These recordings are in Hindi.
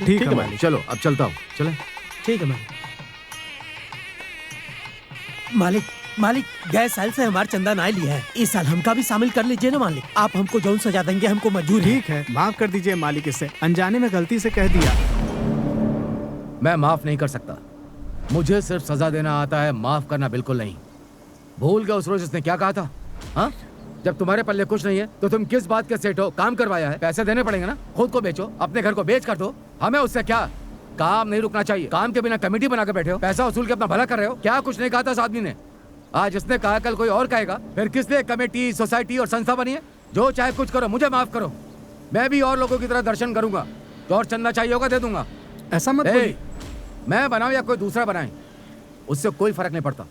ठीक है मालिक। चलो अब चलता हूँ। चले। ठीक है मालिक। मालिक मालिक गए साल से हमारा चंदा ना लिया है, इस साल हमका भी शामिल कर लीजिए ना मालिक। आप हमको जौन सजा देंगे हमको मंजूर है। ठीक है, माफ कर दीजिए मालिक, इसे अनजाने में गलती से कह दिया। मैं माफ नहीं कर सकता। मुझे सिर्फ सजा देना आता है, माफ करना बिल्कुल नहीं। भूल गए उस रोज उसने क्या कहा था? हाँ, जब तुम्हारे पल्ले कुछ नहीं है तो तुम किस बात के सेठ हो? काम करवाया है, पैसे देने पड़ेंगे ना। खुद को बेचो, अपने घर को बेच कर दो, हमें उससे क्या? काम नहीं रुकना चाहिए। काम के बिना कमेटी बना के बैठे हो, पैसा वसूल के अपना भला कर रहे हो। क्या कुछ नहीं कहा था उस आदमी ने? आज इसने कहा, कल कोई और कहेगा। फिर किस लिए कमेटी, सोसाइटी और संस्था बनी है? जो चाहे कुछ करो, मुझे माफ करो। मैं भी और लोगों की तरह दर्शन करूंगा। जो और चंदा चाहिए होगा दे दूंगा। ऐसा मत बोलिए। मैं बनाऊं या कोई दूसरा बनाए, उससे कोई फर्क नहीं पड़ता।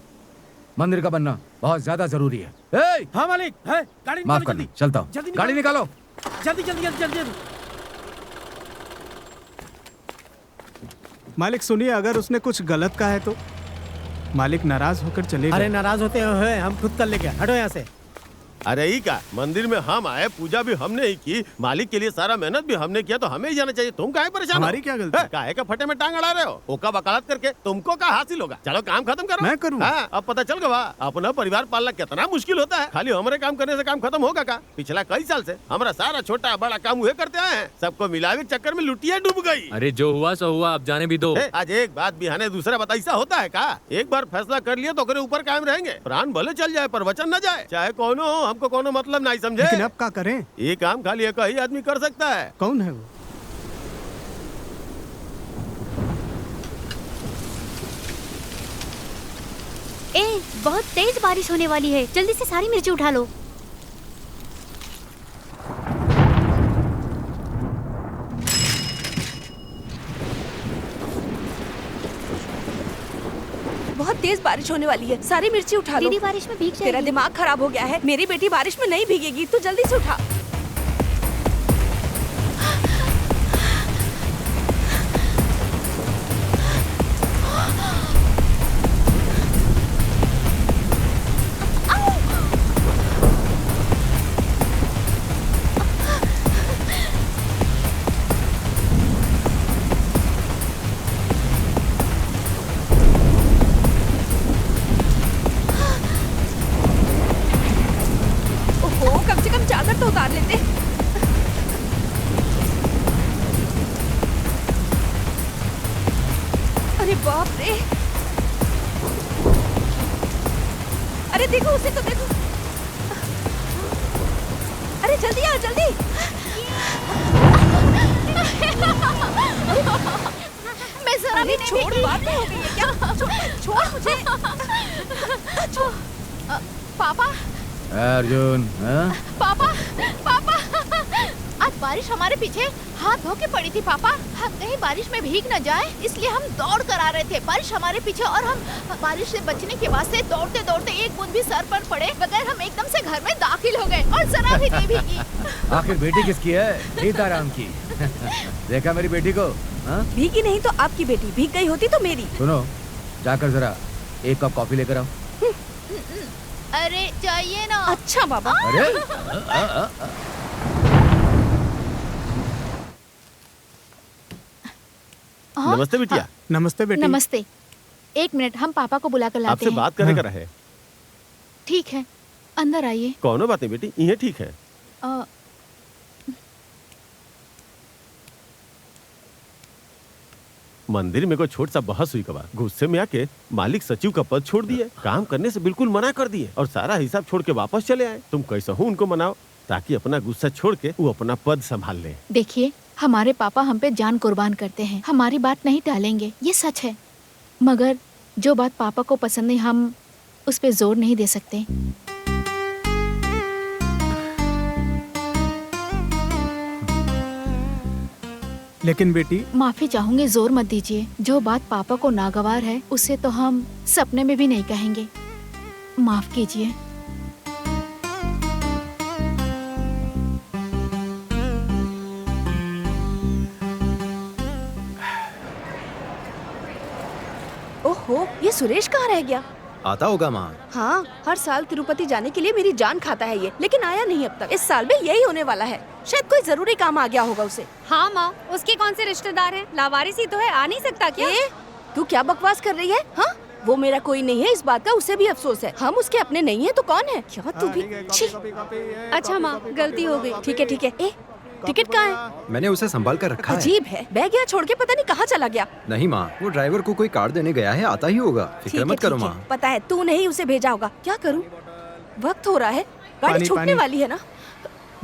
मंदिर का बनना बहुत ज्यादा जरूरी है। हाँ मालिक है। गाड़ी माफ निकालो करना, जल्दी। चलता हूँ। जल्दी गाड़ी निकालो। जल्दी जल्दी जल्दी जल्दी जल्दी। मालिक सुनिए, अगर उसने कुछ गलत कहा है तो मालिक नाराज होकर चले अरे गए। नाराज होते हैं, हम खुद कर लेंगे। हटो यहाँ से। अरे ही का मंदिर में हम आए, पूजा भी हमने ही की, मालिक के लिए सारा मेहनत भी हमने किया, तो हमें ही जाना चाहिए। तुम काहे परेशान हो? हमारी क्या गलती? काहे का फटे में टांग अड़ा रहे हो? ओका वकालत करके तुमको क्या हासिल होगा? चलो काम खत्म करो। मैं करूँ? हाँ, अब पता चल गवा अपना परिवार पालना कितना मुश्किल होता है। खाली हमारे काम करने से काम खत्म होगा का? पिछला कई साल से हमारा सारा छोटा बड़ा काम हुए करते आए हैं। सबको मिलावे के चक्कर में लुटिया डूब गई। अरे जो हुआ सो हुआ, अब जाने भी दो। आज एक बात बिहाने दूसरा बात, ऐसा होता है का? एक बार फैसला कर लिया तो करे ऊपर कायम रहेंगे। प्राण भले चल जाए पर वचन न जाए। चाहे कौन हो, हमको कोनो मतलब नहीं, समझे? लेकिन अब क्या करें? ये काम खाली एक ही आदमी कर सकता है। कौन है वो? ए, बहुत तेज बारिश होने वाली है, जल्दी से सारी मिर्ची उठा लो। बहुत तेज बारिश होने वाली है, सारी मिर्ची उठा लो। दीदी बारिश में भीग तेरा जाएगी। दिमाग खराब हो गया है, मेरी बेटी बारिश में नहीं भीगेगी, तू जल्दी से उठा। ओहो, कम से कम चादर तो उतार लेते। अरे बाप रे, अरे देखो उसे तो देखो। अरे जल्दी आओ जल्दी। मैं जरा भी नहीं छोड़, भीगी। बात हो गई है क्या? छोड़ मुझे। पापा, अर्जुन, हाँ? पापा, पापा, आज बारिश हमारे पीछे हाथ धो के पड़ी थी पापा। हम कहीं बारिश में भीग न जाए, इसलिए हम दौड़ कर आ रहे थे। बारिश हमारे पीछे और हम बारिश से बचने के वास्ते दौड़ते दौड़ते एक बूंद भी सर पर पड़े बगैर हम एकदम से घर में दाखिल हो गए और जरा भी नहीं भीगी। आखिर बेटी किसकी है? सीताराम की। देखा मेरी बेटी को? हाँ? भीगी नहीं तो आपकी बेटी, भीग गई होती तो मेरी। सुनो, जाकर जरा एक कप कॉफी लेकर आओ। अरे चाहिए ना। अच्छा बाबा। अरे हाँ? नमस्ते बिटिया। नमस्ते बेटी। नमस्ते। एक मिनट, हम पापा को बुला कर लाते आपसे हैं। बात करने का हाँ। रहे। ठीक है, अंदर आइए। कौनो बात नहीं बेटी, ये ठीक है। अ, मंदिर में कोई छोट सा बहस हुई कबा, गुस्से में आके मालिक सचिव का पद छोड़ दिए, काम करने से बिल्कुल मना कर दिए और सारा हिसाब छोड़ के वापस चले आए। तुम कैसे हो उनको मनाओ ताकि अपना गुस्सा छोड़ के वो अपना पद संभाल ले। देखिए, हमारे पापा हम पे जान कुर्बान करते हैं, हमारी बात नहीं टालेंगे, ये सच है। मगर जो बात पापा को पसंद नहीं, हम उस पे जोर नहीं दे सकते। लेकिन बेटी, माफी चाहूंगी, जोर मत दीजिए। जो बात पापा को नागवार है उसे तो हम सपने में भी नहीं कहेंगे। माफ कीजिए। ओहो, ये सुरेश कहाँ रह गया? आता होगा माँ। हाँ, हर साल तिरुपति जाने के लिए मेरी जान खाता है ये, लेकिन आया नहीं अब तक। इस साल भी यही होने वाला है। शायद कोई जरूरी काम आ गया होगा उसे। हाँ माँ, उसके कौन से रिश्तेदार हैं? लावारिस ही तो है, आ नहीं सकता क्या? तू क्या बकवास कर रही है? हाँ, वो मेरा कोई नहीं है, इस बात का उसे भी अफसोस है। हम उसके अपने नहीं है तो कौन है? क्या तू भी? छी। अच्छा माँ, गलती हो गई। ठीक है ठीक है। ए, टिकट कहाँ है? मैंने उसे संभाल कर रखा है। अजीब है, बैग यहाँ छोड़ के पता नहीं कहाँ चला गया। नहीं माँ, वो ड्राइवर को कोई कार्ड देने गया है, आता ही होगा। फिक्र मत करो माँ। पता है तू नहीं उसे भेजा होगा। क्या करूँ? वक्त हो रहा है, गाड़ी पानी, छूटने पानी। वाली है ना।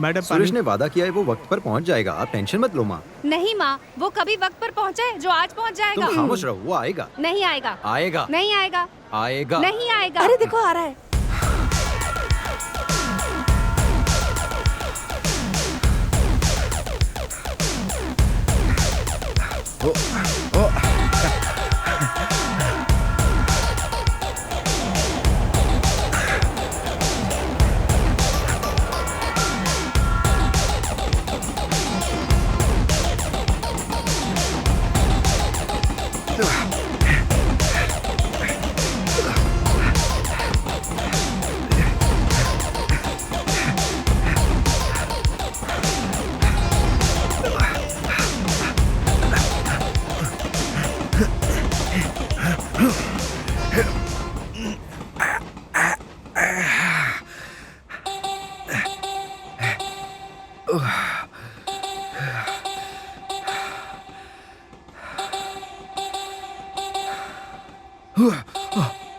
मैडम सुरेश ने वादा किया है वो वक्त पर पहुँच जाएगा, आप टेंशन मत लो माँ। नहीं माँ, वो कभी वक्त पर पहुँचे जो आज पहुँच जाएगा। तुम खामोश रहो, वो आएगा। नहीं आएगा। आएगा। नहीं आएगा। आएगा। नहीं आएगा। अरे देखो आ रहा है।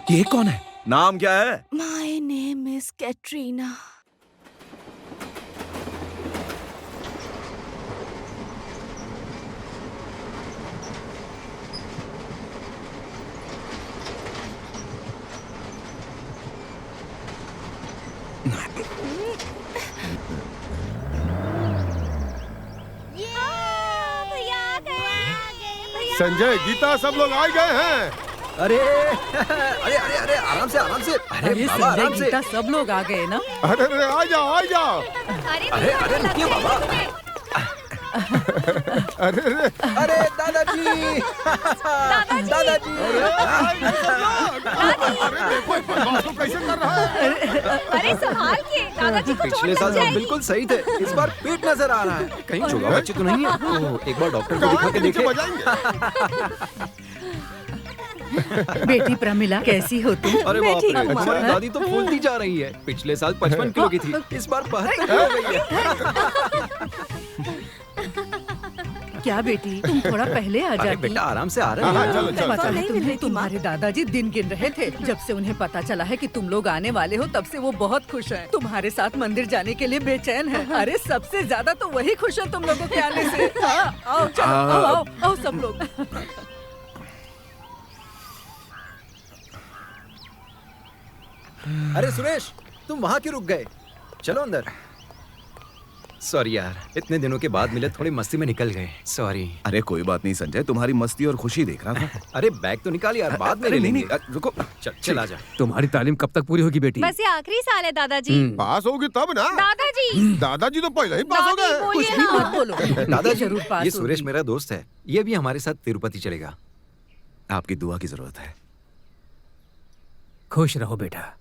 ये कौन है? नाम क्या है? My name is Katrina. Sanjay, Gita, सब लोग आ गए हैं। अरे अरे अरे अरे आराम से आराम से। अरे बाबा आराम से। सब लोग आ गए ना। अरे अरे आ जाओ आ जाओ। अरे अरे रुकिए बाबा। अरे अरे अरे दादाजी। दादाजी। अरे देखो बदमाश तो कैसे कर रहा है। अरे संभाल के, दादाजी को पिछले साल हम बिल्कुल सही थे, इस बार पीठ नजर आ रहा है। कहीं चुगा बच्चे तो नहीं है? ओह, एक बार डॉक्टर को दिखा के देखें। बेटी प्रमिला, कैसी हो तुम? अरे बाप रे, हमारी दादी तो फूलती जा रही है। पिछले साल 55 किलो की थी, इस बार 72 हो गई है। क्या बेटी, तुम थोड़ा पहले आ अरे जाती। बेटा आराम से आ रहे हाँ, हैं। चलो चलो। पता है तुम्हें, तुम्हारे दादाजी दिन गिन रहे थे। जब से उन्हें पता चला है कि तुम लोग आने वाले हो, तब से वो बहुत खुश हैं। तुम्हारे साथ मंदिर जाने के लिए बेचैन है। अरे सबसे ज्यादा तो वही खुश है तुम लोगों के आने से। हाँ, आओ चलो, आओ आओ आओ सब लोग। अरे सुरेश, तुम वहाँ क्यों रुक गए? चलो अंदर। सॉरी यार, इतने दिनों के बाद मिले, थोड़ी मस्ती में निकल गए। सॉरी। अरे कोई बात नहीं संजय, तुम्हारी मस्ती और खुशी देख रहा था। अरे बैग तो निकाल यार, बाद में ले लेंगे। रुको, चल आजा। तुम्हारी तालीम कब तक पूरी होगी बेटी? बस ये आखिरी साल है दादाजी। पास होगी तब ना। दादाजी। दादाजी तो पहले ही पास हो गए। कुछ भी मत बोलो। दादाजी, जरूर पास ये सुरेश होगी। मेरा दोस्त है, ये भी हमारे साथ तिरुपति चलेगा। आपकी दुआ की जरूरत है। खुश रहो बेटा।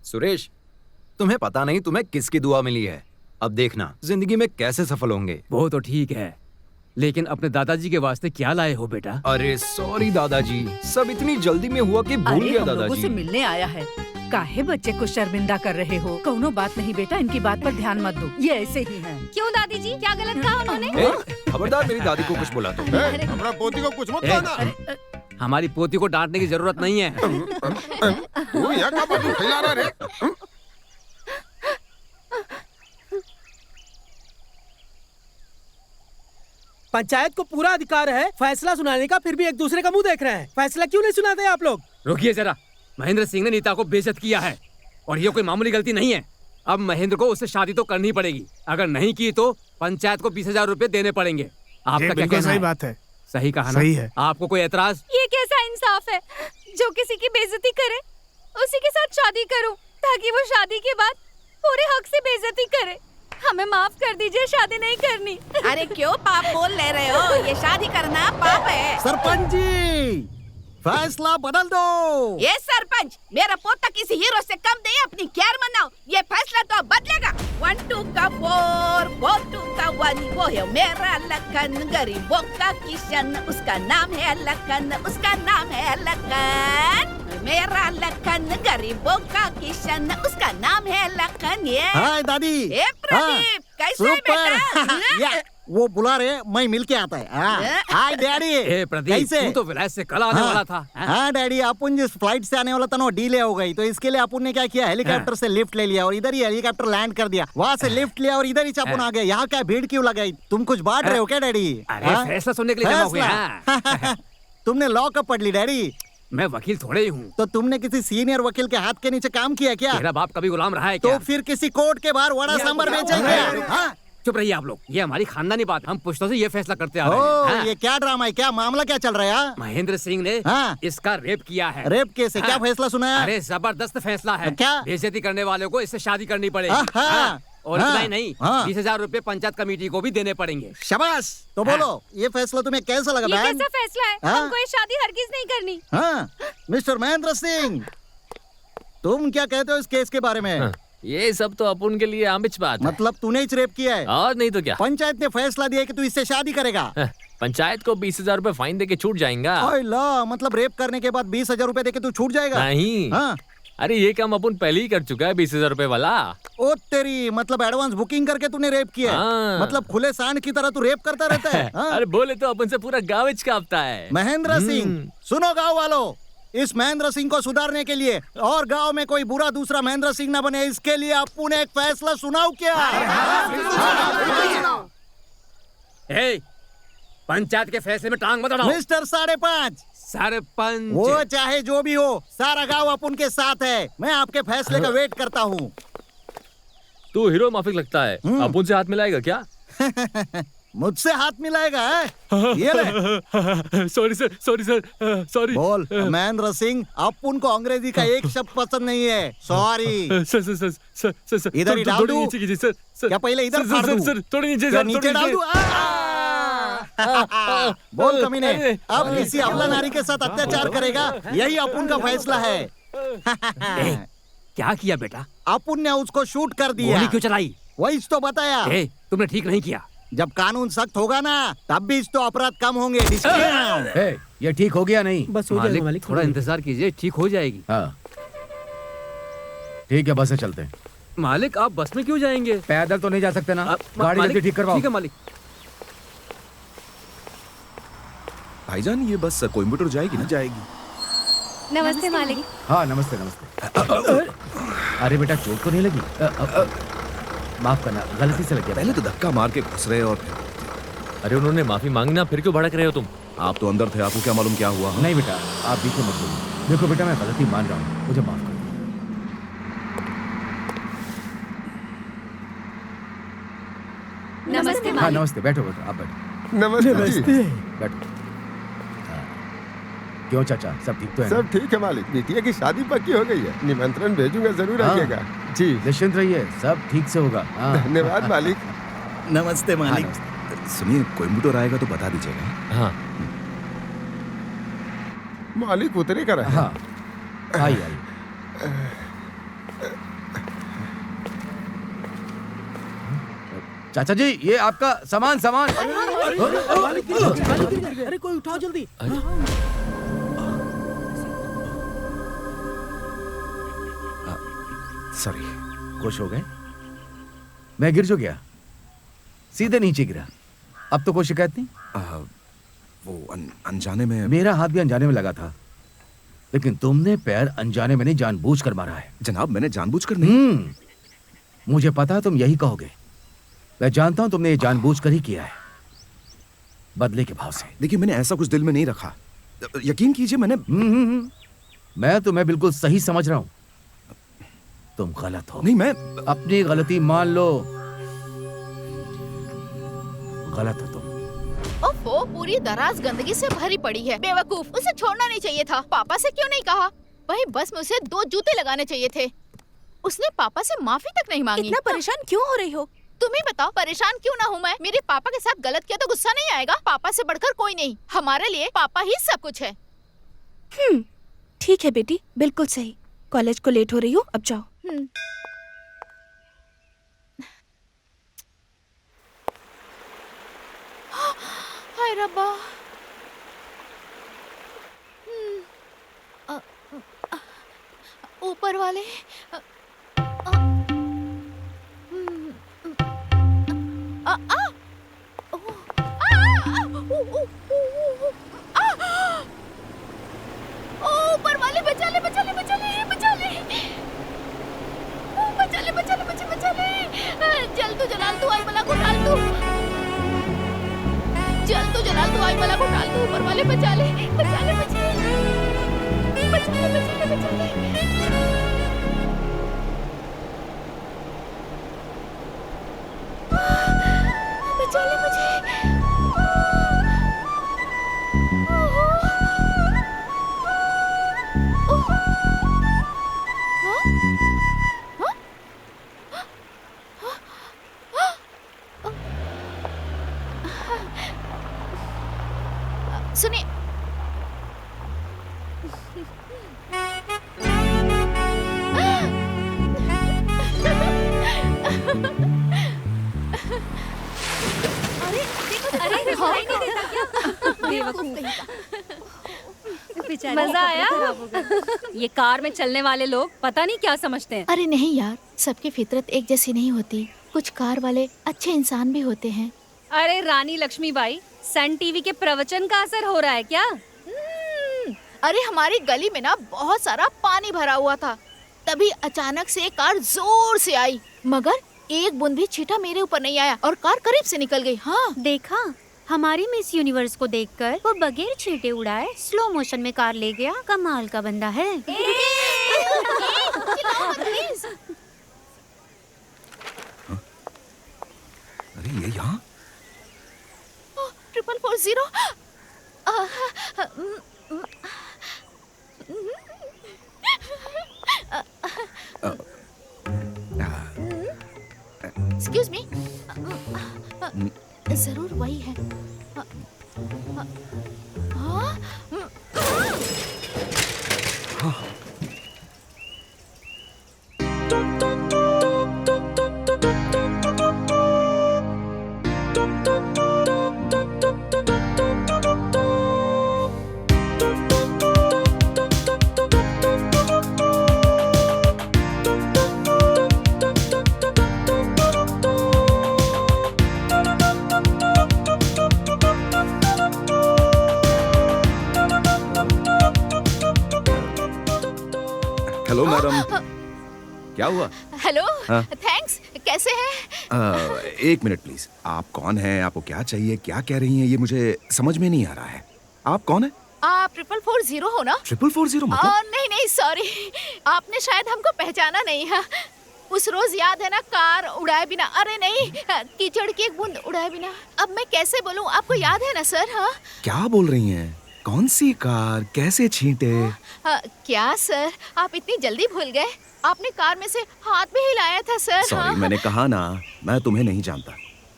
सुरेश, तुम्हें पता नहीं तुम्हें किसकी दुआ मिली है। अब देखना जिंदगी में कैसे सफल होंगे। वो तो ठीक है, लेकिन अपने दादाजी के वास्ते क्या लाए हो बेटा? अरे सॉरी दादाजी, सब इतनी जल्दी में हुआ कि भूल अरे गया हम लोगों दादाजी। से मिलने आया है। काहे बच्चे को शर्मिंदा कर रहे हो? कौनो बात नहीं बेटा, इनकी बात पर ध्यान मत दो, ये ऐसे ही हैं। क्यों दादी जी, क्या गलत कहा उन्होंने? ए, खबरदार मेरी दादी को कुछ बोला तो। हमारा पोती को कुछ मत कहना। हमारी पोती को डांटने की जरूरत नहीं है। तू यहाँ का बात फैला रहा रे। पंचायत को पूरा अधिकार है फैसला सुनाने का, फिर भी एक दूसरे का मुंह देख रहे हैं। फैसला क्यों नहीं सुनाते आप लोग? रुकिए जरा, महेंद्र सिंह ने नीता को बेइज्जत किया है और ये कोई मामूली गलती नहीं है। अब महेंद्र को उससे शादी तो करनी पड़ेगी। अगर नहीं की तो पंचायत को 20,000 रुपए देने पड़ेंगे। आपका क्या कहना सही है? बात है। सही कहा ना? सही है। आपको कोई एतराज? ये कैसा इंसाफ है? जो किसी की बेइज्जती करे उसी के साथ शादी करूं, ताकि वो शादी के बाद पूरे हक से बेइज्जती करे। हमें माफ कर दीजिए, शादी नहीं करनी। अरे क्यों पाप बोल ले रहे हो? ये शादी करना पाप है। सरपंच जी, फैसला बदल दो। ये सरपंच, मेरा पोता किसी हीरो से कम नहीं, अपनी केयर मनाओ। ये फैसला तो अब बदलेगा। 1 2 का 4 4 2 का 1, वो है मेरा लखन, गरीबों का किशन, उसका नाम है लखन, उसका नाम है लखन। मेरा लखन, गरीबों का किशन, उसका नाम है लखन। ये हाय दादी। ए प्रदीप, कैसे है बेटा? या, वो बुला रहे, मैं मिल के आता है। हाय डैडी। ए प्रदीप, कैसे? तू तो विलायत से कल आने वाला था। हाँ डैडी, अपन जिस फ्लाइट से आने वाला था ना वो डिले हो गई, तो इसके लिए अपन ने क्या किया, हेलीकॉप्टर से लिफ्ट ले लिया और इधर ही हेलीकॉप्टर लैंड कर दिया। वहाँ से लिफ्ट लिया और इधर ही अपन आ गए। यहाँ क्या भीड़ क्यों लगाई? तुम कुछ बांट रहे हो क्या डैडी? अरे फैसला सुनने के लिए जमा हुए हैं। तुमने लॉ कब पढ़ ली डैडी? मैं वकील थोड़े ही हूँ। तो तुमने किसी सीनियर वकील के हाथ के नीचे काम किया क्या? तेरा बाप कभी गुलाम रहा है तो क्या? फिर किसी कोर्ट के बाहर वड़ा सांबर बेचेंगे? चुप रहिए आप लोग, ये हमारी खानदानी बात, हम पुश्तों से ये फैसला करते आ रहे ओ, हैं। ये क्या ड्रामा है? क्या मामला क्या चल रहा है? महेंद्र सिंह ने इसका रेप किया है। रेप केस है? क्या फैसला सुनाया? अरे जबरदस्त फैसला है। क्या? बेइज्जती करने वाले को इससे शादी करनी पड़ेगी। और इतना ही नहीं, 20,000 रुपए पंचायत कमेटी को भी देने पड़ेंगे। शाबाश। तो बोलो, ये फैसला तुम्हें कैसा लगा? ये कैसा फैसला है? हमको ये शादी हरगिज नहीं करनी। हाँ, मिस्टर महेंद्र सिंह, तुम क्या कहते हो इस केस के बारे में? ये सब तो अपन के लिए आमिच बात है। मतलब तूने ही रेप किया है? और नहीं तो क्या। पंचायत ने फैसला दिया कि तू इससे शादी करेगा। पंचायत को 20,000 रुपए फाइन देके छूट जाएगा। मतलब रेप करने के बाद 20,000 रुपए देके तू छूट जाएगा? नहीं। हाँ। अरे ये काम अपन पहले ही कर चुका है, 20,000 रुपए वाला। ओ तेरी, मतलब एडवांस बुकिंग करके तूने रेप किया है? मतलब खुले सांड की तरह तू रेप करता रहता है? अरे बोले तो अपन से पूरा गाँव कांपता है। महेंद्र सिंह, सुनो गाँव वालों, इस महेंद्र सिंह को सुधारने के लिए और गांव में कोई बुरा दूसरा महेंद्र सिंह न बने, इसके लिए आपू ने एक फैसला सुनाओ क्या? पंचायत के फैसले में टांग मत अड़ाओ। मिस्टर 5.5 सरपंच, वो चाहे जो भी हो, सारा गांव अपन के साथ है। मैं आपके फैसले का वेट करता हूँ। तू हीरो माफिक लगता है, अपन से हाथ मिलाएगा क्या? मुझसे हाथ मिलाएगा है? ये ले। Sorry sir. बोल महेंद्र सिंह, अपन को अंग्रेजी का एक शब्द पसंद नहीं है। सॉरी। सर इधर ही डाल दूं? क्या पहले इधर फाड़ दूं? सर थोड़ी नीचे डाल दूं? बोल कमीने, अब किसी अबला नारी के साथ अत्याचार करेगा, यही अपन का फैसला है। क्या किया बेटा? अपन ने उसको शूट कर दिया। गोली क्यों चलाई? वही तो बताया। तुमने ठीक नहीं किया। जब कानून सख्त होगा ना, तब भी तो अपराध कम होंगे। ये ठीक हो गया नहीं? बस हो जाएगा मालिक, थोड़ा इंतजार कीजिए, ठीक हो जाएगी। हाँ ठीक है, बस से चलते हैं। मालिक आप बस में क्यों जाएंगे? पैदल तो नहीं जा सकते ना? गाड़ी जल्दी ठीक करवाओ। ठीक है मालिक। भाईजान, ये बस कोयम्बटूर जाएगी ना? जाएगी। नमस्ते मालिक। हाँ नमस्ते नमस्ते। अरे बेटा, चोट तो नहीं लगी? माफ करना, गलती से लग गया। पहले तो धक्का मार के घुस रहे और अरे उन्होंने माफी मांगी ना, फिर क्यों भड़क रहे हो तुम? आप तो अंदर थे, आपको क्या मालूम क्या हुआ? नहीं बेटा, आप बीच में मत बोलो। देखो बेटा, मैं गलती मान रहा हूँ, मुझे माफ कर दो। नमस्ते हाँ मालिक। नमस्ते, बैठो बैठो, आप बैठो। नमस्ते। बैठो। क्यों चाचा, सब ठीक तो है? सब ठीक है मालिक, बिटिया की शादी पक्की हो गई है। निमंत्रण भेजूंगा, जरूर आइएगा। जी निश्चिंत रहिए, सब ठीक से होगा। धन्यवाद मालिक। नमस्ते मालिक। सुनिए, कोयम्बटूर आएगा तो बता दीजिएगा। हाँ मालिक उतरे कर रहा है। हाँ आइए। चाचा जी, ये आपका सामान। अरे कोई उठाओ जल्दी। सॉरी। खुश हो गए? मैं गिर जो गया, सीधे नीचे गिरा। अब तो कोई शिकायत नहीं? वो अनजाने में। मेरा हाथ भी अनजाने में लगा था, लेकिन तुमने पैर अनजाने में नहीं, जानबूझकर मारा है। जनाब, मैंने जानबूझकर नहीं। मुझे पता है तुम यही कहोगे। मैं जानता हूं तुमने ये जानबूझकर ही किया है, बदले के भाव से। देखिए, मैंने ऐसा कुछ दिल में नहीं रखा, यकीन कीजिए। मैंने मैं तुम्हें बिल्कुल सही समझ रहा हूं। तुम गलत हो। नहीं, मैं अपनी गलती मान लो। गलत हो तुम। ओफो, पूरी दराज गंदगी से भरी पड़ी है। बेवकूफ, उसे छोड़ना नहीं चाहिए था। पापा से क्यों नहीं कहा? वहीं बस में उसे 2 जूते लगाने चाहिए थे। उसने पापा से माफी तक नहीं मांगी। इतना परेशान क्यों हो रही हो? तुम ही बताओ, परेशान क्यों ना हूँ मैं? मेरे पापा के साथ गलत किया तो गुस्सा नहीं आएगा? पापा से बढ़कर कोई नहीं, हमारे लिए पापा ही सब कुछ है। ठीक है बेटी, बिल्कुल सही। कॉलेज को लेट हो रही हो, अब जाओ। हाय रब्बा। ऊपर वाले ऊपर वाले बचा ले, बचा ले, बचा ले, बचा ले, बचा ले, बचा ले, बचा, बचा ले। जल तू जलाल तू, आई मला को डाल तू, जल तू जलाल तू, आई मला को डाल तू। ऊपर वाले बचा ले, बचा ले, बचा ले, बचा ले, बचा ले, बचा ले। बचा ले मुझे। सुनिए, मजा आया? ये कार में चलने वाले लोग पता नहीं क्या समझते हैं। अरे नहीं यार, सबकी फितरत एक जैसी नहीं होती। कुछ कार वाले अच्छे इंसान भी होते हैं। अरे रानी लक्ष्मीबाई, सन टीवी के प्रवचन का असर हो रहा है क्या? अरे हमारी गली में ना बहुत सारा पानी भरा हुआ था, तभी अचानक से एक कार जोर से आई, मगर एक बूंद भी छींटा मेरे ऊपर नहीं आया और कार करीब से निकल गई। हाँ देखा, हमारी मिस यूनिवर्स को देखकर वो बगैर छींटे उड़ाए स्लो मोशन में कार ले गया। कमाल का बंदा है। अरे ये यहाँ 4440। एक्सक्यूज मी, जरूर वही है। हेलो मैडम, क्या हुआ? हेलो, हाँ? थैंक्स। कैसे हैं? एक मिनट प्लीज। आप कौन हैं? आपको क्या चाहिए? क्या कह रही हैं? ये मुझे समझ में नहीं आ रहा है। आप कौन है? आप 4440 हो ना? 4440 मतलब? नहीं नहीं, सॉरी, आपने शायद हमको पहचाना नहीं है। उस रोज याद है ना, कार उड़ाए बिना, अरे नहीं, कीचड़ की एक बूंद उड़ाए बिना। अब मैं कैसे बोलूं, आपको याद है ना सर? हाँ क्या बोल रही हैं? कौन सी कार? कैसे छींटे? क्या सर, आप इतनी जल्दी भूल गए? आपने कार में से हाथ भी हिलाया था सर। सॉरी, हाँ? मैंने कहा ना, मैं तुम्हें नहीं जानता।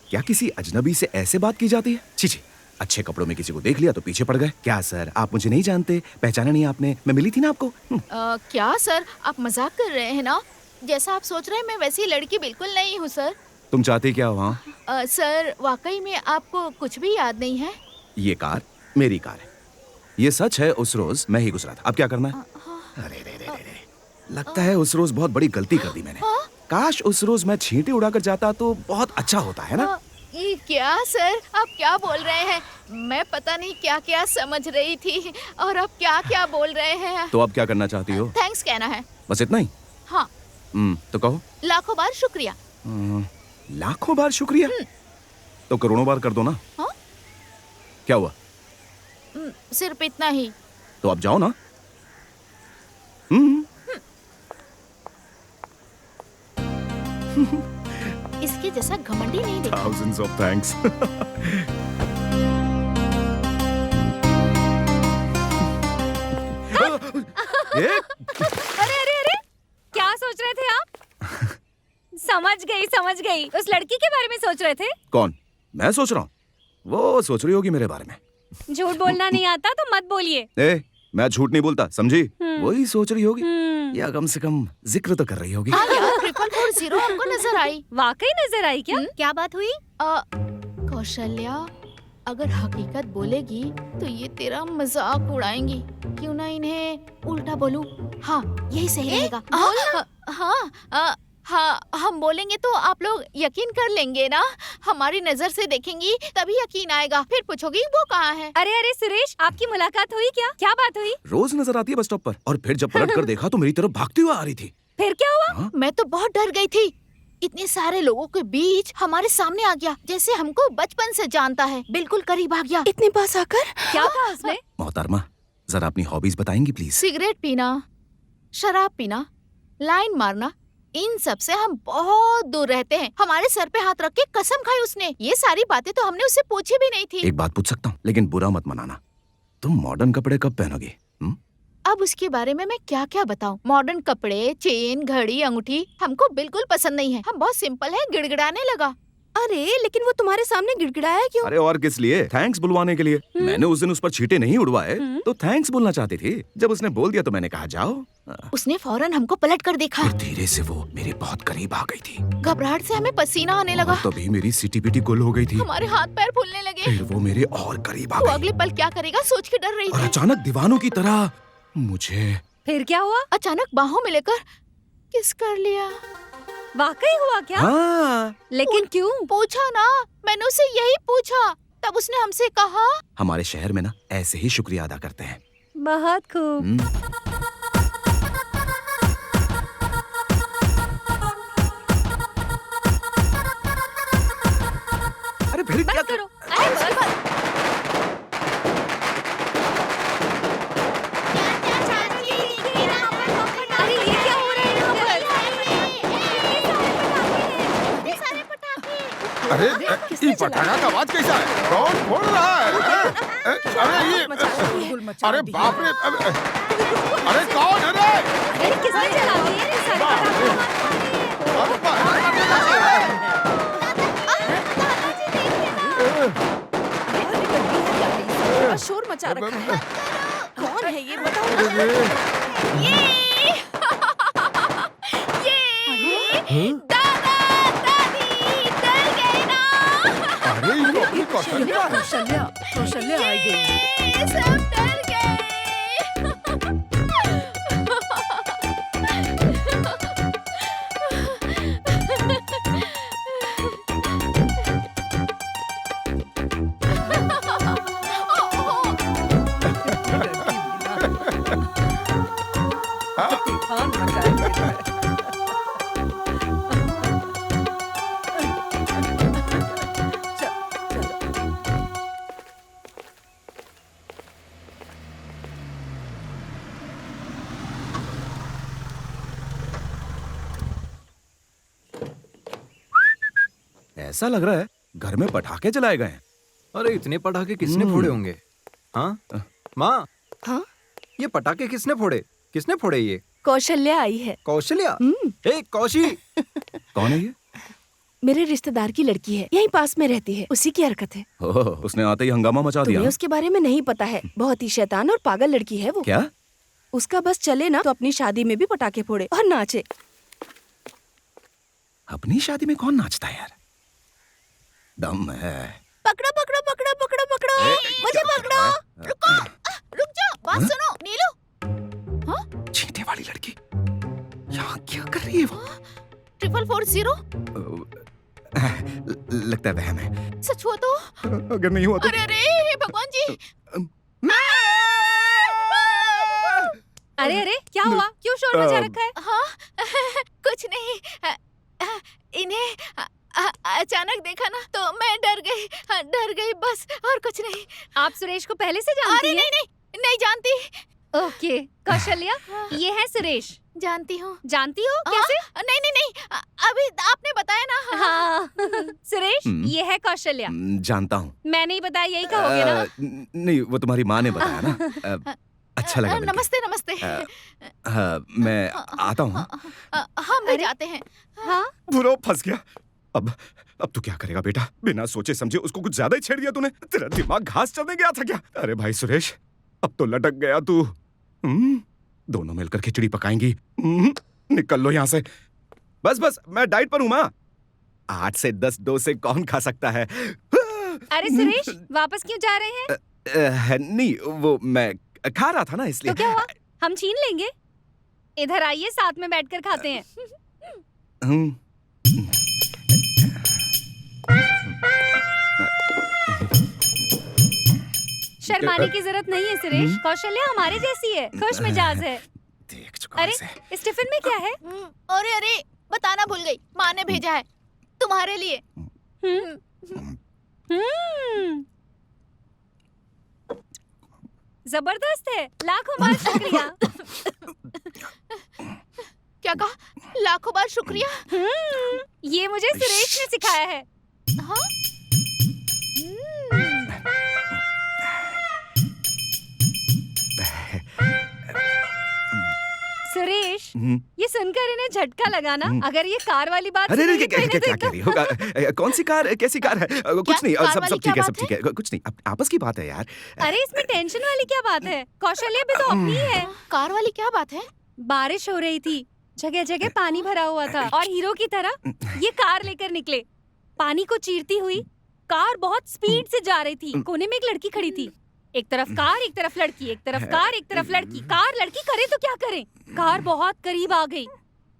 क्या किसी अजनबी से ऐसे बात की जाती है? छी, अच्छे कपड़ों में किसी को देख लिया तो पीछे पड़ गए। क्या सर, आप मुझे नहीं जानते? पहचाना नहीं आपने? मैं मिली थी ना आपको। क्या सर, आप मजाक कर रहे हैं ना? जैसा आप सोच रहे हैं मैं वैसी लड़की बिल्कुल नहीं हूँ सर। तुम चाहती क्या हो? हाँ सर, वाकई में आपको कुछ भी याद नहीं है? ये कार मेरी कार है। ये सच है, उस रोज मैं ही गुजरा था। अब क्या करना है? अरे रे रे रे, लगता है उस रोज बहुत बड़ी गलती कर दी मैंने। काश उस रोज मैं छींटे उड़ाकर जाता तो बहुत अच्छा होता, है ना? ये क्या सर, आप क्या बोल रहे हैं? मैं पता नहीं क्या क्या समझ रही थी और आप क्या क्या बोल रहे हैं। तो अब क्या करना चाहती हो? थैंक्स कहना है। बस इतना ही? हाँ। तो कहो। लाखों बार शुक्रिया। लाखों बार शुक्रिया? तो करोड़ों बार कर दो ना। हाँ? क्या हुआ? सिर्फ इतना ही। तो अब जाओ ना। इसके जैसा घमंडी नहीं देखा। Thousands of thanks. अरे अरे अरे, क्या सोच रहे थे आप? समझ गई। उस लड़की के बारे में सोच रहे थे? कौन? मैं सोच रहा हूँ? वो सोच रही होगी मेरे बारे में। झूठ बोलना नहीं आता तो मत बोलिए। मैं झूठ नहीं बोलता, समझी? वही सोच रही होगी या कम से कम जिक्र तो कर रही होगी। हाँ यार, 444 हमको नजर आई। वाकई नजर आई क्या? क्या बात हुई? कौशल्या, अगर हकीकत बोलेगी तो ये तेरा मजाक उड़ाएंगी। क्यों ना इन्हें उल्टा बोलूं? हाँ, यही सही रहेगा। हाँ, हम बोलेंगे तो आप लोग यकीन कर लेंगे ना? हमारी नजर से देखेंगी तभी यकीन आएगा। फिर पूछोगी वो कहाँ है। अरे सुरेश, आपकी मुलाकात हुई क्या? क्या बात हुई? रोज नजर आती है बस स्टॉप पर, और फिर जब पलट कर देखा तो मेरी तरफ भागती हुई आ रही थी। फिर क्या हुआ? मैं तो बहुत डर गई थी। इतने सारे लोगों के बीच हमारे सामने आ गया, जैसे हमको बचपन से जानता है। बिल्कुल करीब आ गया। इतने पास आकर क्या कहा उसने? मोहतरमा, जरा अपनी हॉबीज बताएंगी प्लीज? सिगरेट पीना, शराब पीना, लाइन मारना, इन सब से हम बहुत दूर रहते हैं। हमारे सर पे हाथ रख के कसम खाई उसने। ये सारी बातें तो हमने उससे पूछी भी नहीं थी। एक बात पूछ सकता हूँ, लेकिन बुरा मत मनाना, तुम मॉडर्न कपड़े कब पहनोगे? अब उसके बारे में मैं क्या क्या बताऊं? मॉडर्न कपड़े, चेन, घड़ी, अंगूठी हमको बिल्कुल पसंद नहीं है। हम बहुत सिंपल है। गिड़गिड़ाने लगा। अरे लेकिन वो तुम्हारे सामने गिड़गिड़ाया क्यों? अरे और किस लिए? थैंक्स बुलवाने के लिए। मैंने उस दिन उस पर छींटे नहीं उड़वाए तो थैंक्स बोलना चाहती थी। जब उसने बोल दिया तो मैंने कहा जाओ। उसने फौरन हमको पलट कर देखा। फिर धीरे से वो मेरे बहुत करीब आ गई थी। घबराहट से हमें पसीना आने लगा। तभी मेरी सीटी-पीटी गुल हो गई थी। हमारे हाथ पैर फूलने लगे। फिर वो मेरे और करीब आ वो गई। अगले पल क्या करेगा सोच के डर रही और थी। अचानक दीवानों की तरह मुझे। फिर क्या हुआ? अचानक बाहों में लेकर किस कर लिया। वाकई हुआ क्या? हाँ। लेकिन क्यों? पूछा ना, मैंने उसे यही पूछा। तब उसने हमसे कहा, हमारे शहर में ना ऐसे ही शुक्रिया अदा करते हैं। बहुत खूब। अरे फिर क्या करो? अरे ये क्या हो रहा है यहाँ पर? अरे ये पटाखा का आवाज कैसा है? कौन फोड़ रहा है? अरे ये, अरे बाप रे, अरे कौन है रे? अरे किसने चला दिए ये सारे बड़ा शोर मचा रखा है। कौन है ये बताओ? दादा दादी डर गए ना। अरे ये तो अपनी कौशल्या है। कौशल्या आ गई। सब डर गए। तूफान मचाया। ऐसा लग रहा है घर में पटाखे जलाए गए हैं। अरे इतने पटाखे किसने फोड़े होंगे? हाँ माँ, हाँ ये पटाखे किसने फोड़े? किसने फोड़े ये? कौशल्या आई है। कौशल्या? ए कौशी। कौन है ये? मेरे रिश्तेदार की लड़की है, यहीं पास में रहती है। उसी की हरकत है। ओह, उसने आते ही हंगामा मचा दिया। तुम्हें उसके बारे में नहीं पता है। बहुत ही शैतान और पागल लड़की है वो। क्या? उसका बस चले ना तो अपनी शादी में भी पटाखे फोड़े और नाचे। अपनी शादी में कौन नाचता है यार? दम है। पकड़ो पकड़ो पकड़ो पकड़ो पकड़ो, मुझे पकड़ो। रुको, रुक जाओ, बात सुनो। नीलू, हाँ? चींटे वाली लड़की यहाँ क्या कर रही है वो? 444? लगता है वहम है। सच हुआ तो? अगर नहीं हुआ तो? अरे अरे भगवान जी। अरे क्या हुआ? क्यों शोर मचा रखा है? हाँ कुछ नहीं। इन्हें अचानक देखा ना तो मैं डर गई बस, और कुछ नहीं। आप सुरेश को पहले से जानती हैं? नहीं जानती। ओके कौशल्या, ये है सुरेश। जानती हूँ। जानती हो कैसे? नहीं, अभी आपने बताया ना। हाँ सुरेश, ये है कौशल्या। जानता हूँ। मैं नहीं बताया, यही कहोगे ना? नहीं, वो तुम्हारी माँ ने बताया ना। अच्छा लगा मिलके। नमस्ते नमस्ते। मैं आता हूँ। हम भी जाते हैं। हाँ बुरा फंस गया। अब तू क्या करेगा बेटा? बिना सोचे समझे उसको कुछ ज्यादा ही छेड़ दिया तूने। तेरा दिमाग घास चढ़ने गया था क्या? अरे भाई सुरेश, अब तो लटक गया तू। दोनों मिलकर खिचड़ी पकाएंगी। निकल लो यहाँ से। बस बस, मैं डाइट पर हूँ माँ। 8 से 10 डोसे कौन खा सकता है? अरे सुरेश, वापस क्यों जा रहे हैं? नहीं, वो मैं खा रहा था ना, इसलिए। तो क्या हुआ? हम छीन लेंगे। इधर आइए, साथ में बैठकर खाते हैं। शर्माने की जरूरत नहीं है सुरेश। कौशल्या हमारे जैसी है, खुश मिजाज है। देख चुका अरे इस टिफिन में क्या है? अरे अरे, बताना भूल गई, माँ ने भेजा है तुम्हारे लिए। जबरदस्त है, लाखों बार शुक्रिया। क्या कहा? लाखों बार शुक्रिया? ये मुझे सुरेश ने सिखाया है। हाँ? सुरेश, ये सुनकर इन्हें झटका लगा ना। अगर ये कार वाली बात अरे सुनेंगे तो इन्हें क्या कह रही हो? कौन सी कार, कैसी कार है? कुछ नहीं, सब ठीक है, सब ठीक है, कुछ नहीं, आपस की बात है यार। अरे इसमें टेंशन वाली क्या बात है? कौशल्या भी तो अपनी है। कार वाली क्या बात है? बारिश हो रही थी, जगह जगह पानी भरा हुआ था और हीरो की तरह ये कार लेकर निकले। पानी को चीरती हुई कार बहुत स्पीड से जा रही थी। कोने में एक लड़की खड़ी थी। एक तरफ कार, एक तरफ लड़की, एक तरफ कार, एक तरफ लड़की। कार लड़की करे तो क्या करे? कार बहुत करीब आ गई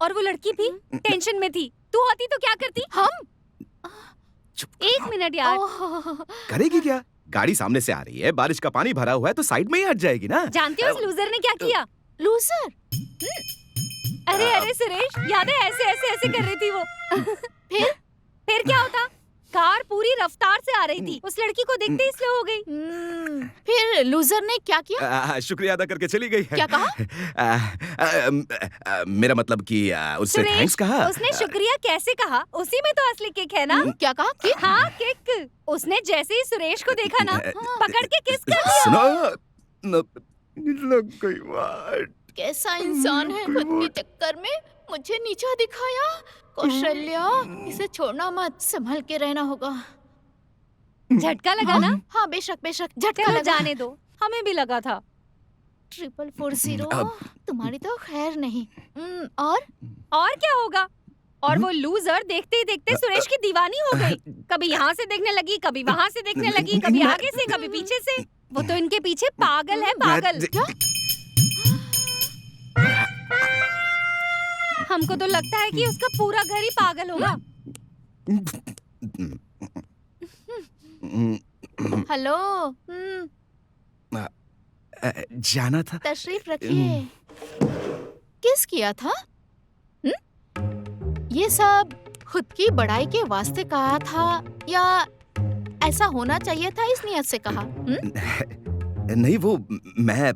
और वो लड़की भी टेंशन में थी। तू होती तो क्या करती? हम? एक मिनट यार। करेगी क्या? गाड़ी सामने से आ रही है, बारिश का पानी भरा हुआ है, तो साइड में ही हट जाएगी ना। जानती हो उस लूजर ने क्या किया? लूजर? अरे अरे सुरेश, याद है ऐसे ऐसे ऐसे कर रही थी वो। फिर क्या होता? कार पूरी रफ्तार से आ रही थी, उस लड़की को देखते ही स्लो हो गई। फिर लूजर ने क्या किया? शुक्रिया अदा करके चली गई है। क्या कहा? मेरा मतलब कि उससे थैंक्स कहा। उसने शुक्रिया कैसे कहा? उसी में तो असली किक है ना। क्या कहा? किक? हाँ किक। उसने जैसे ही सुरेश को देखा ना, पकड़ के किस कर दिया। सुनो, लग गई बात। कैसा इंसान है, खुद के चक्कर में मुझे नीचा दिखाया। कौशल्या, इसे छोड़ना मत, संभल के रहना होगा। झटका लगा ना? हाँ बेशक बेशक, झटका लगा। जाने दो, हमें भी लगा था। 4440, तुम्हारी तो खैर नहीं। और क्या होगा? और वो लूजर देखते ही देखते सुरेश की दीवानी हो गई। कभी यहाँ से देखने लगी, कभी वहाँ से देखने लगी, कभी आगे से, कभी पीछे से। वो तो इनके पीछे पागल है, पागल। क्या? हमको तो लगता है कि उसका पूरा घर ही पागल होगा। हेलो। जाना था। तशरीफ रखिए। किस किया था? ये सब खुद की बड़ाई के वास्ते कहा था या ऐसा होना चाहिए था इस नियत से कहा? नहीं, वो मैं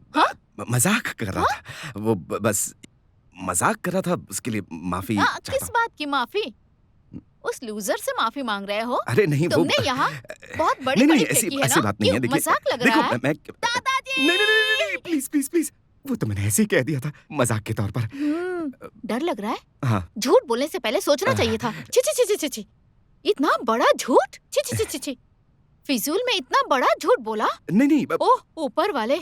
मजाक कर रहा था। वो बस मजाक कर रहा था, उसके लिए माफी। किस बात की माफी? उस लूजर से माफी मांग रहे हो? अरे नहीं, तुमने यहाँ बहुत बड़ी नहीं, ऐसी बात नहीं है। देखिए, मजाक लग रहा है। दादाजी! नहीं, प्लीज प्लीज प्लीज, वो तो मैंने ऐसे ही कह दिया था, मजाक के तौर पर। डर लग रहा है? हाँ। झूठ बोलने से पहले सोचना चाहिए था। ची ची ची ची ची, इतना बड़ा झूठ! ची ची ची ची, फिजूल में इतना बड़ा झूठ बोला। नहीं। ओह ऊपर वाले,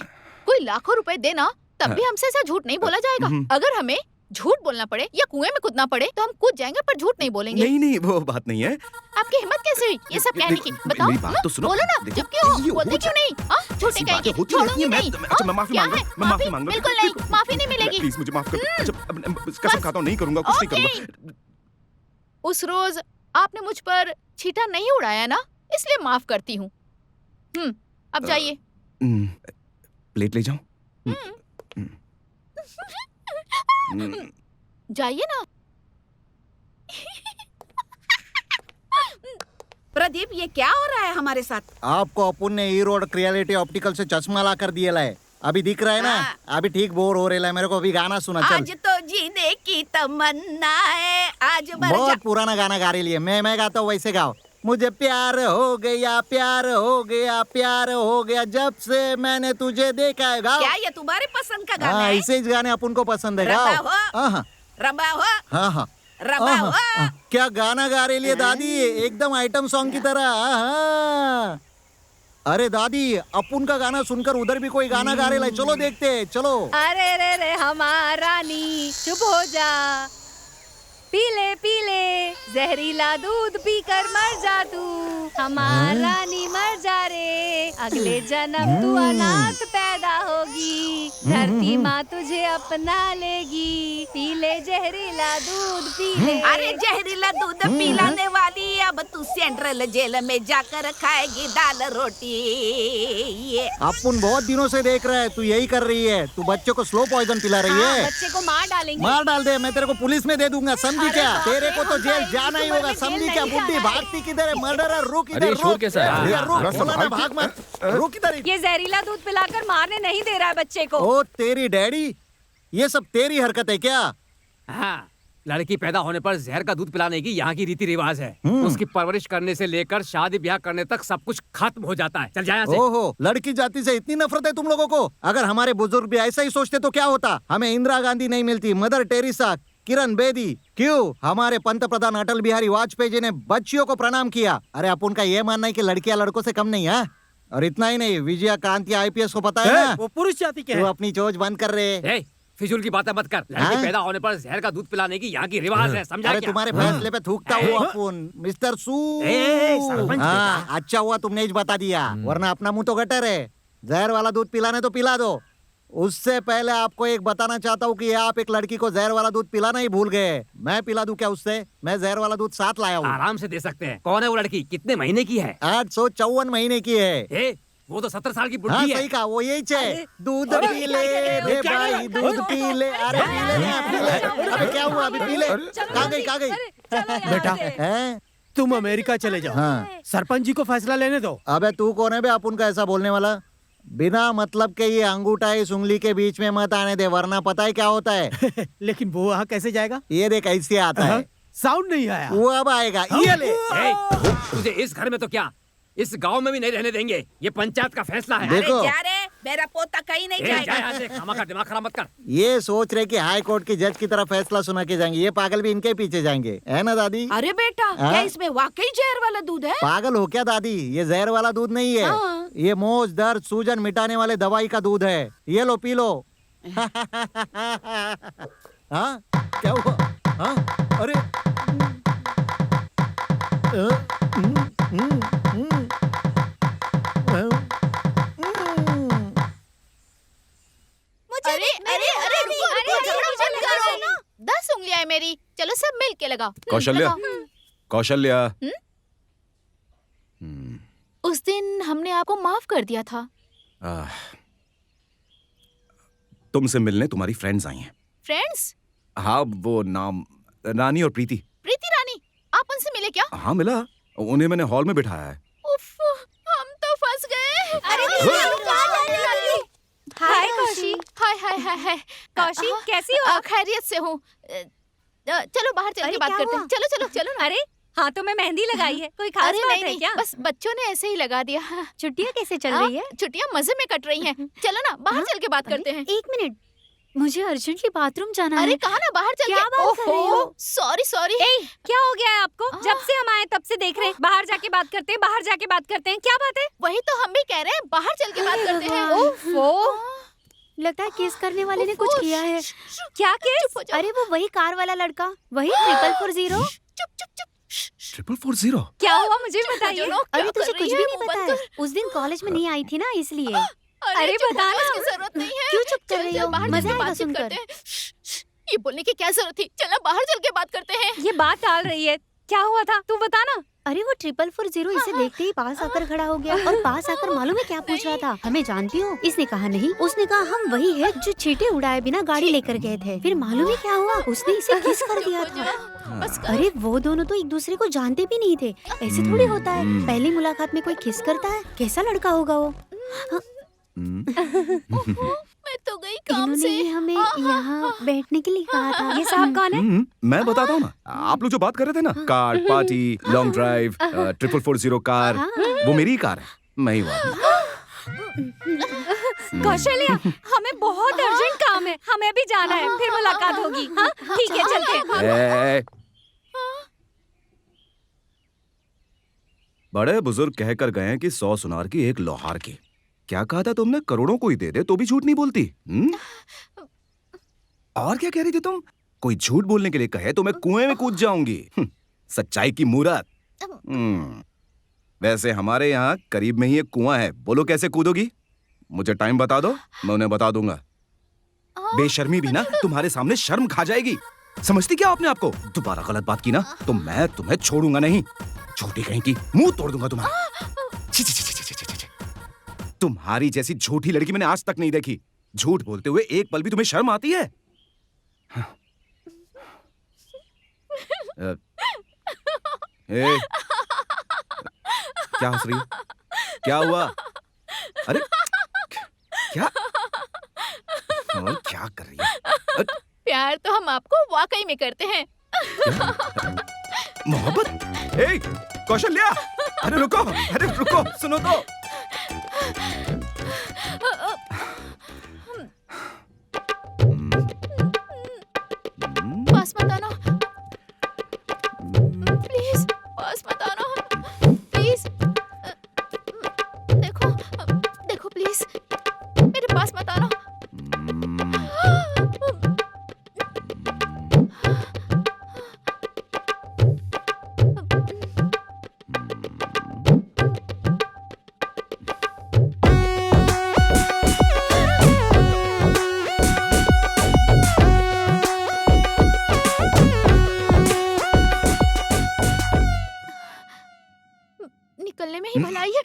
कोई लाखों रुपए देना तब भी हमसे ऐसा झूठ नहीं बोला जाएगा। अगर हमें झूठ बोलना पड़े या कुएं में कूदना पड़े तो हम कूद जाएंगे, पर झूठ नहीं बोलेंगे। नहीं, वो बात नहीं है। आपकी हिम्मत कैसे हुई ये सब कहने की? बताओ। मेरी बात तो सुनो। बोलो ना, चुप क्यों हो? बोलते क्यों नहीं? झूठे कहेंगे, छोड़ूंगी नहीं। मैं माफी मांग रहा हूँ। बिल्कुल नहीं, माफी नहीं मिलेगी। प्लीज मुझे माफ कर। कसम खाता हूँ नहीं करूंगा, कुछ नहीं करूंगा। उस रोज आपने मुझ पर छींटा नहीं उड़ाया ना, इसलिए माफ करती हूँ। अब जाइए। प्लेट ले जाऊं? जाइए ना। प्रदीप, ये क्या हो रहा है हमारे साथ? आपको अपुन ने ई रोड क्रिएलिटी ऑप्टिकल से चश्मा ला कर दिया है। अभी दिख रहा है ना? अभी ठीक बोर हो रहा है। मेरे को अभी गाना सुना। चल। आज तो जीने की तमन्ना है, आज बहुत पुराना गाना गा रही है। मैं गाता हूँ वैसे गाओ। मुझे प्यार हो गया, प्यार हो गया, प्यार हो गया जब से मैंने तुझे देखा है। गाओ। क्या ये तुम्हारे पसंद का गाना है? ऐसे ही गाने अपन को पसंद है। गाओ। रबा हो। हाँ। रबा हो। क्या गाना गा रही है दादी, एकदम आइटम सॉन्ग की तरह। अरे दादी, अपुन का गाना सुनकर उधर भी कोई गाना गा रहे है। चलो देखते हैं, चलो। अरे रे रे हमारा रानी चुप हो जा, पीले पीले जहरीला दूध पीकर मर जा तू, हमारा रानी मर जा रे, अगले जन्म तू अनाथ पैदा होगी, धरती माँ तुझे अपना लेगी, पीले जहरीला दूध पीले। अरे जहरीला दूध पिलाने वाली, अब तू सेंट्रल जेल में जाकर खाएगी दाल रोटी। अपुन बहुत दिनों से देख रहा है, तू यही कर रही है। तू बच्चों को स्लो पॉइजन पिला रही है। बच्चे को मार डालेंगे। मार डाल दे, मैं तेरे को पुलिस में दे दूंगा, समझी क्या? तेरे को तो जेल जाना ही होगा, समझी क्या? बुड्ढी भागती किधर है? मर्डरर, रुक इधर, रुक भाग मत, रुक इधर। ये जहरीला दूध पिलाकर मारने नहीं दे रहा है बच्चे को। ओ तेरी डैडी, ये सब तेरी हरकत है क्या? हाँ, लड़की पैदा होने पर जहर का दूध पिलाने की यहाँ की रीति रिवाज है। उसकी परवरिश करने से लेकर शादी ब्याह करने तक सब कुछ खत्म हो जाता है। चल जा यहाँ से। ओहो, लड़की जाति से इतनी नफरत है तुम लोगों को? अगर हमारे बुजुर्ग भी ऐसा ही सोचते तो क्या होता? हमें इंदिरा गांधी नहीं मिलती, मदर टेरेसा, किरण बेदी। क्यों? हमारे पंत प्रधान अटल बिहारी वाजपेयी जी ने बच्चियों को प्रणाम किया। अरे अपन का ये मानना है कि लड़कियां लड़कों से कम नहीं है। और इतना ही नहीं, विजया क्रांति IPS को पता है ना? वो पुरुष जाति के तू अपनी चोच बंद कर रहे। फिजूल की बातें मत कर। लड़की पैदा होने पर जहर का दूध पिलाने की यहाँ की रिवाज है, समझा अरे क्या? तुम्हारे फैसले पे थूकता हूँ अपुन, मिस्टर सू। सरपंच हाँ, अच्छा हुआ तुमने ही बता दिया, वरना अपना मुंह तो गटर है। जहर वाला दूध पिलाने तो पिला दो। उससे पहले आपको एक बताना चाहता हूँ कि आप एक लड़की को जहर वाला दूध पिलाना ही भूल गए। मैं पिला दूं क्या उससे? मैं जहर वाला दूध साथ लाया हूँ। आराम से दे सकते हैं। कौन है वो लड़की? कितने महीने की है? 854 महीने की है। वो तो 17 साल की हाँ, बुढ़ी है। सही कहा, वो यही है। दूध पी ले रे भाई, दूध पी ले। अरे पी ले ना, पी ले। अबे क्या हुआ? अभी पी ले। कहाँ गई? बेटा, तुम अमेरिका चले जाओ। हाँ। सरपंच जी को फैसला लेने दो। अबे तू कौन है बे अपन का ऐसा बोलने वाला? बिना मतलब के ये अंगूठा इस उंगली के बीच में मत आने दे, वरना पता है क्या होता है? लेकिन वो वहाँ कैसे जाएगा? ये देख ऐसे आता है। साउंड नहीं आया। वो अब आएगा। ये ले। तुझे इस घर में तो क्या, इस गांव में भी नहीं रहने देंगे। ये पंचायत का फैसला है। देखो। अरे जा रे, मेरा पोता कहीं नहीं जाएगा। खामा का दिमाग खराब मत कर। ये सोच रहे कि हाई कोर्ट की जज की तरह फैसला सुना के जाएंगे। ये पागल भी इनके पीछे जाएंगे, है ना दादी? अरे बेटा, क्या इसमें वाकई जहर वाला दूध है? पागल हो क्या दादी? ये जहर वाला दूध नहीं है। ये मोच, दर्द, सूजन मिटाने वाले दवाई का दूध है। ये लो, पी लो। हाँ, क्या हुआ? हाँ, अरे अरे 10 उंगलियां है मेरी, चलो सब मिल के लगाओ। कौशल्या, कौशल्या। उस दिन हमने आपको माफ कर दिया था। तुमसे मिलने तुम्हारी फ्रेंड्स आई हैं। फ्रेंड्स? हाँ, वो नाम रानी और प्रीति। प्रीति रानी, आप उनसे मिले क्या? हाँ मिला, उन्हें मैंने हॉल में बिठाया है। उफ, हम तो फंस गए। हाय कौशी। हाय कौशी, कैसी हो? खैरियत से हूँ। चलो बाहर चल के बात करते हैं। चलो ना। अरे हाथों में मेहंदी लगाई है, कोई खास बात है क्या? बस बच्चों ने ऐसे ही लगा दिया। छुट्टियाँ कैसे चल रही है? छुट्टियाँ मजे में कट रही हैं। चलो ना बाहर चल के बात करते हैं। 1 मिनट, मुझे अर्जेंटली बाथरूम जाना है। अरे कहा ना बाहर चल क्या के। बात कर रही हो? सॉरी। क्या हो गया है आपको? जब से हम आए तब से देख रहे हैं, बाहर जाके बात करते हैं। क्या बात है? वही तो हम भी कह रहे हैं, बाहर चल के बात करते हैं। ओफो, लगता है केस करने वाले ने कुछ किया है। क्या केस? अरे वो वही कार वाला लड़का, वही 440। चुप। 440? क्या हुआ मुझे बताइए। अरे तुझे कुछ भी नहीं पता है? उस दिन कॉलेज में नहीं आई थी ना, इसलिए। अरे बताना। इसकी जरूरत नहीं है। क्यों चुप कर रही हो? बाहर मजा चल के आएगा बातचीत सुनकर। करते हैं। ये बोलने की क्या जरूरत थी? चलो बाहर चल के बात करते हैं। ये बात टाल रही है, क्या हुआ था तू बता ना। अरे वो 440 इसे देखते ही पास आकर खड़ा हो गया, और पास आकर मालूम है क्या पूछ रहा था? हमें जानती हो? इसने कहा नहीं। उसने कहा हम वही है जो चींटे उड़ाए बिना गाड़ी लेकर गए थे। फिर मालूम है क्या हुआ? उसने इसे किस कर दिया था। अरे वो दोनों तो एक दूसरे को जानते भी नहीं थे। ऐसे थोड़ी होता है, पहली मुलाकात में कोई किस करता है? कैसा लड़का होगा वो? मैं तो गई काम से। हमें यहाँ बैठने के लिए कहा था। ये साहब कौन है? मैं बताता हूँ ना। आप लोग जो बात कर रहे थे ना, car party, long drive, 440 car, वो मेरी ही कार है। मैं ही हुआ। कौशल्या, हमें बहुत अर्जेंट काम है, हमें भी जाना है, फिर मुलाकात होगी। हाँ ठीक है, चलते हैं। बड़े बुजुर्ग कहकर गए हैं कि 100 सुनार की एक लोहार की। क्या कहा था तुमने? करोड़ों को ही दे दे तो भी झूठ नहीं बोलती। और क्या कह रही थी तुम? कोई झूठ बोलने के लिए कहे तो मैं कुएं में कूद जाऊंगी। सच्चाई की मूरत। वैसे हमारे यहाँ करीब में ही एक कुआं है, बोलो कैसे कूदोगी? मुझे टाइम बता दो, मैं उन्हें बता दूंगा। बेशर्मी भी ना तुम्हारे सामने शर्म खा जाएगी। समझती क्या आपने आपको? दोबारा गलत बात की ना तो मैं तुम्हें छोड़ूंगा नहीं। झूठी कहीं की, मुंह तोड़ दूंगा तुम्हारा। छी, छी, छी, छी, छी, छी, छी, छी। तुम्हारी जैसी झूठी लड़की मैंने आज तक नहीं देखी। झूठ बोलते हुए एक पल भी तुम्हें शर्म आती है? क्या हंस रही हो? क्या हुआ? अरे क्या क्या कर रही है? प्यार तो हम आपको वाकई में करते हैं। मोहब्बत? ए, कौशल्या! अरे रुको, सुनो तो। पास मत आना, प्लीज पास मत आना, प्लीज। देखो प्लीज, मेरे पास मत आना। निकलने में ही भलाई है।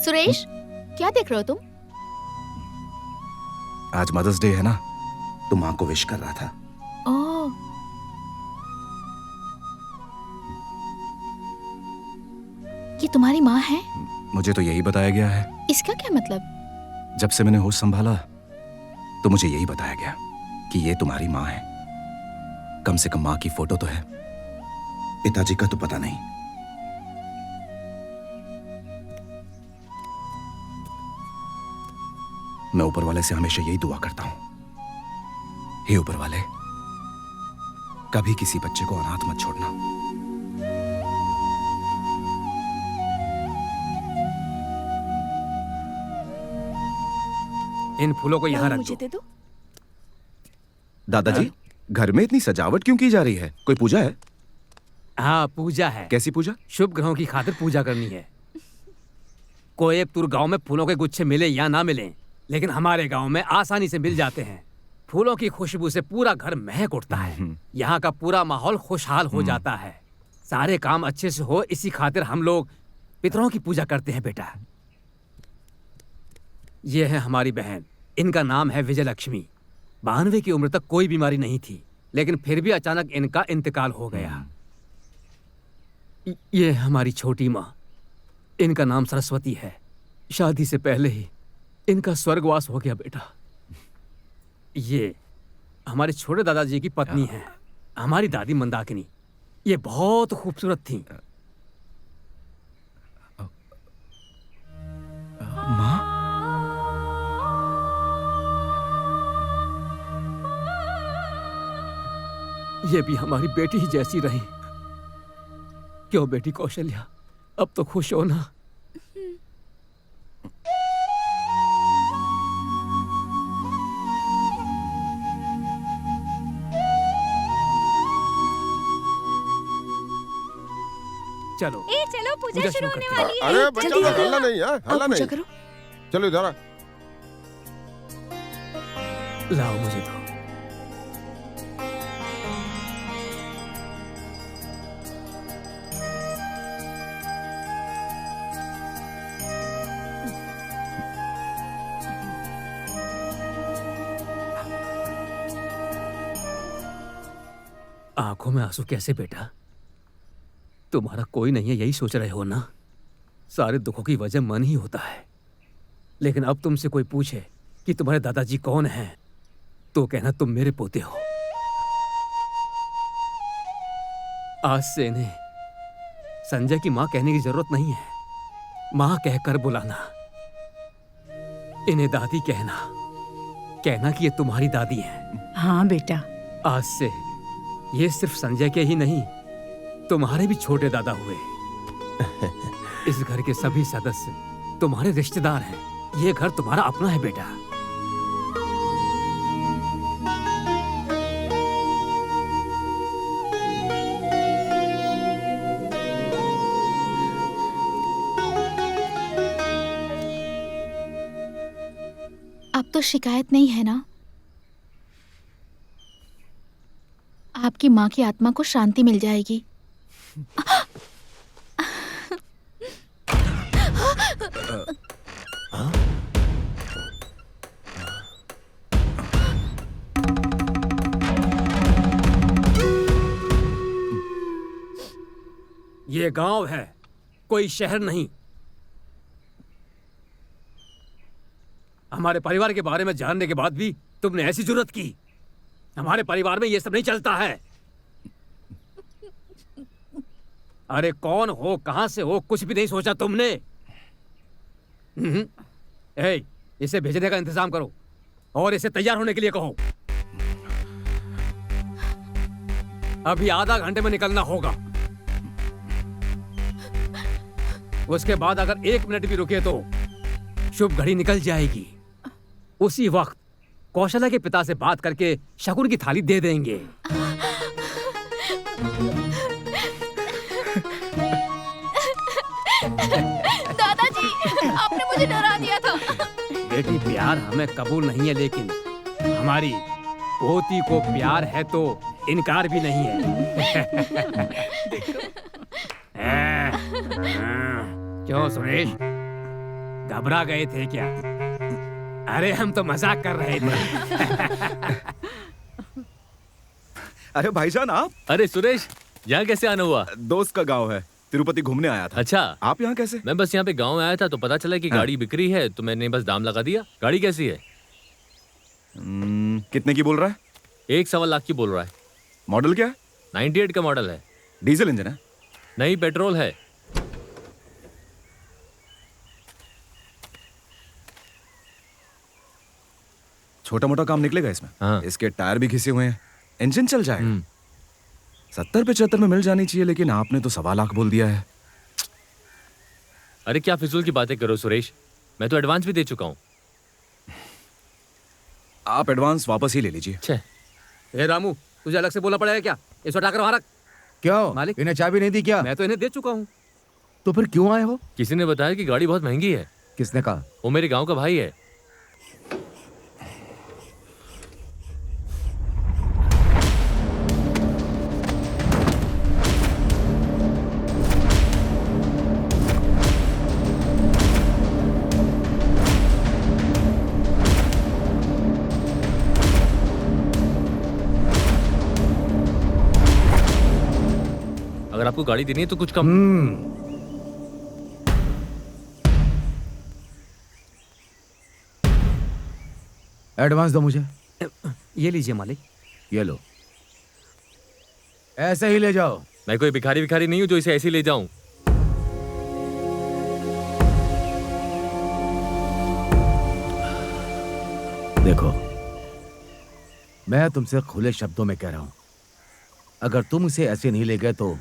सुरेश, क्या देख रहे हो तुम? आज मदर्स डे है ना, तो माँ को विश कर रहा था। ओह, ये तुम्हारी माँ है? मुझे तो यही बताया गया है। इसका क्या मतलब? जब से मैंने होश संभाला तो मुझे यही बताया गया कि ये तुम्हारी माँ है। कम से कम माँ की फोटो तो है, पिताजी का तो पता नहीं। मैं ऊपर वाले से हमेशा यही दुआ करता हूं, हे ऊपर वाले, कभी किसी बच्चे को अनाथ मत छोड़ना। इन फूलों को यहाँ रख मुझे दो। दे दो। दादाजी, घर में इतनी सजावट क्यों की जा रही है? कोई पूजा है? हाँ, पूजा है। कैसी पूजा? शुभ ग्रहों की खातिर पूजा करनी है। कोयबतूर गांव में फूलों के गुच्छे मिले या ना मिले, लेकिन हमारे गांव में आसानी से मिल जाते हैं। फूलों की खुशबू से पूरा घर महक उठता है। यहाँ का पूरा माहौल खुशहाल हो जाता है। सारे काम अच्छे से हो, इसी खातिर हम लोग पितरों की पूजा करते हैं बेटा। ये है हमारी बहन, इनका नाम है विजय लक्ष्मी। 92 की उम्र तक कोई बीमारी नहीं थी, लेकिन फिर भी अचानक इनका इंतकाल हो गया। ये हमारी छोटी माँ, इनका नाम सरस्वती है। शादी से पहले ही इनका स्वर्गवास हो गया बेटा। ये हमारे छोटे दादाजी की पत्नी है, हमारी दादी मंदाकिनी। ये बहुत खूबसूरत थी। ये भी हमारी बेटी ही जैसी रही। क्यों बेटी कौशल्या, अब तो खुश हो ना? चलो चलो पूजा शुरू होने वाली है। अरे बच्चा लोग हल्ला नहीं है, हल्ला नहीं। करो। चलो इधर आ। लाओ मुझे दो। आंखों में आंसू कैसे बेटा? तुम्हारा कोई नहीं है, यही सोच रहे हो ना? सारे दुखों की वजह मन ही होता है। लेकिन अब तुमसे कोई पूछे कि तुम्हारे दादाजी कौन हैं, तो कहना तुम मेरे पोते हो। आज से इन्हें संजय की मां कहने की जरूरत नहीं है, मां कहकर बुलाना। इन्हें दादी कहना कि ये तुम्हारी दादी हैं। हाँ बेटा। आज से ये सिर्फ संजय के ही नहीं, तुम्हारे भी छोटे दादा हुए। इस घर के सभी सदस्य तुम्हारे रिश्तेदार हैं। ये घर तुम्हारा अपना है बेटा। अब तो शिकायत नहीं है ना? आपकी माँ की आत्मा को शांति मिल जाएगी। ये गांव है, कोई शहर नहीं। हमारे परिवार के बारे में जानने के बाद भी तुमने ऐसी जुर्रत की? हमारे परिवार में ये सब नहीं चलता है। अरे कौन हो, कहां से हो, कुछ भी नहीं सोचा तुमने? इसे भेजने का इंतजाम करो और इसे तैयार होने के लिए कहो। अभी आधा घंटे में निकलना होगा। उसके बाद अगर 1 मिनट भी रुके तो शुभ घड़ी निकल जाएगी। उसी वक्त कौशल्या के पिता से बात करके शकुन की थाली दे देंगे। दादाजी, आपने मुझे डरा दिया था। बेटी प्यार हमें कबूल नहीं है, लेकिन हमारी पोती को प्यार है तो इनकार भी नहीं है। क्यों सुरेश, घबरा गए थे क्या? अरे हम तो मजाक कर रहे थे। अरे भाईजान आप? अरे सुरेश, यहाँ कैसे आना हुआ? दोस्त का गांव है, तिरुपति घूमने आया था। अच्छा, आप यहाँ कैसे? मैं बस यहाँ पे गांव में आया था तो पता चला कि गाड़ी बिक्री है, तो मैंने बस दाम लगा दिया। गाड़ी कैसी है? कितने की बोल रहा है? 1.25 लाख की बोल रहा है। मॉडल क्या है? 98 का मॉडल है। डीजल इंजन है? नहीं, पेट्रोल है। छोटा मोटा काम निकलेगा इसमें। हाँ। इसके टायर भी घिसे हुए हैं, इंजन चल जाएगा। 70-75 में मिल जानी चाहिए, लेकिन आपने तो 1.25 लाख बोल दिया है। अरे क्या फिजूल की बातें करो सुरेश, मैं तो एडवांस भी दे चुका हूँ। आप एडवांस वापस ही ले लीजिए। ए रामू, तुझे अलग से बोलना पड़ेगा क्या? इस हटाकर वहां रख। क्यों मालिक, इन्हें चाबी नहीं दी क्या? मैं तो इन्हें दे चुका हूँ। तो फिर क्यों आए हो? किसी ने बताया कि गाड़ी बहुत महंगी है। किसने कहा? वो मेरे गांव का भाई है। अगर आपको गाड़ी देनी है तो कुछ कम। एडवांस दो मुझे। ये लीजिए मालिक। ये लो, ऐसे ही ले जाओ। मैं कोई भिखारी नहीं हूं जो इसे ऐसे ही ले जाऊं। देखो, मैं तुमसे खुले शब्दों में कह रहा हूं, अगर तुम इसे ऐसे नहीं ले गए तो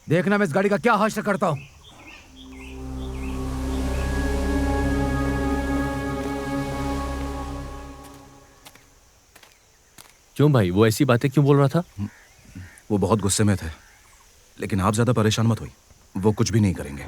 देखना मैं इस गाड़ी का क्या हाशर करता हूँ। क्यों भाई, वो ऐसी बातें क्यों बोल रहा था? वो बहुत गुस्से में थे, लेकिन आप ज्यादा परेशान मत होइए, वो कुछ भी नहीं करेंगे।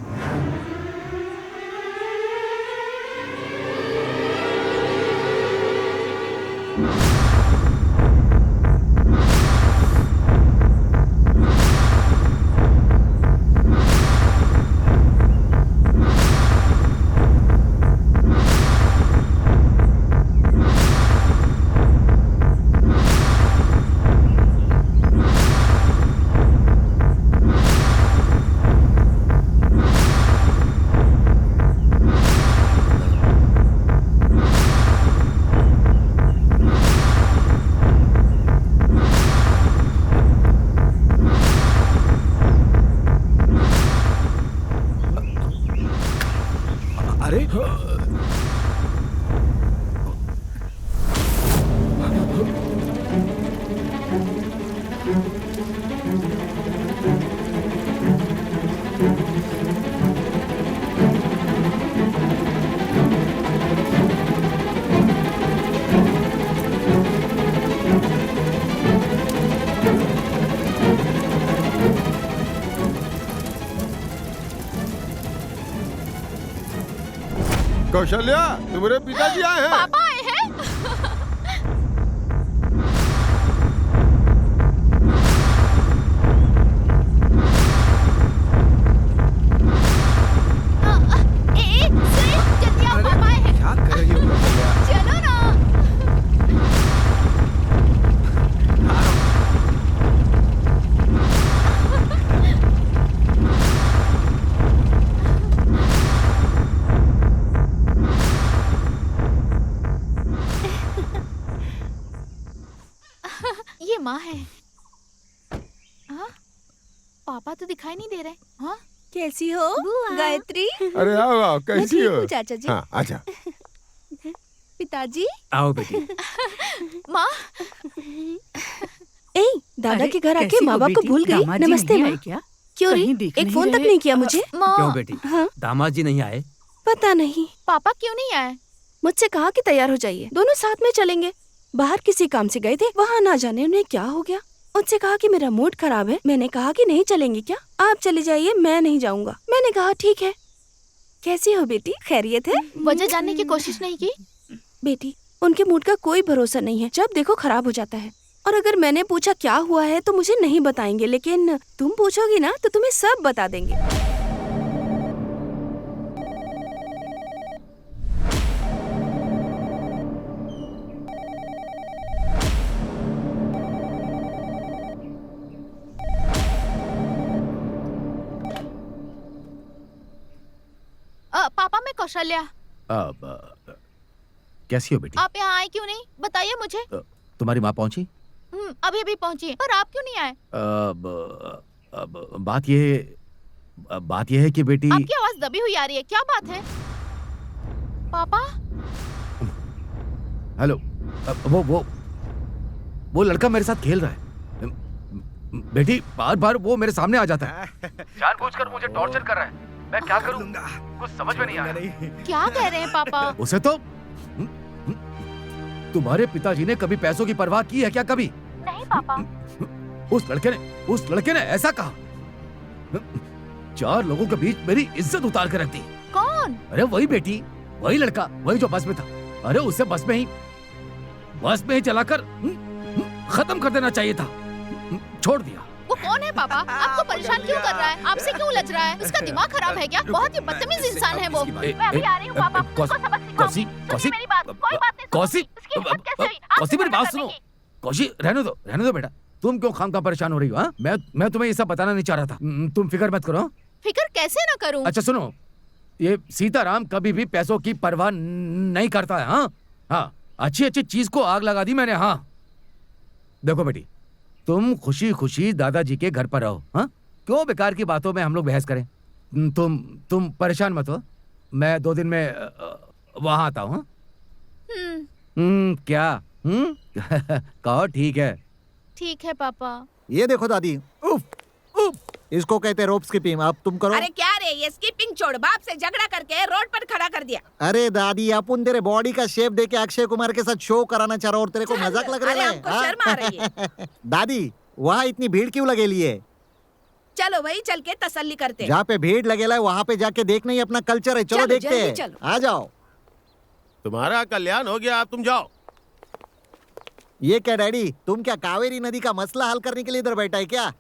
कौशल्या, तुम्हारे पिताजी आए हैं। पापा आए हैं। जल्दी आओ, पापा आए हैं। क्या कर रही हो कौशल्या? चलो ना। ये माँ है। हाँ? पापा तो दिखाई नहीं दे रहे। हाँ? कैसी हो गायत्री? अरे आओ आओ, कैसी मैं हो? ठीक हूँ चाचा जी। हाँ, आजा। पिताजी। आओ बेटी। माँ। ए, दादा के घर आके कैसी माँ हो बाप को बेटी? भूल गई। दामाद जी नमस्ते नहीं माँ। आए क्या? क्यों रे? कहीं दिख एक नहीं फोन तक रहे। नहीं किया मुझे। क्यों बेटी? हाँ? दामाद जी नहीं आए? पता नहीं। पापा क्यों नहीं आए? मुझसे कहा कि तैयार हो जाइए, दोनों साथ में चलेंगे। बाहर किसी काम से गए थे, वहाँ ना जाने उन्हें क्या हो गया। उनसे कहा कि मेरा मूड खराब है। मैंने कहा कि नहीं चलेंगे क्या? आप चले जाइए, मैं नहीं जाऊंगा। मैंने कहा ठीक है। कैसी हो बेटी? खैरियत है? वजह जानने की कोशिश नहीं की? बेटी, उनके मूड का कोई भरोसा नहीं है, जब देखो खराब हो जाता है। और अगर मैंने पूछा क्या हुआ है तो मुझे नहीं बताएंगे, लेकिन तुम पूछोगी ना तो तुम्हें सब बता देंगे। पापा, मैं कौशल्या। अब कैसी हो बेटी? आप यहाँ आए क्यों नहीं? बताइए मुझे। तुम्हारी माँ पहुंची? अभी अभी पहुंची है, पर आप क्यों नहीं आए? अब बात ये है कि बेटी। आपकी आवाज दबी हुई आ रही है, क्या बात है? पापा। हेलो, वो लड़का मेरे साथ खेल रहा है। बेटी बार बार वो मेरे सामने आ जाता है, जानबूझकर मुझे टॉर्चर कर रहा है। मैं क्या करूं? कुछ समझ में नहीं आ रहा। क्या कह रहे हैं पापा? उसे तो तुम्हारे पिताजी ने कभी पैसों की परवाह की है क्या? कभी नहीं पापा। उस लड़के ने ऐसा कहा, 4 लोगों के बीच मेरी इज्जत उतार कर रख दी। कौन? अरे वही बेटी, वही लड़का, वही जो बस में था। अरे उसे बस में ही चलाकर खत्म कर देना चाहिए था, छोड़ दिया। वो कौन है पापा? आपको परेशान क्यों कर रहा है? आपसे क्यों उलझ रहा है? उसका दिमाग खराब है क्या? बहुत ही बदतमीज इंसान है वो। मैं अभी आ रही हूँ पापा, उसको सबक सिखाऊंगी। सुनिए मेरी बात, कोई बात नहीं। कौसी मेरी बात सुनो। कौशी, रहने दो बेटा। तुम क्यों खामखा परेशान हो रही हो? मैं तुम्हें ये सब बताना नहीं चाह रहा था। तुम फिक्र मत करो। फिक्र कैसे ना करूं? अच्छा सुनो, ये सीताराम कभी भी पैसों की परवाह नहीं करता है। हाँ, अच्छी चीज को आग लगा दी मैंने। हाँ देखो बेटी, तुम खुशी खुशी दादाजी के घर पर रहो। हाँ, क्यों बेकार की बातों में हम लोग बहस करें? तुम परेशान मत हो, मैं 2 दिन में वहां आता हूँ। हम्म। क्या? कहो ठीक है। ठीक है पापा। ये देखो दादी, इसको कहते हैं रोप स्किपिंग। अब तुम करो। अरे क्या रे, ये स्कीपिंग छोड़, बाप से झगड़ा करके रोड पर खड़ा कर दिया। अरे दादी, अपन तेरे बॉडी का शेप देके अक्षय कुमार के साथ शो कराना चाह रहा और तेरे को मजाक लग रहा है। हमको शर्म आ रही है। दादी, वहाँ इतनी भीड़ क्यों लगेली है? चलो वही चल के तसल्ली करते। जहाँ पे भीड़ लगेला है वहाँ पे जाके देखना ही अपना कल्चर है। चलो देखते हैं, आ जाओ। तुम्हारा कल्याण हो गया, अब तुम जाओ। ये क्या डैडी, तुम क्या कावेरी नदी का मसला हल करने के लिए इधर बैठा है क्या?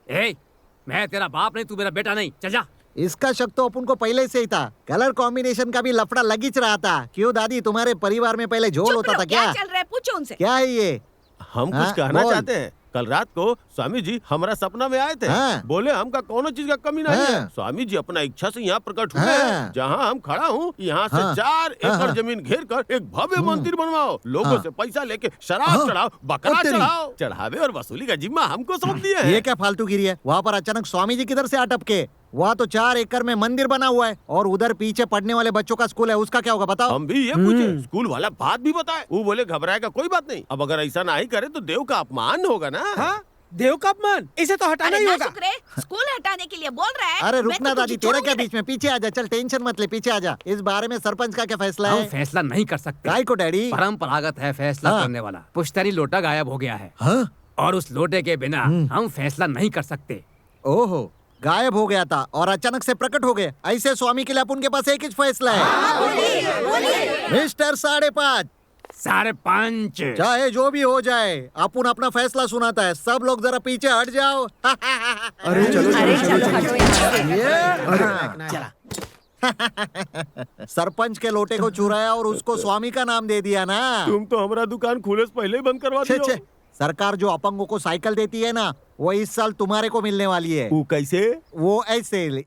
मैं तेरा बाप नहीं, तू मेरा बेटा नहीं, चल जा। इसका शक तो अपन को पहले से ही था। कलर कॉम्बिनेशन का भी लफड़ा लगिच रहा था। क्यों दादी, तुम्हारे परिवार में पहले झोल होता था क्या? चल रहा है, पूछो उनसे। क्या है ये? हम कुछ कहना चाहते हैं। कल रात को स्वामी जी हमारा सपना में आए थे। बोले हमका कोनो चीज का कमी नहीं है। स्वामी जी अपना इच्छा से यहाँ प्रकट हुए हैं। जहाँ हम खड़ा हूँ यहाँ से 4 एकड़ जमीन घेर कर एक भव्य मंदिर बनवाओ, लोगों से पैसा लेके शराब चढ़ाओ, बकरा चढ़ाओ, चढ़ावे और वसूली का जिम्मा हमको सौंप दिया है। ये क्या फालतूगिरी है? वहाँ पर अचानक स्वामी जी किधर से अटपके? वहाँ तो 4 एकड़ में मंदिर बना हुआ है और उधर पीछे पढ़ने वाले बच्चों का स्कूल है, उसका क्या होगा बताओ? हम भी ये पूछे, स्कूल वाला बात भी बताए। वो बोले घबराएगा कोई बात नहीं, अब अगर ऐसा नहीं करे तो देव का अपमान होगा ना। हाँ? देव का अपमान? इसे तो हटाना ही होगा। स्कूल हटाने के लिए बोल रहा है। अरे रुकना दादी, तेरा क्या बीच में? पीछे आजा, चल टेंशन मत ले, पीछे आजा। इस बारे में सरपंच का क्या फैसला है? हम फैसला नहीं कर सकते। काय को डैडी? परंपरागत है फैसला करने वाला। पुश्तैनी लोटा गायब हो गया है और उस लोटे के बिना हम फैसला नहीं कर सकते। ओहो, गायब हो गया था और अचानक से प्रकट हो गए। ऐसे स्वामी के लिए अपन के पास एक ही फैसला है। मिस्टर 5.5 5.5 चाहे जो भी हो जाए, अपन अपना फैसला सुनाता है। सब लोग जरा पीछे हट जाओ। अरे चलो सरपंच के लोटे को चुराया और उसको स्वामी का नाम दे दिया ना। तुम तो हमारा दुकान खुले से पहले ही बंद करवा छे, दियो। छे। सरकार जो अपंगों को साइकिल देती है ना, वो इस साल तुम्हारे को मिलने वाली है। वो कैसे? वो ऐसे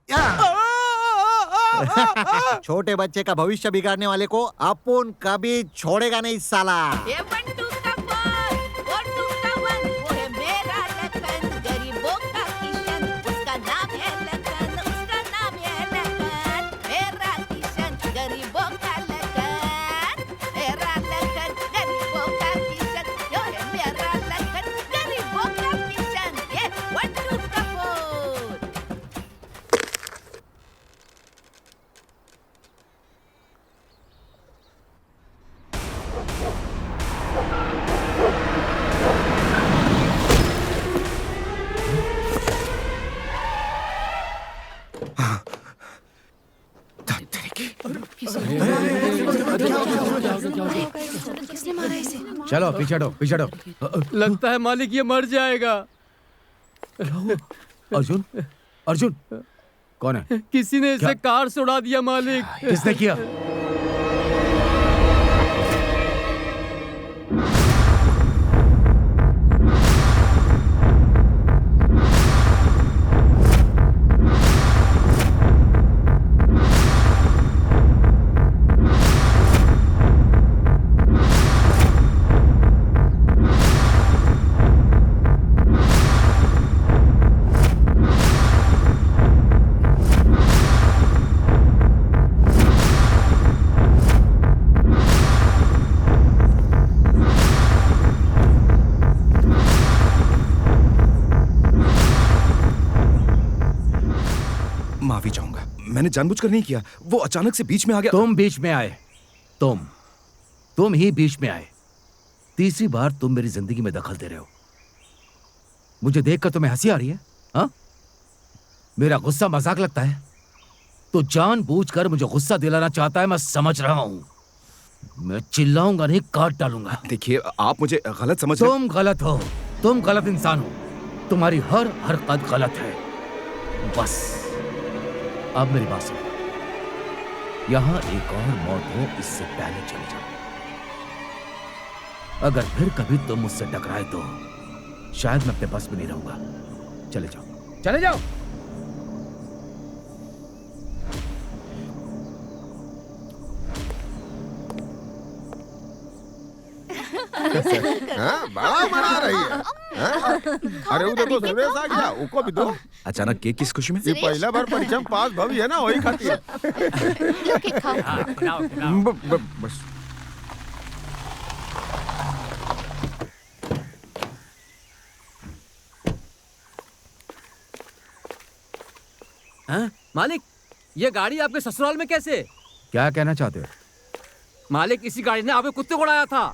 छोटे बच्चे का भविष्य बिगाड़ने वाले को अपन कभी छोड़ेगा नहीं साला। ये 1 2 का 4 2 का 1, वो है मेरा लखन, गरीबों का किशन, उसका नाम है लखन, उसका नाम है लखन। मेरा किशन, गरीबों का लखन, मेरा लखन, गरीबों का किशन, यो है मेरा लखन, गरीबों का किशन। ये 1 2 का 4। किसने मारा इसे? चलो पीछे हटो, पीछे हटो। लगता है मालिक ये मर जाएगा। अर्जुन, अर्जुन कौन है? किसी ने इसे कार से उड़ा दिया मालिक। किसने किया? माफी चाहूंगा, मैंने जानबूझकर नहीं किया। वो अचानक से बीच में आ गया। तुम बीच में आए। तुम ही बीच में आए। तीसरी बार तुम मेरी जिंदगी में दखल दे रहे हो। मुझे देखकर तुम्हें हंसी आ रही है? हाँ? मेरा गुस्सा मजाक लगता है? तो जानबूझकर मुझे गुस्सा दिलाना चाहता है, मैं समझ रहा हूं। मैं चिल्लाऊंगा नहीं, काट डालूंगा। देखिए, आप मुझे गलत समझ। तुम गलत हो, तुम गलत इंसान हो, तुम्हारी हर हरकत गलत है। बस अब मेरी बात सुनो। यहां एक और मौत हो इससे पहले चले जाओ। अगर फिर कभी तुम मुझसे टकराए तो शायद मैं अपने बस में नहीं रहूंगा। चले जाओ, चले जाओ। बड़ा मना रही है। अरे वो देखो सुरेश आ गया, उसको भी दो। अचानक केक किस खुशी में? ये पहला बार परीक्षा में पास भवी है ना, वही खाती है। बस हाँ? मालिक, ये गाड़ी आपके ससुराल में कैसे? क्या कहना चाहते हो? मालिक, इसी गाड़ी ने आपके कुत्ते को उड़ाया था।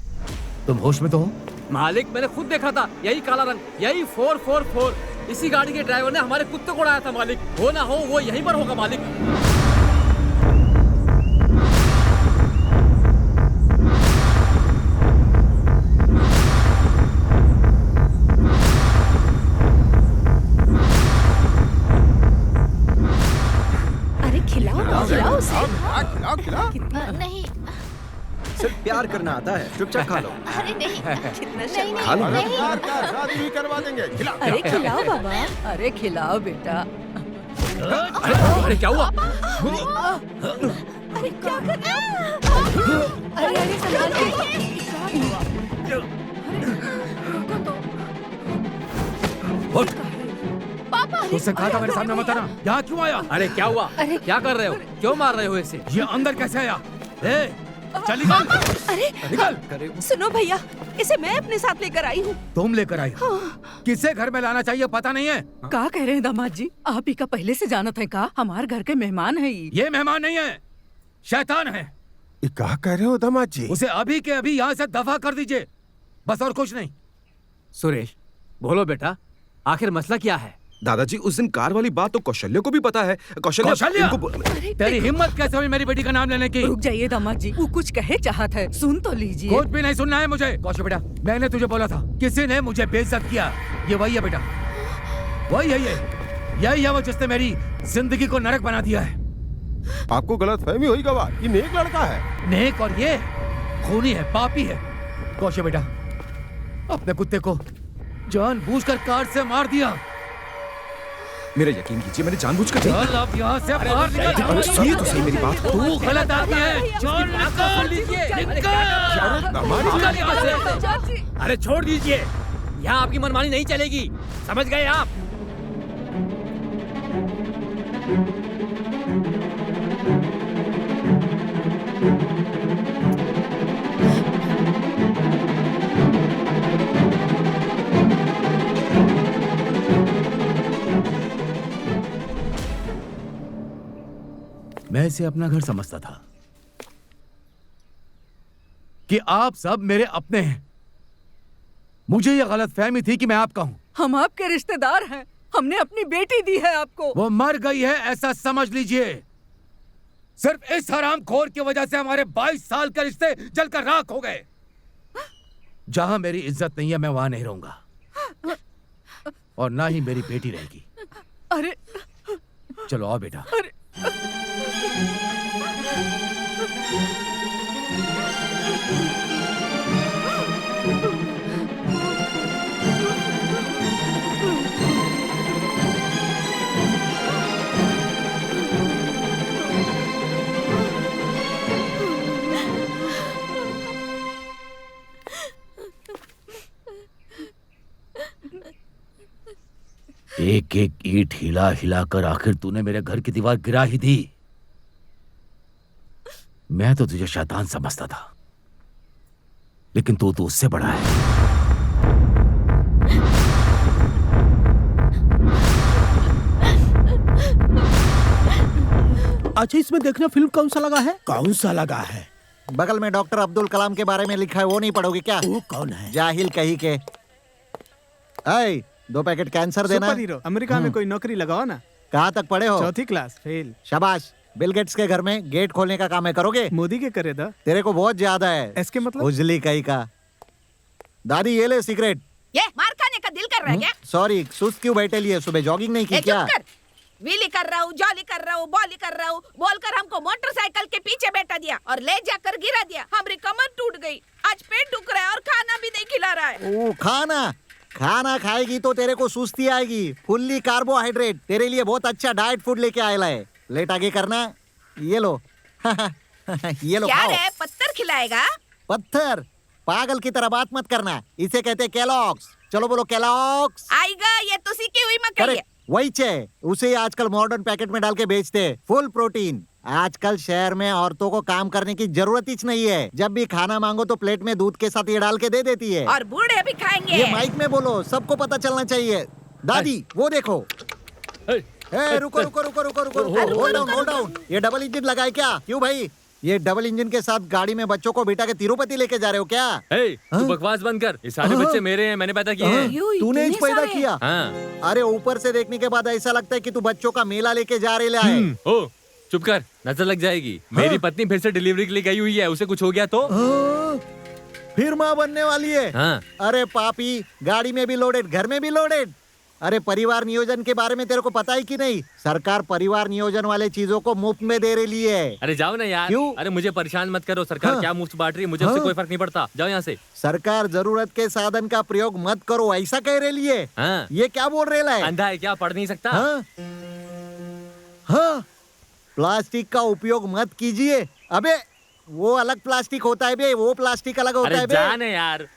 तुम होश में तो हो? मालिक, मैंने खुद देखा था, यही काला रंग, यही 444, इसी गाड़ी के ड्राइवर ने हमारे कुत्ते को उड़ाया था। मालिक, हो ना हो वो यहीं पर होगा। मालिक, खिलाओ उसे। खिलाओ। नहीं, सिर्फ प्यार करना आता है, चुपचाप खा लो। अरे नहीं, नहीं, खा लो। नहीं। शादी भी करवा देंगे। खिलाओ। अरे खिलाओ बाबा, अरे खिलाओ बेटा। अरे क्या हुआ? अरे क्या कर रहे हो? अरे अरे संभाल के। पापा, तुझसे कहा था मेरे सामने मत आना। यहाँ क्यों आया? अरे क्या हुआ? क्या कर रहे हो? क्यों मार रहे हो इसे? ये अंदर कैसे आया? चल निकल। अरे निकल। सुनो भैया, इसे मैं अपने साथ लेकर आई हूँ। तुम लेकर आई हो? किसे घर में लाना चाहिए पता नहीं है? क्या कह रहे हैं दामाद जी? आप ही का पहले से जानत है का? हमारे घर के मेहमान है ये मेहमान नहीं है, शैतान है। ये क्या कह रहे हो दामाद जी? उसे अभी के अभी यहाँ से दफा कर दीजिए, बस और कुछ नहीं। सुरेश, बोलो बेटा, आखिर मसला क्या है? दादाजी, उस दिन कार वाली बात तो कौशल्या को भी पता है। कौशल्या? तेरी हिम्मत कैसे हुई मेरी बेटी का नाम लेने की? रुक जाइए दामाद जी, वो कुछ कहे चाहत है, सुन तो लीजिए। कुछ भी नहीं सुनना है मुझे। कौशल बेटा, मैंने तुझे बोला था, किसी ने मुझे बेइज्जत किया। ये वही है बेटा, वही है यही है वो जिसने मेरी जिंदगी को नरक बना दिया है। आपको गलतफहमी हुई गवाह, ये नेक लड़का है। नेक और ये खूनी है, पापी है। कौशल बेटा, अपने कुत्ते को जानबूझकर कार से मार दिया। मेरा यकीन कीजिए, मैंने जानबूझकर चल अब यहाँ से बाहर निकल। सुनिए तो सही मेरी बात। तू गलत आदमी है। चल निकल। अरे छोड़ दीजिए, यहाँ आपकी मनमानी नहीं चलेगी, समझ गए आप? मैं इसे अपना घर समझता था कि आप सब मेरे अपने हैं। मुझे यह गलतफहमी थी कि मैं आपका हूं। हम आपके रिश्तेदार हैं, हमने अपनी बेटी दी है आपको। वो मर गई है ऐसा समझ लीजिए। सिर्फ इस हरामखोर की वजह से हमारे 22 साल के रिश्ते जलकर राख हो गए। जहां मेरी इज्जत नहीं है मैं वहां नहीं रहूंगा, और ना ही मेरी बेटी रहेगी। अरे चलो आओ बेटा। एक एक ईंट हिला हिलाकर आखिर तूने मेरे घर की दीवार गिरा ही दी। मैं तो तुझे शैतान समझता था, लेकिन तू तो उससे बड़ा है। अच्छा, इसमें देखना फिल्म कौन सा लगा है? कौन सा लगा है? बगल में डॉक्टर अब्दुल कलाम के बारे में लिखा है, वो नहीं पढ़ोगे क्या? वो कौन है? जाहिल कहीं के। 2 पैकेट कैंसर देना। सुपर हीरो, अमेरिका में कोई नौकरी लगाओ ना। कहाँ तक पढ़े हो? 4th class fail. शाबाश। बिल गेट्स के घर में गेट खोलने का काम है, करोगे? मोदी के करे दा। तेरे को बहुत ज्यादा है। इसके मतलब? उजली कहीं का। दादी ये ले सिगरेट। ये मार खाने का दिल कर रहा है क्या? सॉरी, सुस्त क्यों बैठे लिए? सुबह जॉगिंग नहीं की क्या? व्हीली कर रहा हूँ, जॉली कर रहा हूँ, बॉली कर रहा हूँ बोलकर हमको मोटरसाइकिल के पीछे बैठा दिया और ले जाकर गिरा दिया। हमारी कमर टूट गई, आज पेट दुख रहा है और खाना भी नहीं खिला रहा है। ओ, खाना खाएगी तो तेरे को सुस्ती आएगी। फुल्ली कार्बोहाइड्रेट, तेरे लिए बहुत अच्छा डाइट फूड लेके आया है। लेट आगे करना, ये लो। ये लो, क्या खाओ। रे, पत्थर खिलाएगा? पत्थर? पागल की तरह बात मत करना, इसे कहते हैं केलॉग्स। चलो बोलो केलॉग्स। आएगा, ये तो सीखी हुई मकई है। वही चे, उसे आजकल मॉडर्न पैकेट में डाल के बेचते, फुल प्रोटीन। आजकल शहर में औरतों को काम करने की जरूरत ही नहीं है। जब भी खाना मांगो तो प्लेट में दूध के साथ ये डाल के दे देती है। और बूढ़े भी खाएंगे। ये माइक में बोलो, सबको पता चलना चाहिए। दादी वो देखो। रुको रुको रुको रुको रुको होल्ड डाउन। ये डबल इंजन लगाए क्या? क्यों भाई? ये डबल इंजन के साथ गाड़ी में बच्चों को बिठा के तिरुपति लेके जा रहे हो क्या? तू बकवास बंद कर। ये सारे बच्चे मेरे हैं, मैंने पैदा किए हैं। तूने इस पैदा किया? हाँ। अरे ऊपर से देखने के बाद ऐसा लगता है कि तू बच्चों का मेला लेके जा रहे है। ओ चुप कर, नजर लग जाएगी। मेरी पत्नी फिर से डिलीवरी के लिए गई हुई है, उसे कुछ हो गया तो फिर माँ बनने वाली है। हाँ। अरे पापी, गाड़ी में भी लोडेड, घर में भी लोडेड। अरे परिवार नियोजन के बारे में तेरे को पता है कि नहीं? सरकार परिवार नियोजन वाले चीजों को मुफ्त में दे रही है। अरे जाओ ना यार। क्यों? अरे मुझे परेशान मत करो। सरकार क्या मुफ्त बांट रही है, मुझे उससे कोई फर्क नहीं पड़ता। जाओ यहाँ से। सरकार जरूरत के साधन का प्रयोग मत करो, ऐसा कह रही है। हाँ। ये क्या बोल रहे है? अंधा है क्या, पढ़ नहीं सकता? हाँ। प्लास्टिक का उपयोग मत कीजिए। अबे वो अलग प्लास्टिक होता है बे, वो प्लास्टिक अलग होता है बे। जाने यार।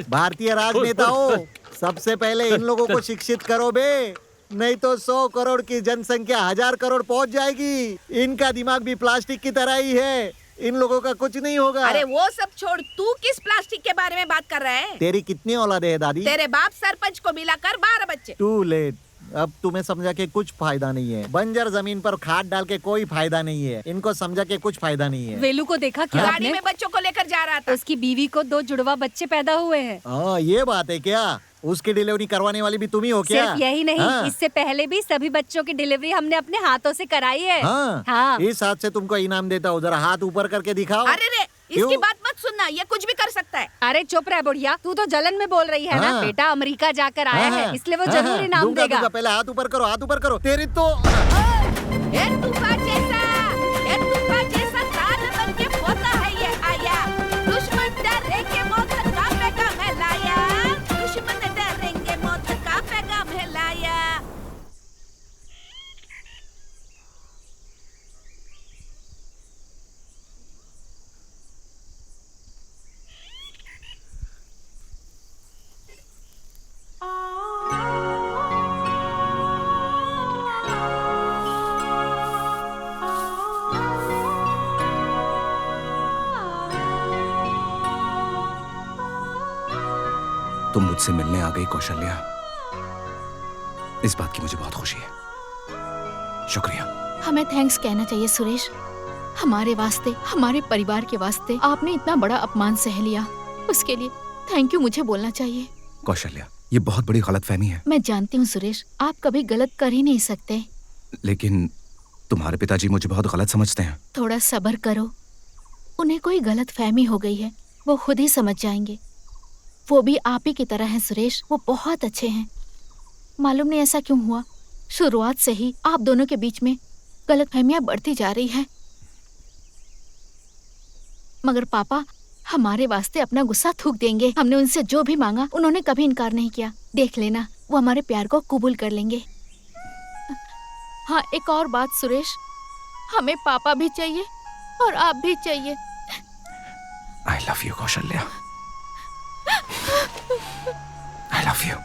भारतीय राजनेताओं, सबसे पहले इन लोगों को शिक्षित करो बे, नहीं तो 100 करोड़ की जनसंख्या 1000 करोड़ पहुंच जाएगी। इनका दिमाग भी प्लास्टिक की तरह ही है, इन लोगों का कुछ नहीं होगा। अरे वो सब छोड़, तू किस प्लास्टिक के बारे में बात कर रहा है? तेरी कितनी औलादे है दादी? तेरे बाप सरपंच को मिलाकर 12 बच्चे। टू लेट, अब तुम्हें समझा के कुछ फायदा नहीं है। बंजर जमीन पर खाद डाल के कोई फायदा नहीं है। इनको समझा के कुछ फायदा नहीं है। वेलू को देखा क्या गाड़ी आपने? में बच्चों को लेकर जा रहा था। उसकी बीवी को 2 जुड़वा बच्चे पैदा हुए हैं। हाँ ये बात है क्या? उसकी डिलीवरी करवाने वाली भी तुम ही हो क्या? सिर्फ यही नहीं, इससे पहले भी सभी बच्चों की डिलीवरी हमने अपने हाथों से कराई है। हाँ। इस हाथ से तुमको इनाम देता हूँ, जरा हाथ ऊपर करके दिखाओ। अरे रे, इसकी बात मत सुनना, ये कुछ भी कर सकता है। अरे चुप रह बुढ़िया, तू तो जलन में बोल रही है ना। बेटा अमेरिका जाकर आया है, इसलिए वो जरूर इनाम देगा। पहले हाथ ऊपर करो, हाथ ऊपर करो। तेरी तो तूफान जैसा तान बन के पोता है ये आया। दुश्मन डरेंगे मौत का पैगाम है लाया। दुश्मन डरेंगे मौत का पैगाम है लाया। तुम मुझसे मिलने आ गई कौशल्या, इस बात की मुझे बहुत खुशी है। शुक्रिया। हमें थैंक्स कहना चाहिए सुरेश। हमारे वास्ते, हमारे परिवार के वास्ते आपने इतना बड़ा अपमान सह लिया, उसके लिए थैंक यू मुझे बोलना चाहिए। कौशल्या, ये बहुत बड़ी गलतफहमी है। मैं जानती हूँ सुरेश, आप कभी गलत कर ही नहीं सकते, लेकिन तुम्हारे पिताजी मुझे बहुत गलत समझते हैं। थोड़ा सब्र करो, उन्हें कोई गलतफहमी हो गई है, वो खुद ही समझ जाएंगे। वो भी आप ही की तरह हैं सुरेश, वो बहुत अच्छे हैं। मालूम नहीं ऐसा क्यों हुआ, शुरुआत से ही आप दोनों के बीच में गलतफहमियां बढ़ती जा रही हैं। मगर पापा हमारे वास्ते अपना गुस्सा थूक देंगे। हमने उनसे जो भी मांगा उन्होंने कभी इनकार नहीं किया। देख लेना, वो हमारे प्यार को कबूल कर लेंगे। हाँ, एक और बात सुरेश, हमें पापा भी चाहिए और आप भी चाहिए। I love you, Kaushalya. I love you.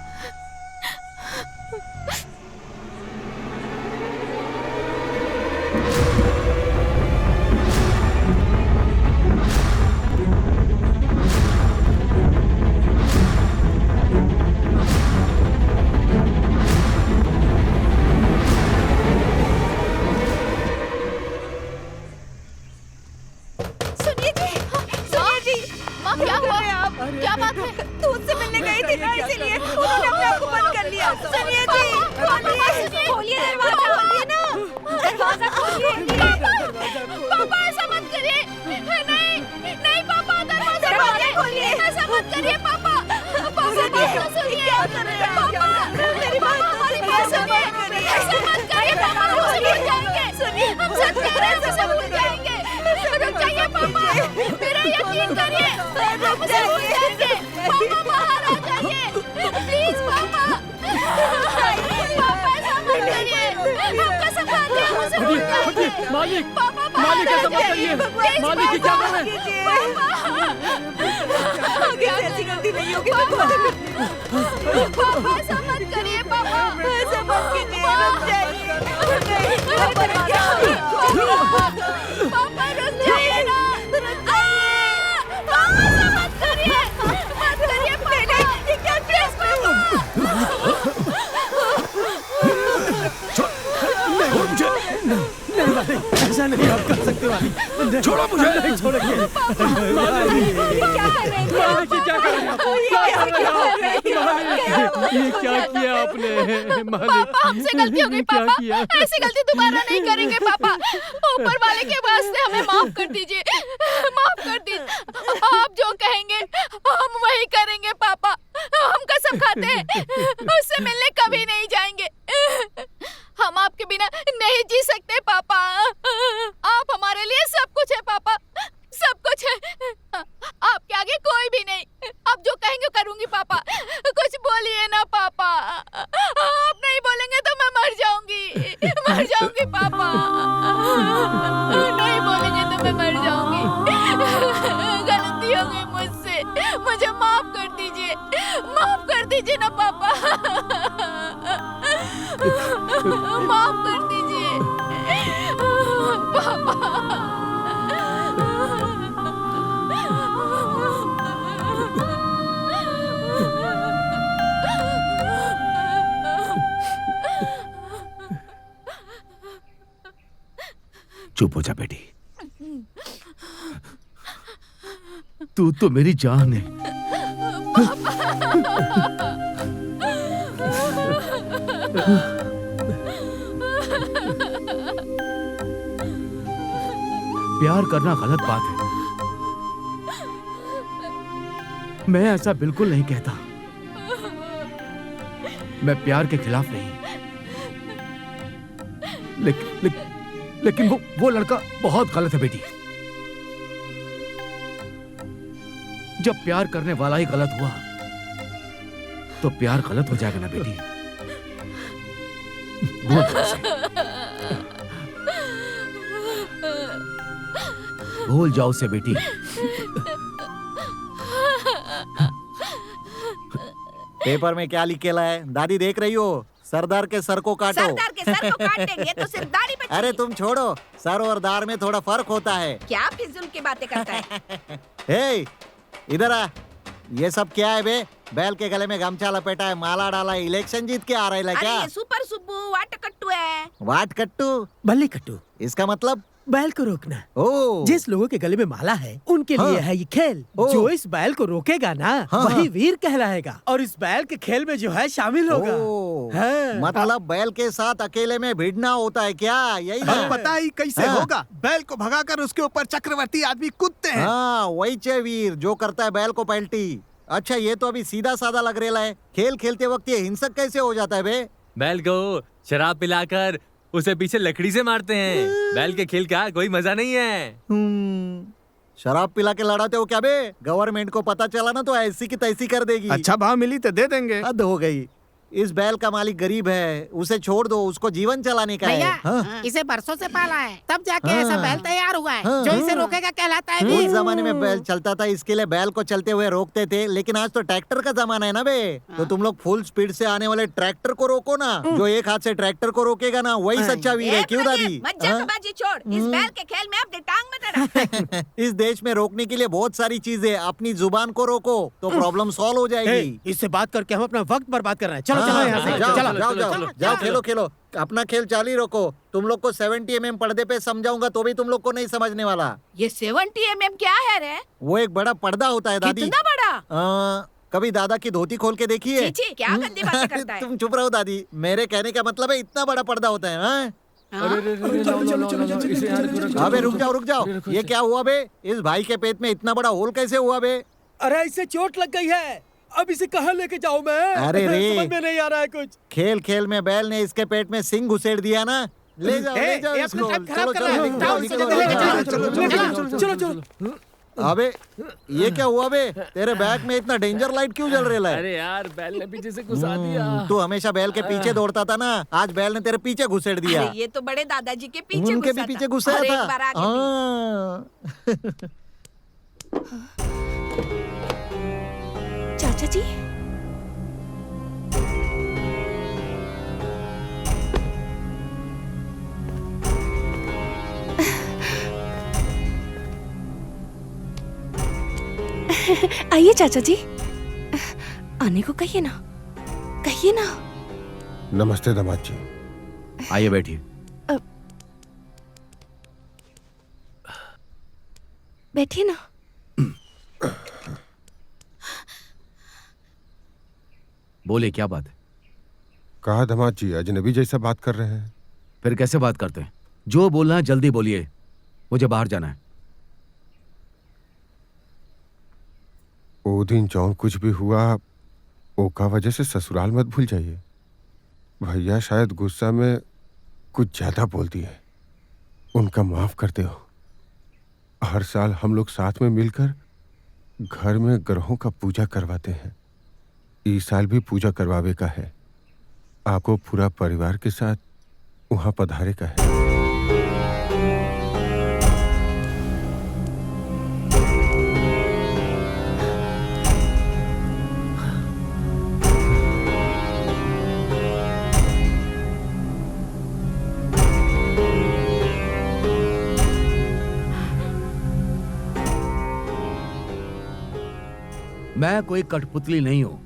माँ क्या हुआ? क्या बात है? तू उनसे मिलने गई थी ना, इसीलिए उन्होंने अपने आप को बंद कर लिया। सुनिए जी, खोलिए दरवाजा, खोलिए ना, दरवाजा खोलिए। पापा ऐसा मत करिए। नहीं नहीं पापा, दरवाजा खोलिए। ऐसा मत करिए पापा। पापा सुनिए, पापा मेरी बात हमारी बात सुनिए। ऐसा मत करिए पापा, हम सब भूल जाएंगे। सुनिए, हम सच कह रहे हैं, हम सब भूल जाएंगे। रुक जाइए पापा, मेरा यकीन करिए, हम सब भूल जाएंगे। पापा बाहर आ जाइए, प्लीज पापा। पापा ऐसा मत करिए, हम कसम खाते हैं, हम सब भूल जाएंगे। मालिक, पापा मालिक ऐसा मत करिए। मालिक ये क्या कर रहे हैं? आगे ऐसी गलती नहीं होगी। पापा ऐसा मत करिए, पापा ऐसा मत कीजिए, रुक जाइए। पापा रुक जाइए, पापा रुक जाइए ना, रुक जाइए। पापा ऐसा मत करिए, पापा। ये क्या प्लीज पापा। नहीं मालिक, ऐसा नहीं आप कर सकते मालिक। छोड़ो मुझे। नहीं छोड़ेंगे। क्या कर रहे हैं मालिक, ये क्या कर रहे हैं आप? ये क्या किया आपने मालिक? पापा हमसे गलती हो गई पापा, ऐसी गलती दोबारा नहीं करेंगे पापा। ऊपर वाले के वास्ते हमें माफ कर दीजिए, माफ कर दीजिए। आप जो कहेंगे हम वही करेंगे पापा। हम कसम खाते हैं उससे मिलने कभी नहीं जाएंगे। हम आपके बिना नहीं जी सकते पापा। आप हमारे लिए सब कुछ है पापा, सब कुछ है। आपके आगे कोई भी नहीं। आप जो कहेंगे करूंगी पापा। कुछ बोलिए ना पापा। आप नहीं बोलेंगे तो मैं मर जाऊंगी पापा। नहीं बोलेंगे तो मैं मर जाऊंगी। गलती हो गई मुझसे, मुझे माफ कर दीजिए ना पापा। माफ कर दीजिए पापा। चुप हो जा बेटी, तू तो मेरी जान है। प्यार करना गलत बात है, मैं ऐसा बिल्कुल नहीं कहता। मैं प्यार के खिलाफ नहीं, लेकिन वो लड़का बहुत गलत है बेटी। जब प्यार करने वाला ही गलत हुआ तो प्यार गलत हो जाएगा ना बेटी। भूल जाओ उसे बेटी। पेपर में क्या लिख के लाया है? दादी देख रही हो? सरदार के सर को काटो। सरदार के सर को काट देंगे तो सिर्फ दाढ़ी बचेगी। अरे तुम छोड़ो, सर और दाढ़ में थोड़ा फर्क होता है। क्या फिजूल की बातें करता है? हे, इधर आ। ये सब क्या है बे? बैल के गले में गमछा लपेटा है, माला डाला है, इलेक्शन जीत के आ रहा है अरे क्या? ये सुपर सुब्बू वाट कट्टू है। वाट कट्टू? बल्ली कट्टू। इसका मतलब? बैल को रोकना। ओ, जिस लोगों के गले में माला है उनके लिए है ये खेल। जो इस बैल को रोकेगा ना वही वीर कहलाएगा और इस बैल के खेल में जो है शामिल होगा। मतलब बैल के साथ अकेले में भिड़ना होता है क्या? यही ना? पता ही कैसे होगा? बैल को भगाकर उसके ऊपर चक्रवर्ती आदमी कूदते हैं। हाँ, वही चे वीर जो करता है बैल को पलटी। अच्छा, ये तो अभी सीधा साधा लग रहा है। खेल खेलते वक्त ये हिंसक कैसे हो जाता है बे? बैल को शराब पिलाकर उसे पीछे लकड़ी से मारते हैं। बैल के खेल का कोई मजा नहीं है। शराब पिला के लड़ाते हो क्या बे? गवर्नमेंट को पता चला ना तो ऐसी की तैसी कर देगी। अच्छा भाव मिली तो दे देंगे। हद हो गई। इस बैल का मालिक गरीब है, उसे छोड़ दो, उसको जीवन चलाने का है। भैया, इसे बरसों से पाला है, तब जाके ऐसा बैल तैयार हुआ है। जो इसे रोकेगा कहलाता है उस वीर। जमाने में बैल चलता था, इसके लिए बैल को चलते हुए रोकते थे, लेकिन आज तो ट्रैक्टर का जमाना है ना बे। तो तुम लोग फुल स्पीड से आने वाले ट्रैक्टर को रोको ना। जो एक हाथ से ट्रैक्टर को रोकेगा ना वही सच्चा वीर है। क्यों दादी? मज्जाबाजी छोड़, इस बैल के खेल में अपनी टांग मत अड़ा। इस देश में रोकने के लिए बहुत सारी चीजें। अपनी जुबान को रोको तो प्रॉब्लम सॉल्व हो जाएगी। इससे बात करके हम अपना वक्त बर्बाद कर रहे हैं। चलो चलो यहाँ से। जाओ खेलो खेलो, अपना खेल चालू रखो। तुम लोग को 70 mm पर्दे पे समझाऊंगा तो भी तुम लोग को नहीं समझने वाला। ये 70 mm क्या है रे? वो एक बड़ा पर्दा होता है दादी। कितना बड़ा? कभी दादा की धोती खोल के देखी है? क्या गंदी बातें करता है? तुम चुप रहो दादी, मेरे कहने का मतलब है इतना बड़ा पर्दा होता है। अबे रुक जाओ, ये क्या हुआ बे? इस भाई के पेट में इतना बड़ा होल कैसे हुआ बे? अरे इसे चोट लग गई है, अब इसे कहाँ लेके जाऊं मैं? अरे रे, समझ में नहीं आ रहा है कुछ। खेल खेल में बैल ने इसके पेट में सिंग घुसेड़ दिया ना। ले जाओ इसको। चलो। अबे ये क्या हुआ बे? तेरे बैग में इतना डेंजर लाइट क्यों जल रहा है? अरे यार, बैल ने पीछे से घुसा दिया। तू हमेशा बैल के पीछे दौड़ता था ना, आज बैल ने तेरे पीछे घुसेड़ दिया। अरे ये तो बड़े दादाजी के पीछे उनके भी पीछे घुसा था। चाचा जी, आइए चाचा जी, आने को कहिए ना, कहिए ना। नमस्ते दामाद जी। आइए बैठिए। बैठिए ना। बोले क्या बात है? कहा दामाद जी अजनबी जैसा बात कर रहे हैं। फिर कैसे बात करते हैं? जो बोलना है जल्दी बोलिए, मुझे बाहर जाना है। वो दिन जौन कुछ भी हुआ ओका वजह से ससुराल मत भूल जाइए। भैया शायद गुस्सा में कुछ ज्यादा बोल दिए, उनका माफ करते हो। हर साल हम लोग साथ में मिलकर घर में ग्रहों का पूजा करवाते हैं। इस साल भी पूजा करवावे का है। आपको पूरा परिवार के साथ वहां पधारे का है। मैं कोई कठपुतली नहीं हूं,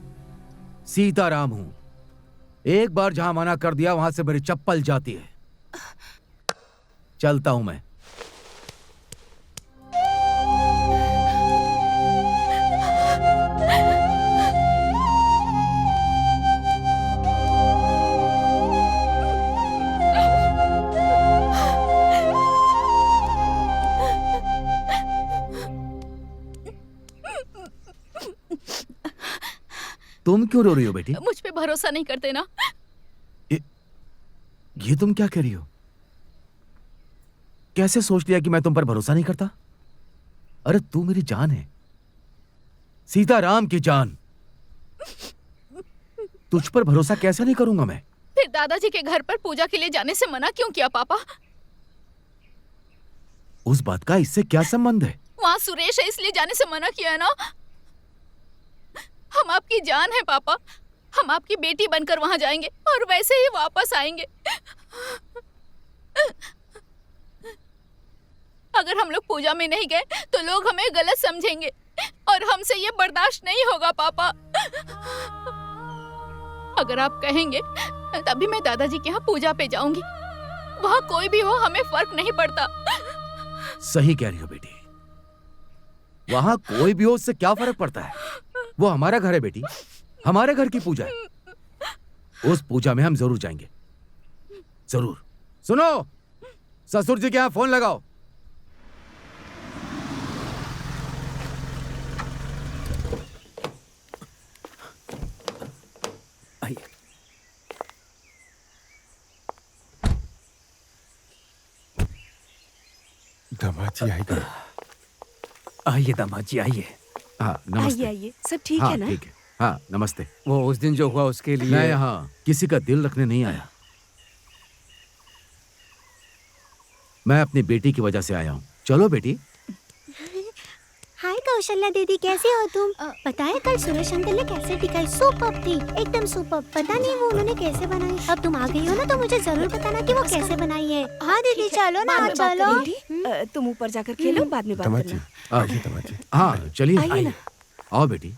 सीताराम हूं। एक बार जहां मना कर दिया वहां से मेरी चप्पल जाती है। चलता हूं मैं। तुम क्यों रो रही हो बेटी? मुझ पे भरोसा नहीं करते ना? ये तुम क्या कह रही हो? कैसे सोच लिया कि मैं तुम पर भरोसा नहीं करता? अरे तू मेरी जान है, सीताराम की जान। तुझ पर भरोसा कैसे नहीं करूंगा मैं? फिर दादाजी के घर पर पूजा के लिए जाने से मना क्यों किया पापा? उस बात का इससे क्या संबंध है? वहाँ सुरेश है इसलिए जाने से मना किया है ना? हम आपकी जान है पापा। हम आपकी बेटी बनकर वहां जाएंगे और वैसे ही वापस आएंगे। अगर हम लोग पूजा में नहीं गए तो लोग हमें गलत समझेंगे और हमसे ये बर्दाश्त नहीं होगा पापा। अगर आप कहेंगे तभी मैं दादाजी के यहाँ पूजा पे जाऊंगी। वहाँ कोई भी हो हमें फर्क नहीं पड़ता। सही कह रही हो बेटी, वहां कोई भी हो उससे क्या फर्क पड़ता है? वो हमारा घर है बेटी, हमारे घर की पूजा है। उस पूजा में हम जरूर जाएंगे, जरूर। सुनो, ससुर जी के यहाँ फोन लगाओ। आइए। दामाद जी आएगा। आइए दामाद जी आइए। हाँ नमस्ते। आइए, सब ठीक हाँ, है ना? ठीक है। हाँ नमस्ते। वो उस दिन जो हुआ उसके लिए मैं यहाँ किसी का दिल रखने नहीं आया। मैं अपनी बेटी की वजह से आया हूँ। चलो बेटी। हाय कौशल्या दीदी, कैसे हो तुम? पता है कल सुरेश अंकल ने कैसे टिकाई सुपर्ब थी, एकदम सुपर्ब। पता नहीं वो उन्होंने कैसे बनाई। अब तुम आ गई हो ना तो मुझे जरूर बताना कि वो कैसे बनाई है। हाँ दीदी चलो ना, चलो। तुम ऊपर जाकर खेलो, बाद में बात करना। हाँ चलिए, आइए ना। आओ बेटी।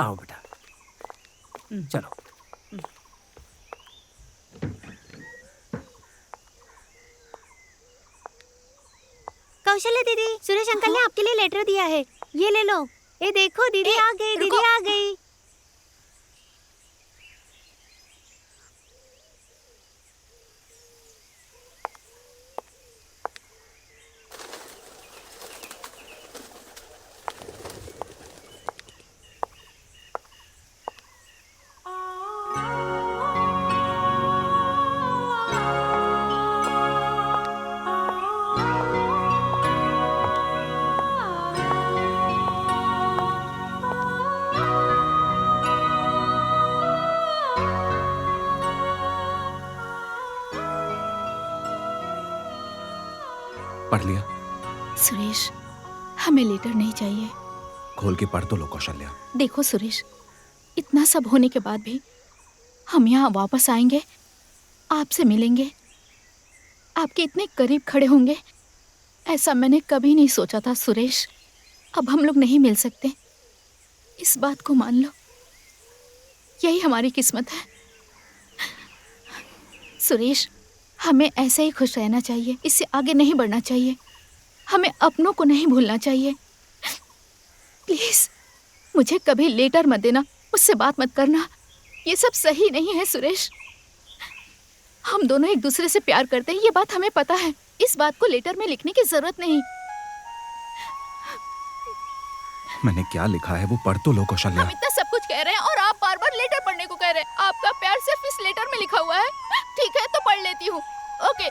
आओ बेटा, चलो। कौशल्या दीदी, सुरेश अंकल ने आपके लिए लेटर दिया है, ये ले लो। ये देखो दीदी आ गई, दीदी आ गई। पढ़ लिया? सुरेश, हमें लेटर नहीं चाहिए। खोल के पढ़ तो लो कौशल्या। देखो सुरेश, इतना सब होने के बाद भी हम यहाँ वापस आएंगे, आपसे मिलेंगे, आपके इतने करीब खड़े होंगे, ऐसा मैंने कभी नहीं सोचा था सुरेश। अब हम लोग नहीं मिल सकते, इस बात को मान लो। यही हमारी किस्मत है। सुरेश, हमें ऐसे ही खुश रहना चाहिए, इससे आगे नहीं बढ़ना चाहिए। हमें अपनों को नहीं भूलना चाहिए। प्लीज मुझे कभी लेटर मत देना, मुझसे बात मत करना। ये सब सही नहीं है सुरेश। हम दोनों एक दूसरे से प्यार करते हैं, ये बात हमें पता है। इस बात को लेटर में लिखने की जरूरत नहीं। मैंने क्या लिखा है वो पढ़ तो लो कौशल्या। हम इतना सब कुछ कह रहे हैं और आप बार बार लेटर पढ़ने को कह रहे हैं। आपका प्यार सिर्फ इस लेटर में लिखा हुआ है। ठीक है तो पढ़ लेती हूँ। ओके।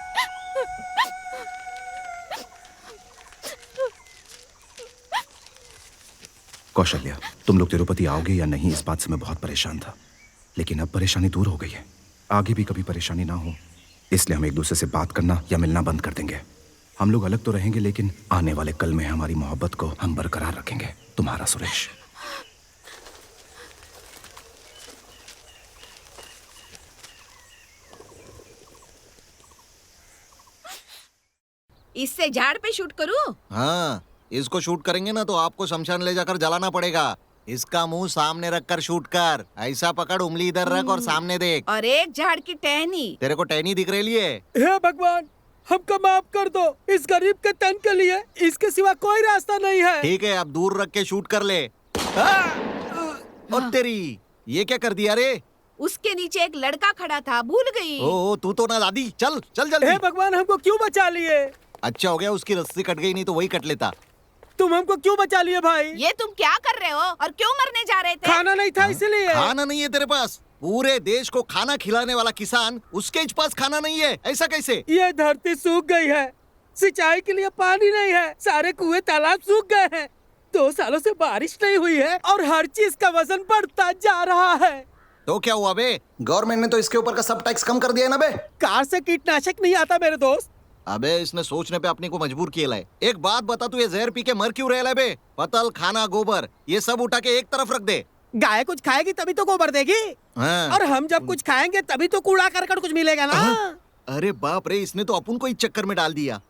कौशल्या, तुम लोग तिरुपति आओगे या नहीं इस बात से मैं बहुत परेशान था, लेकिन अब परेशानी दूर हो गई है। आगे भी कभी परेशानी ना हो, इसलिए हम एक दूसरे से बात करना या मिलना बंद कर देंगे। हम लोग अलग तो रहेंगे, लेकिन आने वाले कल में हमारी मोहब्बत को हम बरकरार रखेंगे। तुम्हारा सुरेश। इससे झाड़ पे शूट करूं? हाँ, इसको शूट करेंगे ना तो आपको शमशान ले जाकर जलाना पड़ेगा। इसका मुंह सामने रखकर शूट कर। ऐसा पकड़, उंगली इधर रख और सामने देख। और एक झाड़ की टहनी। तेरे को टहनी दिख रही है? हे भगवान, हमको माफ कर दो। इस गरीब के तन के लिए इसके सिवा कोई रास्ता नहीं है। ठीक है, अब दूर रख के शूट कर ले। और तेरी ये क्या कर दिया रे? उसके नीचे एक लड़का खड़ा था, भूल गई। ओ तू तो ना दादी। चल चल जल्दी। हे भगवान, हमको क्यों बचा लिए? अच्छा हो गया उसकी रस्सी कट गई, नहीं तो वही कट लेता। तुम हमको क्यों बचा लिए भाई? ये तुम क्या कर रहे हो और क्यों मरने जा रहे थे? खाना नहीं था इसलिए। खाना नहीं है तेरे पास? पूरे देश को खाना खिलाने वाला किसान, उसके पास खाना नहीं है, ऐसा कैसे? ये धरती सूख गई है, सिंचाई के लिए पानी नहीं है, सारे कुएं तालाब सूख गए हैं, 2 सालों से बारिश नहीं हुई है और हर चीज का वजन बढ़ता जा रहा है। तो क्या हुआ बे? गवर्नमेंट ने तो इसके ऊपर का सब टैक्स कम कर दिया है ना बे? कार से कीटनाशक नहीं आता मेरे दोस्त। अबे इसने सोचने पे अपने को मजबूर किया है। एक बात बता, तू ये जहर पी के मर क्यों रहा है बे? पतल, खाना, गोबर ये सब उठा के एक तरफ रख दे। गाय कुछ खाएगी तभी तो गोबर देगी। हाँ। और हम जब कुछ खाएंगे तभी तो कूड़ा करकट कुछ मिलेगा ना। अरे बाप रे, इसने तो अपन को इस चक्कर में डाल दिया।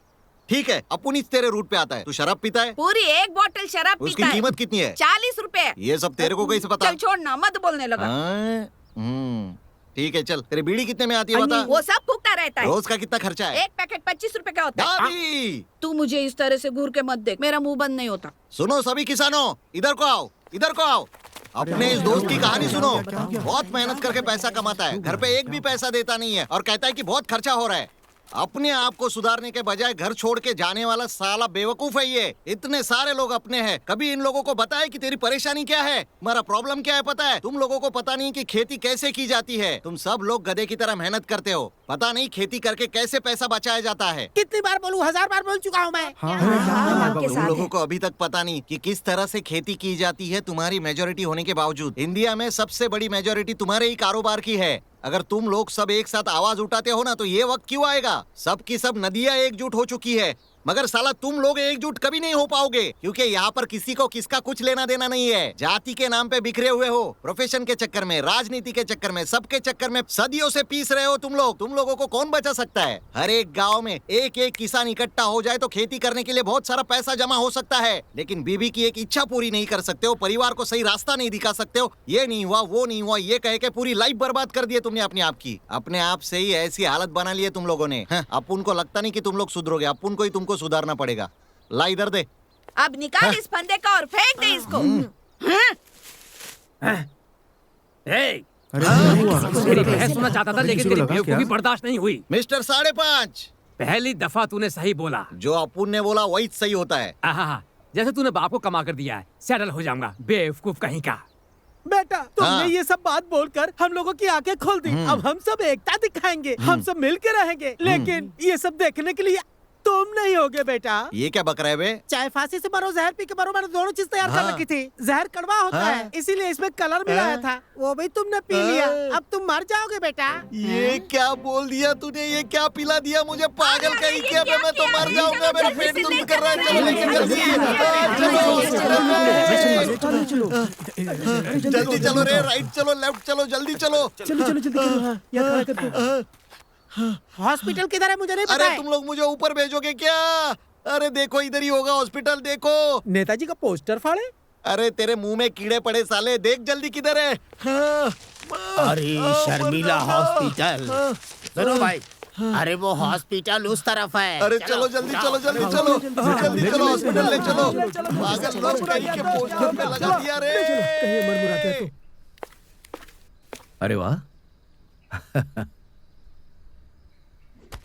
ठीक है, अपन इस तेरे रूट पे आता है। तू शराब पीता है? पूरी 1 बोतल शराब पीता है। उसकी कीमत कितनी है? 40 रुपए। ये सब तेरे को कैसे पता? चल छोड़ना, मत बोलने लगा। ठीक है चल। तेरी बीड़ी कितने में आती है बता? वो सब फूकता रहता है। रोज का कितना खर्चा है? एक पैकेट 25 रुपए का होता है। तू मुझे इस तरह से घूर के मत देख, मेरा मुंह बंद नहीं होता। सुनो सभी किसानों, इधर को आओ, इधर को आओ। अपने इस दोस्त की कहानी सुनो। बहुत मेहनत करके पैसा कमाता है, घर पे एक भी पैसा देता नहीं है और कहता है कि बहुत खर्चा हो रहा है। अपने आप को सुधारने के बजाय घर छोड़ के जाने वाला साला बेवकूफ है ये। इतने सारे लोग अपने हैं, कभी इन लोगों को बताया कि तेरी परेशानी क्या है, हमारा प्रॉब्लम क्या है पता है? तुम लोगों को पता नहीं कि खेती कैसे की जाती है। तुम सब लोग गधे की तरह मेहनत करते हो, पता नहीं खेती करके कैसे पैसा बचाया जाता है। कितनी बार बोलूं? 1000 बार बोल चुका हूँ मैं। तुम लोगों को अभी तक पता नहीं कि किस तरह से खेती की जाती है। तुम्हारी मेजोरिटी होने के बावजूद इंडिया में सबसे बड़ी मेजोरिटी तुम्हारे ही कारोबार की है। अगर तुम लोग सब एक साथ आवाज उठाते हो ना तो ये वक्त क्यों आएगा? सब की सब नदियां एकजुट हो चुकी है, मगर साला तुम लोग एकजुट कभी नहीं हो पाओगे, क्योंकि यहाँ पर किसी को किसका कुछ लेना देना नहीं है। जाति के नाम पे बिखरे हुए हो, प्रोफेशन के चक्कर में, राजनीति के चक्कर में, सबके चक्कर में सदियों से पीस रहे हो तुम लोग। तुम लोगों को कौन बचा सकता है? हर एक गाँव में एक एक किसान इकट्ठा हो जाए तो खेती करने के लिए बहुत सारा पैसा जमा हो सकता है, लेकिन बीबी की एक इच्छा पूरी नहीं कर सकते हो, परिवार को सही रास्ता नहीं दिखा सकते हो। ये नहीं हुआ, वो नहीं हुआ, ये कह के पूरी लाइफ बर्बाद कर दिए तुमने अपने आप की। अपने आप से ही ऐसी हालत बना ली है तुम लोगों ने। अपन को लगता नहीं कि तुम लोग सुधरोगे, अपन को ही तुमको सुधारना पड़ेगा। ला इधर दे। अब निकाल इस फंदे का और फेंक दे इसको। तेरी बहस सुनना चाहता था लेकिन तेरी बेवकूफी बर्दाश्त नहीं हुई। मिस्टर 5.5, पहली दफा तूने सही बोला। जो अपुन ने बोला वही सही होता है। जैसे तूने बाप को कमा कर दिया है, सेटल हो जाऊंगा, बेवकूफ कहीं का। बेटा तुमने ये सब बात बोलकर हम लोगों की आंखें खोल दी। अब हम सब एकता दिखाएंगे, हम सब मिलके रहेंगे, लेकिन ये सब देखने के लिए तुम नहीं होगे बेटा। ये क्या बक रहा है बे? चाहे फांसी से मरो, जहर पी के मरो, मैंने दोनों चीज तैयार कर रखी थी। जहर कड़वा होता है, इसीलिए इसमें कलर मिलाया था, वो भी तुमने पी लिया। अब तुम मर जाओगे बेटा। ये क्या बोल दिया तूने? ये क्या पिला दिया मुझे? पागल कहीं क्या? मैं तो मर जाऊंगा, मेरा पेट दर्द कर रहा है। चलो लेके जल्दी चलो रे, राइट चलो, लेफ्ट चलो, जल्दी चलो। हॉस्पिटल किधर है मुझे नहीं पता। अरे तुम लोग मुझे ऊपर भेजोगे क्या? अरे देखो इधर ही होगा हॉस्पिटल, देखो। नेताजी का पोस्टर फाड़े। अरे तेरे मुंह में कीड़े पड़े साले, देख जल्दी किधर है। अरे शर्मिला हॉस्पिटल। सुनो भाई, अरे वो हॉस्पिटल उस तरफ है। अरे चलो जल्दी चलो जल्दी चलो जल्दी चलो हॉस्पिटल ले चलो। पागल लोग कहीं के पोस्टर पे लगा दिया रे। कहीं मरमुराते तो। अरे वाह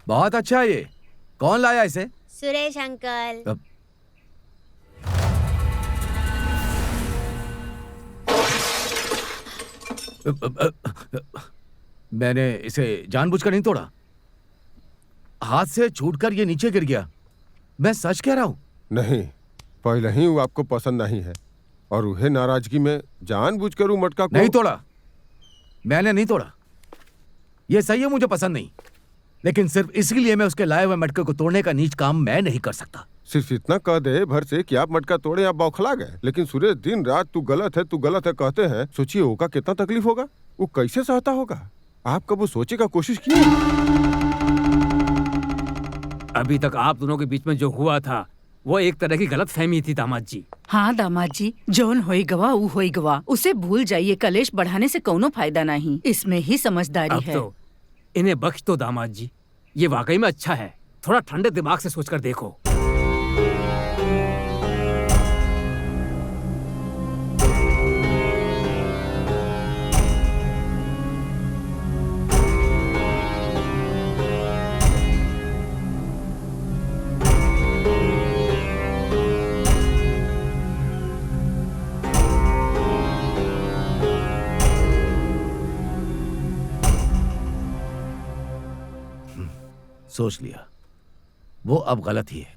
बहुत अच्छा है ये। कौन लाया इसे? सुरेश अंकल। मैंने इसे जानबूझकर नहीं तोड़ा, हाथ से छूटकर ये नीचे गिर गया। मैं सच कह रहा हूं। नहीं, पहले ही वो आपको पसंद नहीं है और उहे नाराजगी में जानबूझकर वो मटका को नहीं तोड़ा। मैंने नहीं तोड़ा। ये सही है, मुझे पसंद नहीं, लेकिन सिर्फ इसलिए मैं उसके लाए हुए मटके को तोड़ने का नीच काम मैं नहीं कर सकता। सिर्फ इतना कह दे भर से कि आप मटका तोड़े, आप बौखला गए। लेकिन सुरेश दिन रात तू गलत है कहते हैं। सोचिए ओका कितना तकलीफ होगा, वो कैसे सहता होगा। आप कब वो सोचे का कोशिश की? अभी तक आप दोनों के बीच में जो हुआ था वो एक तरह की गलत फहमी थी दामाद जी। हाँ दामाद जी, जौन होई गवा ऊ होई गवा, उसे भूल जाइए। कलेश बढ़ाने से कोनो फायदा नहीं, इसमें ही समझदारी अब है। तो इन्हें बख्श दो दामाद जी, ये वाकई में अच्छा है। थोड़ा ठंडे दिमाग से सोचकर देखो। सोच लिया, वो अब गलत ही है।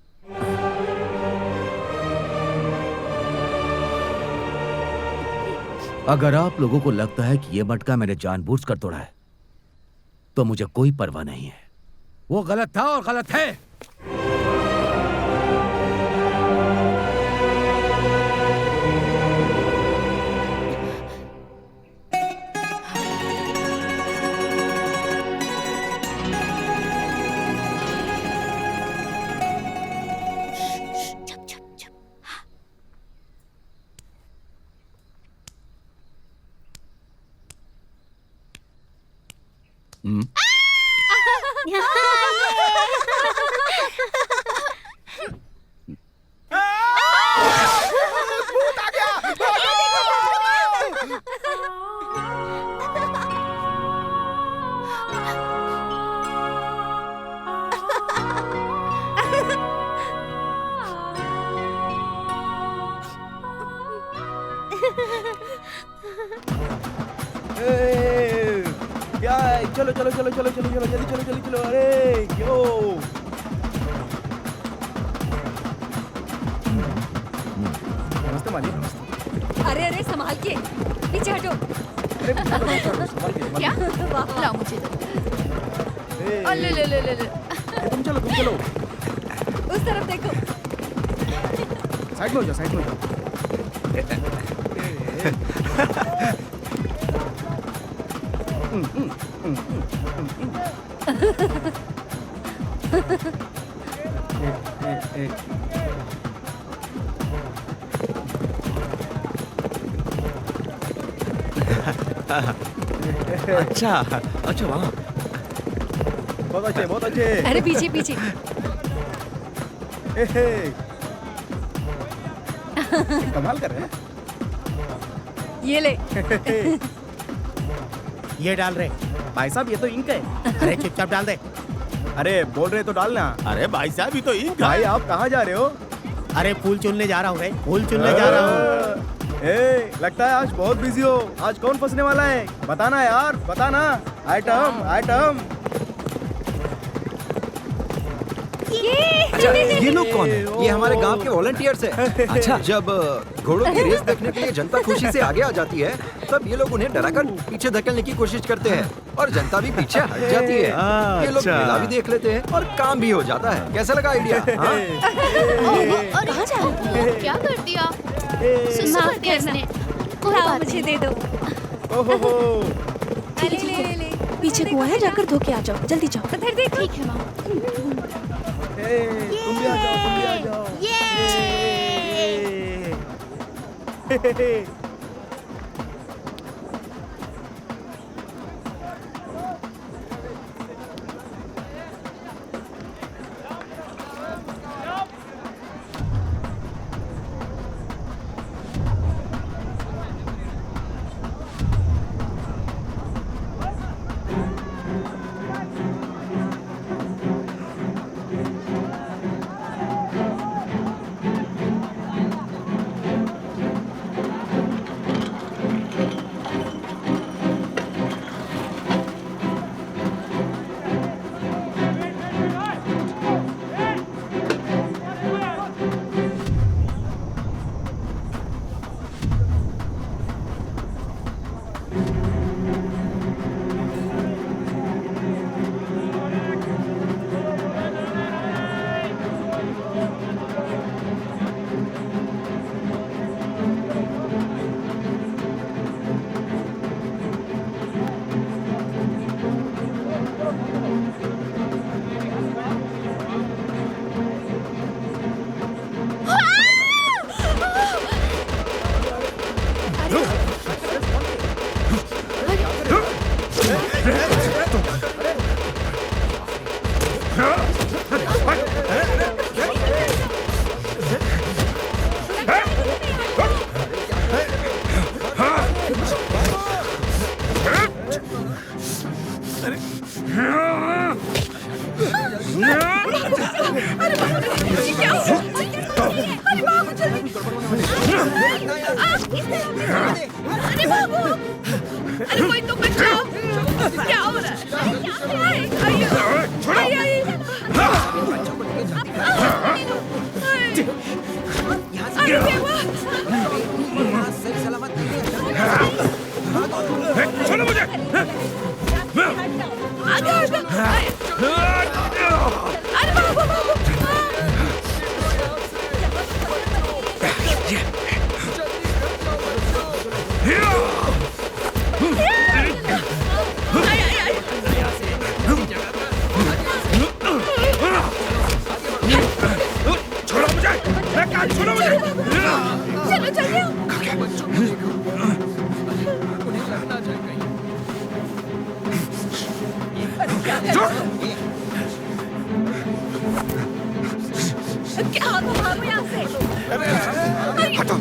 अगर आप लोगों को लगता है कि यह मटका मैंने जानबूझकर तोड़ा है, तो मुझे कोई परवाह नहीं है। वो गलत था और गलत है। क्या है? चलो चलो चलो चलो चलो चलो जल्दी चलो जल्दी चलो। अरे यो नमस्ते मालिक। नमस्ते। अरे अरे संभाल के, पीछे हटो। क्या? लाओ मुझे दो। ले ले ले ले ले। तुम चलो उस तरफ देखो। साइड में हो जाओ, साइड में हो जाओ। अच्छा अच्छा वहाँ बहुत अच्छे बहुत अच्छे। अरे पीछे पीछे। कमाल कर रहे हैं। ये ले। ये डाल रहे भाई साहब, ये तो इंक है। अरे चुपचाप डाल दे। अरे बोल रहे तो डालना। अरे भाई साहब ये तो इंक भाई आप कहाँ जा रहे हो? अरे फूल चुनने जा रहा हूँ रे, फूल चुनने जा रहा हूँ। लगता है आज बहुत बिजी हो। आज कौन फंसने वाला है? बताना यार, बताना। Item item. अच्छा ये लोग कौन है? ये हमारे गांव के वॉलंटियर्स हैं। अच्छा जब घोड़ों की रेस देखने के लिए जनता खुशी से आगे आ जाती है, तब ये लोग उन्हें डराकर पीछे धकेलने की कोशिश करते हैं और जनता भी पीछे हट जाती है। ये लोग मेला भी देख लेते हैं और काम भी हो जाता है। कैसा लगा आइडिया? और कहाँ जा रहे हो? क्या कर दिया? सुसु कर दिया इसने। लाओ मुझे दे दो। अरे ले ले। पीछे कुआं है, जाकर धो के आ जाओ। जल्दी जाओ। उधर देखो। ठीक है माँ। तुम भी आ जाओ, तुम भी आ जाओ। अरे कोई तो बचाओ! क्या हो रहा है? अरे देवा! छोड़ो मुझे! अरे बाबू बाबू! छोड़ो मुझे! मैं कहा छोड़ो मुझे! चलो चलिए! क्या भागो यहाँ से? हटो!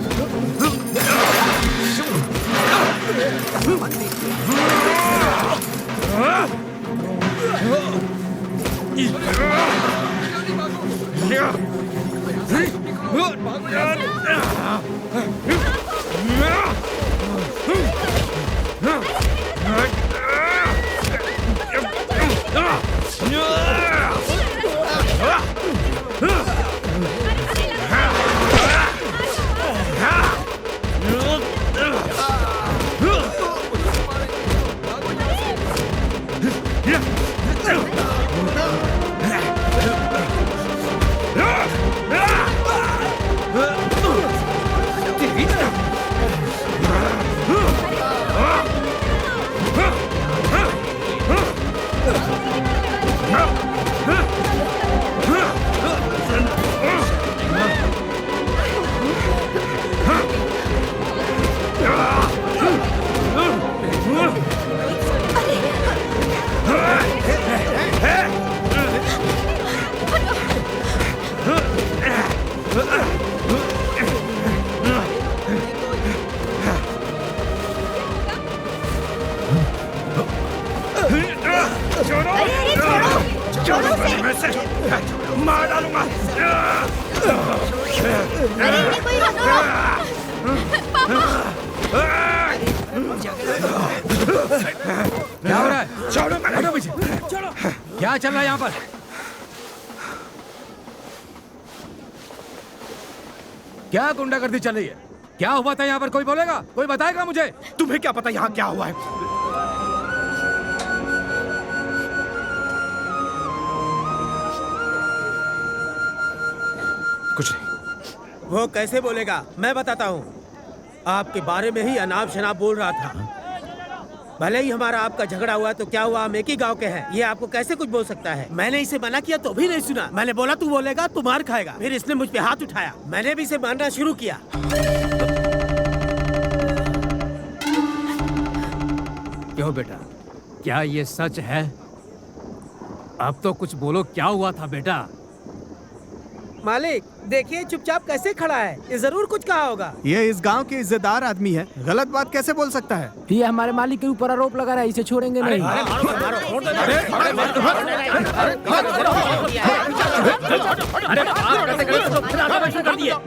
मार डालूंगा। अरे इन्हें कोई रोको। क्या हो रहा है? छोड़ो हटो पीछे। क्या चल रहा है यहाँ पर? क्या गुंडागर्दी चल रही है? क्या हुआ था यहाँ पर? कोई बोलेगा? कोई बताएगा मुझे? तुम्हें क्या पता यहाँ क्या हुआ है? कुछ नहीं। वो कैसे बोलेगा? मैं बताता हूँ। आपके बारे में ही अनाप शनाप बोल रहा था। भले ही हमारा आपका झगड़ा हुआ तो क्या हुआ, हम एक ही गांव के हैं। ये आपको कैसे कुछ बोल सकता है? मैंने इसे मना किया तो भी नहीं सुना। मैंने बोला तू बोलेगा तू मार खाएगा। फिर इसने मुझ पे हाथ उठाया। मैंने भी इसे मारना शुरू किया। क्यों बेटा, क्या ये सच है? अब तो कुछ बोलो, क्या हुआ था बेटा? मालिक देखिए चुपचाप कैसे खड़ा है। ये जरूर कुछ कहा होगा। ये इस गांव के इज्जतदार आदमी है, गलत बात कैसे बोल सकता है? ये हमारे मालिक के ऊपर आरोप लगा रहा है, इसे छोड़ेंगे नहीं।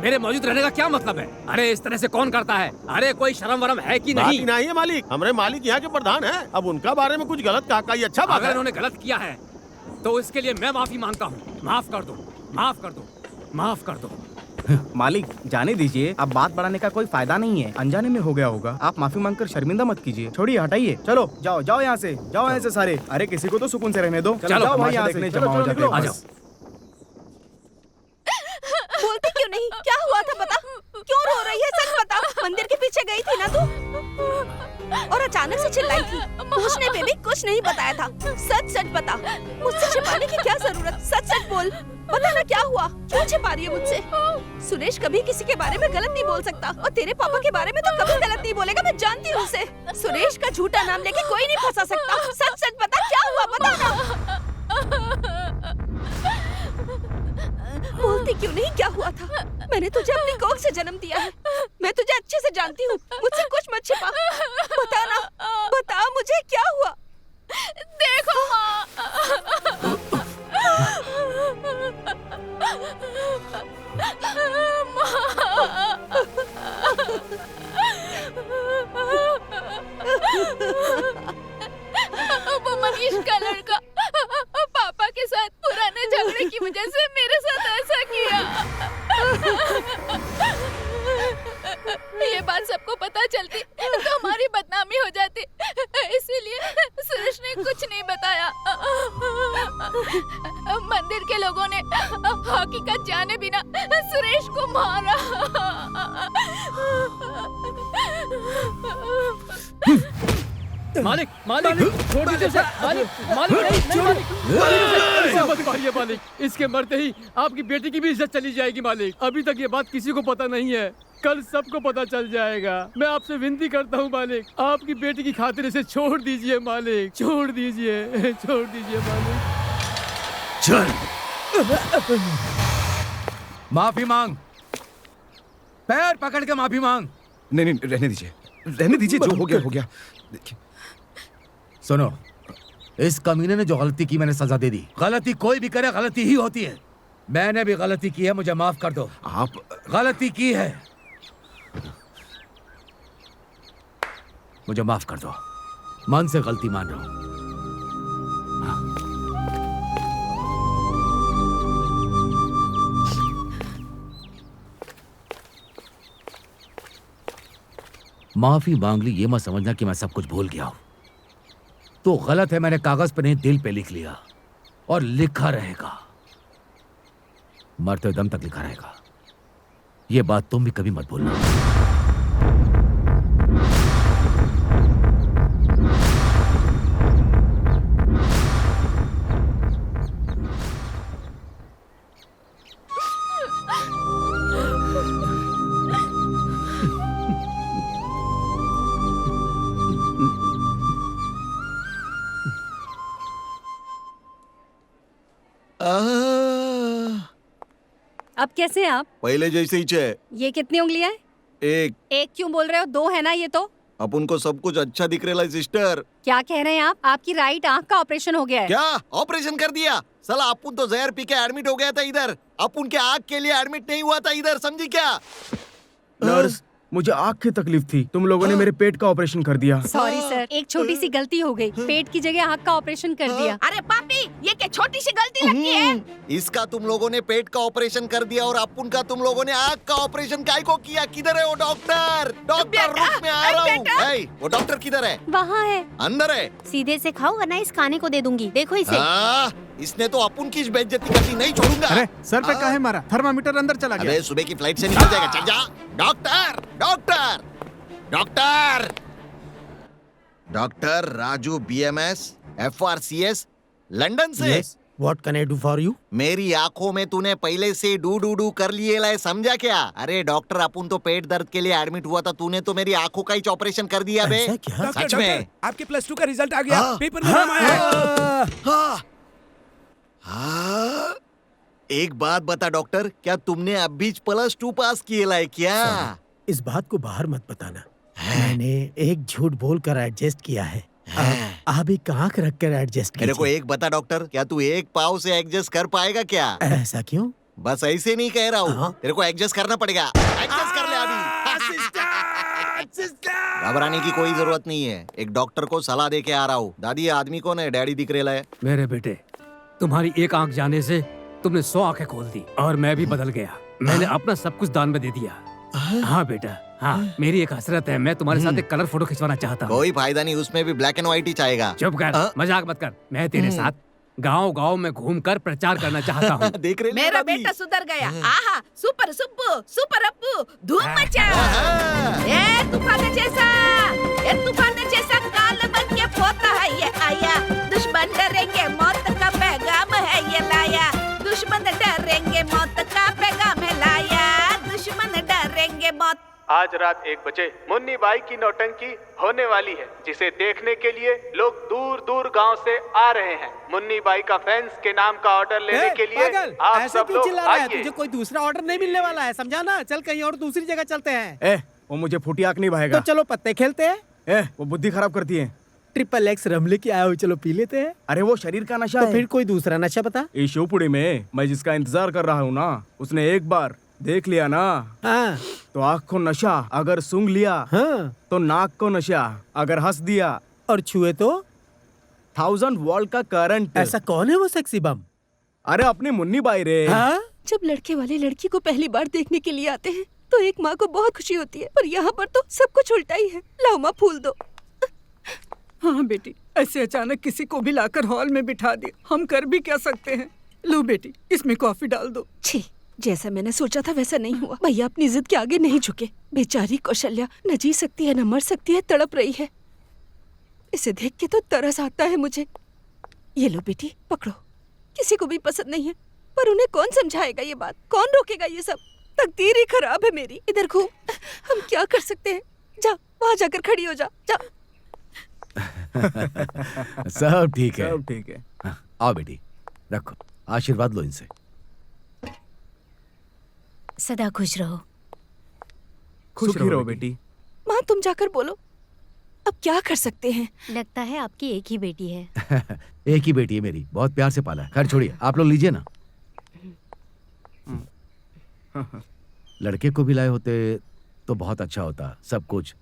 मेरे मौजूद रहने का क्या मतलब है? अरे इस तरह से कौन करता है? अरे कोई शर्म वरम है कि नहीं? नहीं है मालिक, हमारे मालिक यहाँ के प्रधान हैं। अब उनका बारे में कुछ गलत कहा, ये अच्छा बात है। अगर उन्होंने गलत किया है तो इसके लिए मैं माफी मांगता हूँ। माफ कर दो, माफ कर दो, माफ कर दो। मालिक जाने दीजिए, अब बात बढ़ाने का कोई फायदा नहीं है। अनजाने में हो गया होगा। आप माफी मांगकर शर्मिंदा मत कीजिए। छोड़िए, हटाइए। चलो जाओ जाओ यहाँ से, जाओ यहाँ से सारे। अरे किसी को तो सुकून से रहने दो। चलो जाओ भाई, यहाँ से जमा हो जाते हैं। आ जाओ। बोलती क्यों नहीं? क्या हुआ था बता? क्यों रो रही है? सच बता। मंदिर के पीछे गई थी ना तू, और अचानक से चिल्लाई थी। पूछने पे भी कुछ नहीं बताया था। सच सच बता, मुझसे छिपाने की क्या जरूरत? सच सच बोल, बता ना क्या हुआ? क्यों छिपा रही है मुझसे? सुरेश कभी किसी के बारे में गलत नहीं बोल सकता, और तेरे पापा के बारे में तो कभी गलत नहीं बोलेगा। मैं जानती हूँ उसे। सुरेश का झूठा नाम लेके कोई नहीं फंसा सकता। सच सच बता, क्या हुआ? बता ना। बोलती क्यों नहीं? क्या हुआ था? मैंने तुझे अपनी कोख से जन्म दिया है। मैं तुझे अच्छे से जानती हूँ। मुझसे कुछ मत छिपा। बता ना, बता मुझे क्या हुआ? देखो माँ, वो मनीष का लड़का पापा के साथ पुराने झगड़े की वजह से मेरे साथ ऐसा किया। ये बात सबको पता चलती तो हमारी बदनामी हो जाती, इसीलिए सुरेश ने कुछ नहीं बताया। मंदिर के लोगों ने हकीकत जाने बिना सुरेश को मारा। मालिक, मालिक, छोड़ दीजिए उसे। मालिक, मालिक, नहीं, मालिक, इसे मत मारिए मालिक। इसके मरते ही आपकी बेटी की भी इज्जत चली जाएगी मालिक। अभी तक ये बात किसी को पता नहीं है, कल सबको पता चल जाएगा। मैं आपसे विनती करता हूँ मालिक, आपकी बेटी की खातिर इसे छोड़ दीजिए मालिक, छोड़ दीजिए, छोड़ दीजिए मालिक। चल, माफी मांग, पैर पकड़ के माफी मांग। नहीं, रहने दीजिए, रहने दीजिए। जो हो गया हो गया। देखिए, सुनो, इस कमीने ने जो गलती की मैंने सजा दे दी। गलती कोई भी करे गलती ही होती है। मैंने भी गलती की है, मुझे माफ कर दो। आप गलती की है, मुझे माफ कर दो। मन से गलती मान रहा हूं। माफी मांग ली, ये मत समझना कि मैं सब कुछ भूल गया हूं। तो गलत है, मैंने कागज पे नहीं दिल पे लिख लिया, और लिखा रहेगा, मरते दम तक लिखा रहेगा। ये बात तुम भी कभी मत भूलना। अब कैसे हैं आप? पहले जैसे ही छे। ये कितनी उंगलियां हैं? एक क्यों बोल रहे हो? 2 है ना ये तो। अपन को सब कुछ अच्छा दिख रहा है सिस्टर। क्या कह रहे हैं आप? आपकी राइट आंख का ऑपरेशन हो गया है। क्या ऑपरेशन कर दिया? साला अपन तो जहर पी के एडमिट हो गया था इधर। अपन के आँख के लिए एडमिट नहीं हुआ था इधर, समझी क्या? नर्स, मुझे आँख की तकलीफ थी, तुम लोगों ने मेरे पेट का ऑपरेशन कर दिया। सॉरी सर, एक छोटी सी गलती हो गई, पेट की जगह आँख का ऑपरेशन कर दिया। अरे पापी, ये क्या छोटी सी गलती लगती है? इसका तुम लोगों ने पेट का ऑपरेशन कर दिया और अपन का तुम लोगों ने आँख का ऑपरेशन काहे को किया? किधर है वो डॉक्टर? डॉक्टर रूप में आ रहा हूँ। वो डॉक्टर किधर है? वहाँ है। अंदर है? सीधे से खाओ वरना इस खाने को दे दूंगी। देखो इसे। इसने तो अपन की बेइज्जती करनी नहीं छोड़ूंगा। अरे सर पे काहे मारा? थर्मामीटर अंदर चला गया। अबे सुबह की फ्लाइट से निकल जाएगा। चल जा। Doctor, doctor, doctor, doctor Raju BMS FRCS London से। Yes, what can I do for you? मेरी आंखों में तूने पहले से डू कर लिए लाए, समझा क्या? अरे डॉक्टर, अपन तो पेट दर्द के लिए एडमिट हुआ था, तूने तो मेरी आंखों का ही ऑपरेशन कर दिया बे। सच में? आपके +2 का रिजल्ट आ गया, पेपर में नाम आया है। एक बात बता डॉक्टर, क्या तुमने अब भी +2 पास किए लाए क्या? इस बात को बाहर मत बताना। मैंने एक झूठ बोलकर एडजस्ट किया है। आप एक आंख रख कर एडजस्ट कीजिए। मेरे को एक बता डॉक्टर, क्या तू एक पाव से एडजस्ट कर पाएगा क्या? ऐसा क्यों? बस ऐसे नहीं कह रहा हूँ, तेरे को एडजस्ट करना पड़ेगा। एडजस्ट कर ले अभी। घबराने की कोई जरूरत नहीं है, एक डॉक्टर को सलाह दे के आ रहा हूँ। दादी, आदमी कौन है? डैडी दिख रहा है। मेरे बेटे, तुम्हारी एक आंख जाने से तुमने 100 आंखें खोल दी और मैं भी बदल गया। मैंने अपना सब कुछ दान में दे दिया। हाँ बेटा, हाँ, मेरी एक हसरत है, मैं तुम्हारे साथ एक कलर फोटो खिंचवाना चाहता हूँ। कोई फायदा नहीं, उसमें भी ब्लैक एंड व्हाइट ही चाहेगा। चुप कर, मजाक मत कर। मैं तेरे साथ गांव-गांव में घूमकर प्रचार करना चाहता हूँ। देख रहे मेरा बेटा सुधर गया। आहा, सुपर सुब्बू, सुपर अप्पू, धूम मचा। ये तूफान जैसा काल बन के पोता है ये आया। दुश्मन डरेंगे, मौत का पैगाम है ये लाया। दुश्मन डरेंगे, मौत का पैगाम है लाया। दुश्मन डरेंगे, मौत आज रात 1 बजे मुन्नी बाई की नौटंकी होने वाली है, जिसे देखने के लिए लोग दूर दूर गांव से आ रहे हैं। मुन्नी बाई का फैंस के नाम का ऑर्डर लेने के लिए पागल, आप ऐसे सब क्यों लोग चिल्ला रहा है? आइए। तुझे कोई दूसरा ऑर्डर नहीं मिलने वाला है, समझा ना? चल कहीं और दूसरी जगह चलते हैं। वो मुझे फुटियाक नहीं भाएगा। तो चलो पत्ते खेलते हैं। वो बुद्धि खराब करती है। XXX रम लेके आया हो, चलो पी लेते हैं। अरे वो शरीर का नशा तो है। फिर कोई दूसरा नशा बता। इस शिवपुरी में मैं जिसका इंतजार कर रहा हूँ ना, उसने एक बार देख लिया ना, हाँ। तो आँख को नशा, अगर सूंघ लिया हाँ। तो नाक को नशा, अगर हंस दिया और छुए तो 1000 वोल्ट का करंट। ऐसा कौन है वो सेक्सी बम? अरे अपनी मुन्नी बाई रे। हाँ? जब लड़के वाले लड़की को पहली बार देखने के लिए आते हैं तो एक माँ को बहुत खुशी होती है, पर यहाँ पर तो सब कुछ उल्टा ही है। लाओ माँ फूल दो। हाँ बेटी, ऐसे अचानक किसी को भी लाकर हॉल में बिठा दिया, हम कर भी क्या सकते हैं। लो बेटी, इसमें कॉफी डाल दो। छी, जैसा मैंने सोचा था वैसा नहीं हुआ। भैया अपनी जिद के आगे नहीं झुके। बेचारी कौशल्या न जी सकती है न मर सकती है, तड़प रही है। इसे देख के तो तरस आता है मुझे। ये लो बेटी, पकड़ो। किसी को भी पसंद नहीं है, पर उन्हें कौन समझाएगा ये बात? कौन रोकेगा ये सब? तकदीर ही खराब है मेरी। इधर घूम, हम क्या कर सकते हैं? जा, वहाँ जाकर खड़ी हो जा। जा। सब ठीक है। सब ठीक है। हाँ, आओ बेटी, रखो, आशीर्वाद लो इनसे। सदा खुश रहो। खुश रहो बेटी। माँ तुम जाकर बोलो, अब क्या कर सकते हैं? लगता है आपकी एक ही बेटी है। एक ही बेटी है मेरी, बहुत प्यार से पाला है। खैर छोड़िए, आप लोग लीजिए ना। लड़के को भी लाए होते तो बहुत अच्छा होता, सब कुछ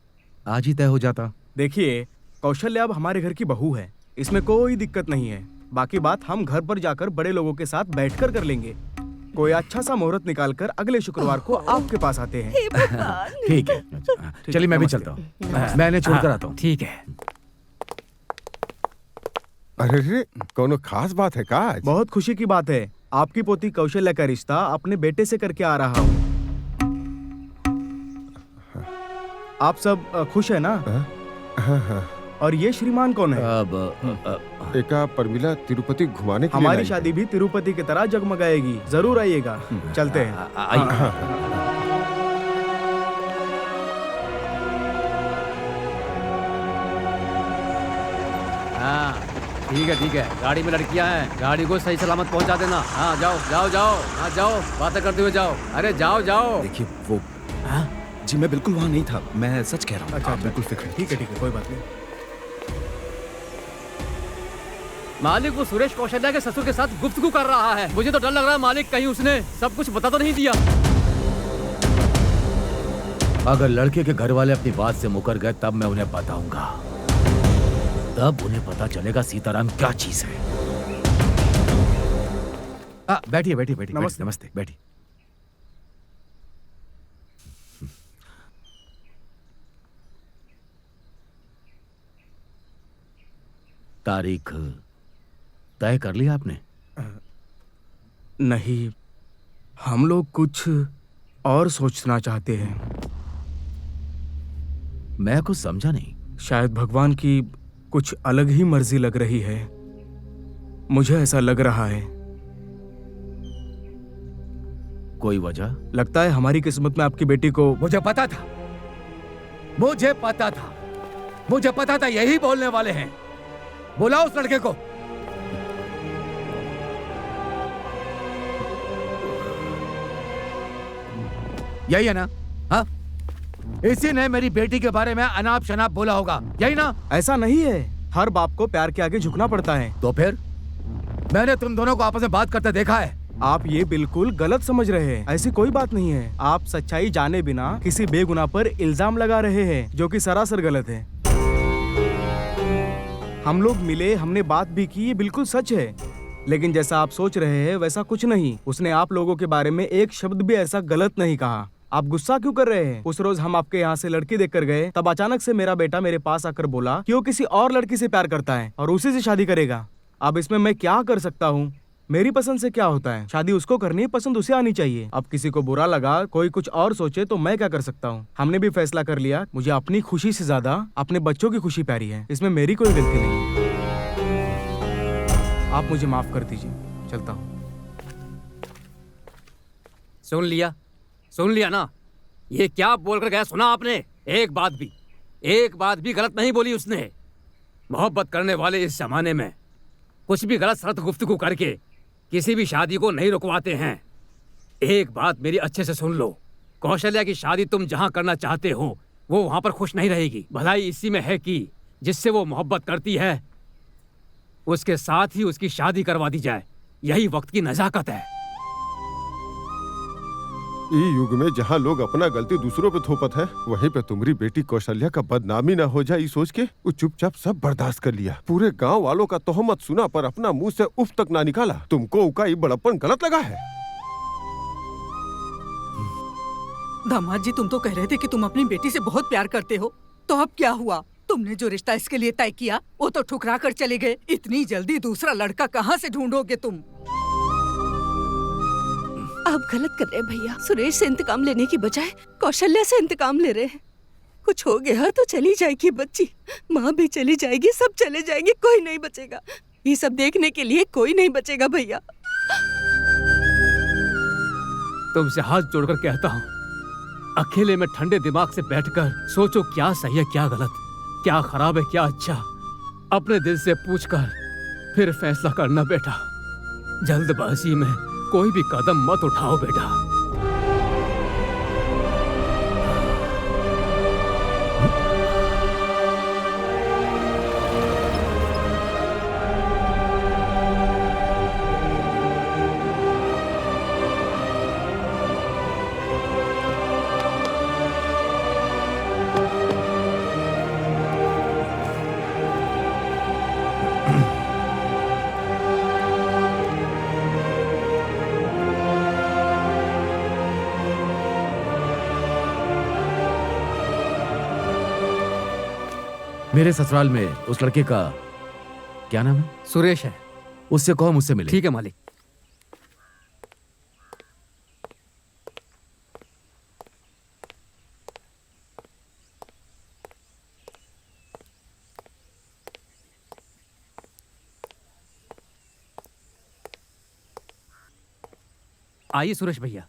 आज ही तय हो जाता। देखिए, कौशल्या अब हमारे घर की बहू है, इसमें कोई दिक्कत नहीं है। बाकी बात हम घर पर जाकर बड़े लोगों के साथ बैठकर कर लेंगे। कोई अच्छा सा मुहूर्त निकालकर अगले शुक्रवार को आपके पास आते हैं। ठीक है, चलिए मैं भी चलता हूँ। मैं इन्हें छोड़कर आता हूँ। ठीक है। अरे रे, कोनो खास बात है का आज? बहुत खुशी की बात है। आपकी पोती कौशल्या का रिश्ता अपने बेटे से करके आ रहा हूँ। आप सब खुश है ना? हाँ। और ये श्रीमान कौन है? एका परमिला तिरुपति घुमाने के लिए हमारी लाई। शादी भी तिरुपति की तरह जगमगाएगी। जरूर आइएगा। चलते हैं। हाँ ठीक है, गाड़ी में लड़कियां हैं, गाड़ी को सही सलामत पहुंचा देना। हाँ जाओ जाओ जाओ, हाँ जाओ, बातें करते हुए जाओ। अरे जाओ जाओ। देखिए वो जी मैं बिल्कुल वहाँ नहीं था, मैं सच कह रहा हूँ। अच्छा, आप बिल्कुल फिक्र ठीक है, कोई बात नहीं। मालिक वो सुरेश कौशल्या के ससुर के साथ गुफ्तगू कर रहा है। मुझे तो डर लग रहा है मालिक, कहीं उसने सब कुछ बता तो नहीं दिया। अगर लड़के के घर वाले अपनी बात से मुकर गए तब मैं उन्हें बताऊंगा। तब उन्हें पता चलेगा सीताराम क्या चीज है। बैठिए बैठिए बैठिए। नमस्ते। नमस्ते, बैठिए। तारीख तय कर लिया आपने? नहीं, हम लोग कुछ और सोचना चाहते हैं। मैं कुछ समझा नहीं। शायद भगवान की कुछ अलग ही मर्जी लग रही है। मुझे ऐसा लग रहा है। कोई वजह? लगता है हमारी किस्मत में आपकी बेटी को। मुझे पता था, मुझे पता था, मुझे पता था यही बोलने वाले हैं। बुलाओ उस लड़के को। यही है ना? हाँ, इसी ने मेरी बेटी के बारे में अनाप शनाप बोला होगा, यही ना? ऐसा नहीं है, हर बाप को प्यार के आगे झुकना पड़ता है। तो फिर मैंने तुम दोनों को आपस में बात करते देखा है। आप ये बिल्कुल गलत समझ रहे हैं। ऐसी कोई बात नहीं है। आप सच्चाई जाने बिना किसी बेगुनाह पर इल्जाम लगा रहे हैं, जो कि सरासर गलत है। हम लोग मिले, हमने बात भी की, ये बिल्कुल सच है। लेकिन जैसा आप सोच रहे हैं वैसा कुछ नहीं। उसने आप लोगों के बारे में एक शब्द भी ऐसा गलत नहीं कहा। आप गुस्सा क्यों कर रहे हैं? उस रोज हम आपके यहाँ से लड़की देखकर गए, तब अचानक से मेरा बेटा मेरे पास आकर बोला कि वो किसी और लड़की से प्यार करता है और उसी से शादी करेगा। अब इसमें मैं क्या कर सकता हूँ? मेरी पसंद से क्या होता है? शादी उसको करनी है, पसंद उसे आनी चाहिए। अब किसी को बुरा लगा, कोई कुछ और सोचे तो मैं क्या कर सकता हूँ? हमने भी फैसला कर लिया। मुझे अपनी खुशी से ज्यादा अपने बच्चों की खुशी प्यारी है। इसमें मेरी कोई गलती नहीं है। आप मुझे माफ कर दीजिए, चलता हूँ। सुन लिया ना? ये क्या बोलकर गया सुना आपने? एक बात भी गलत नहीं बोली उसने। मोहब्बत करने वाले इस जमाने में कुछ भी गलत सलत गुफ्तगू करके किसी भी शादी को नहीं रुकवाते हैं। एक बात मेरी अच्छे से सुन लो, कौशल्या की शादी तुम जहां करना चाहते हो वो वहां पर खुश नहीं रहेगी। भलाई इसी में है कि जिससे वो मोहब्बत करती है उसके साथ ही उसकी शादी करवा दी जाए। यही वक्त की नजाकत है। ई युग में जहाँ लोग अपना गलती दूसरों पे थोपत है, वहीं पे तुम्हारी बेटी कौशल्या का बदनामी ना हो जाए सोच के वो चुपचाप सब बर्दाश्त कर लिया। पूरे गांव वालों का तोहमत सुना पर अपना मुंह से उफ तक ना निकाला। तुमको उका ये बड़प्पन गलत लगा है? दामाद जी, तुम तो कह रहे थे कि तुम अपनी बेटी से बहुत प्यार करते हो, तो अब क्या हुआ? तुमने जो रिश्ता इसके लिए तय किया वो तो ठुकरा कर चले गए। इतनी जल्दी दूसरा लड़का कहाँ से ढूंढोगे तुम? आप गलत कर रहे हैं भैया। सुरेश से इंतकाम लेने की बजाय कौशल्या से इंतकाम ले रहे हैं। कुछ हो गया तो चली जाएगी बच्ची, माँ भी चली जाएगी, सब चले जाएंगे, कोई नहीं बचेगा। ये सब देखने के लिए कोई नहीं बचेगा भैया। तुमसे हाथ जोड़कर कहता हूँ, अकेले में ठंडे दिमाग से बैठकर सोचो क्या सही है क्या गलत, क्या खराब है क्या अच्छा। अपने दिल से पूछकर फिर फैसला करना बेटा। जल्दबाजी में कोई भी कदम मत उठाओ बेटा। मेरे ससुराल में उस लड़के का क्या नाम है? सुरेश है। उससे कहो मुझसे मिले। ठीक है मालिक। आइए सुरेश भैया।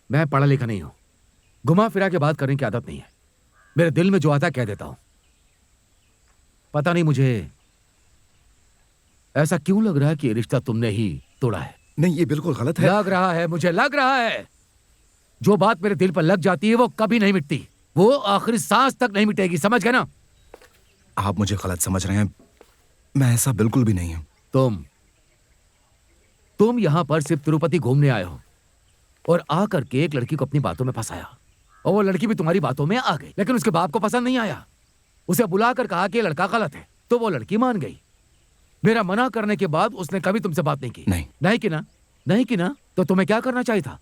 मैं पढ़ा लिखा नहीं हूं, घुमा फिरा के बात करने की आदत नहीं है। मेरे दिल में जो आता है कह देता हूं। पता नहीं मुझे ऐसा क्यों लग रहा है कि ये रिश्ता तुमने ही तोड़ा है। नहीं, ये बिल्कुल गलत है। लग रहा है, मुझे लग रहा है। जो बात मेरे दिल पर लग जाती है वो कभी नहीं मिटती, वो आखिरी सांस तक नहीं मिटेगी, समझ गए ना? आप मुझे गलत समझ रहे हैं, मैं ऐसा बिल्कुल भी नहीं हूं। तुम यहां पर सिर्फ तिरुपति घूमने आए हो और आकर के एक लड़की को अपनी बातों में फंसाया, और वो लड़की भी तुम्हारी बातों में आ गई। लेकिन उसके बाप को पसंद नहीं आया। उसे बुलाकर कहा कि ये लड़का गलत है, तो वो लड़की मान गई। मेरा मना करने के बाद उसने कभी तुमसे बात नहीं की। नहीं की ना, तो तुम्हें क्या करना चाहिए था?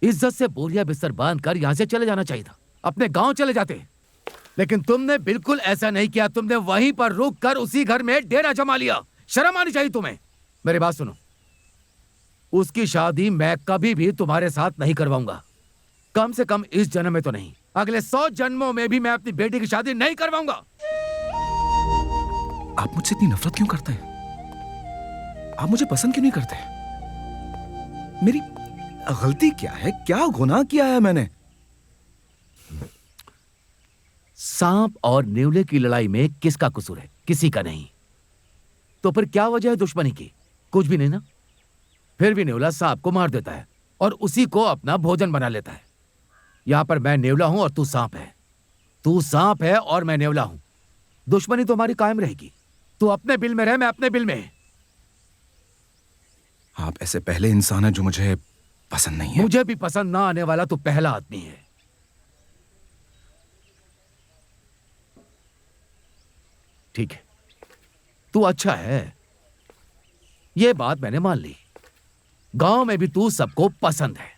इज्जत से बोरिया बिस्तर बांध कर यहाँ से चले जाना चाहिए था, अपने गांव चले जाते। लेकिन तुमने बिल्कुल ऐसा नहीं किया। तुमने वहीं पर रुक कर उसी घर में डेरा जमा लिया। शर्म आनी चाहिए तुम्हें। मेरी बात सुनो, उसकी शादी मैं कभी भी तुम्हारे साथ नहीं करवाऊंगा। कम से कम इस जन्म में तो नहीं, अगले 100 जन्मों में भी मैं अपनी बेटी की शादी नहीं करवाऊंगा। आप मुझसे इतनी नफरत क्यों करते हैं? आप मुझे पसंद क्यों नहीं करते? मेरी गलती क्या है? क्या गुनाह किया है मैंने? सांप और नेवले की लड़ाई में किसका कसूर है? किसी का नहीं। तो फिर क्या वजह है दुश्मनी की? कुछ भी नहीं ना। फिर भी नेवला सांप को मार देता है और उसी को अपना भोजन बना लेता है। यहां पर मैं नेवला हूं और तू सांप है। तू सांप है और मैं नेवला हूं। दुश्मनी तो हमारी कायम रहेगी। तू अपने बिल में रह, मैं अपने बिल में। आप ऐसे पहले इंसान हैं जो मुझे पसंद नहीं है। मुझे भी पसंद ना आने वाला तू पहला आदमी है। ठीक है, तू अच्छा है, ये बात मैंने मान ली। गांव में भी तू सबको पसंद है।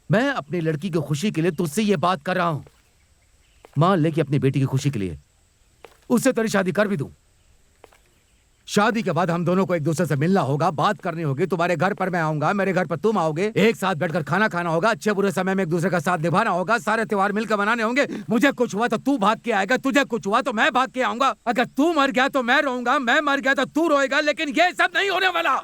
मैं अपनी लड़की की खुशी के लिए तुझसे ये बात कर रहा हूं। मान ले कि अपनी बेटी की खुशी के लिए उससे तेरी शादी कर भी दूं, शादी के बाद हम दोनों को एक दूसरे से मिलना होगा, बात करनी होगी। तुम्हारे घर पर मैं आऊंगा, मेरे घर पर तुम आओगे, एक साथ बैठकर खाना खाना होगा, अच्छे बुरे समय में एक दूसरे का साथ निभाना होगा, सारे त्योहार मिलकर मनाने होंगे। मुझे कुछ हुआ तो तू भाग के आएगा, तुझे कुछ हुआ तो मैं भाग के आऊंगा। अगर तू मर गया तो मैं रोऊंगा, मैं मर गया तो तू रोएगा, लेकिन ये सब नहीं होने वाला।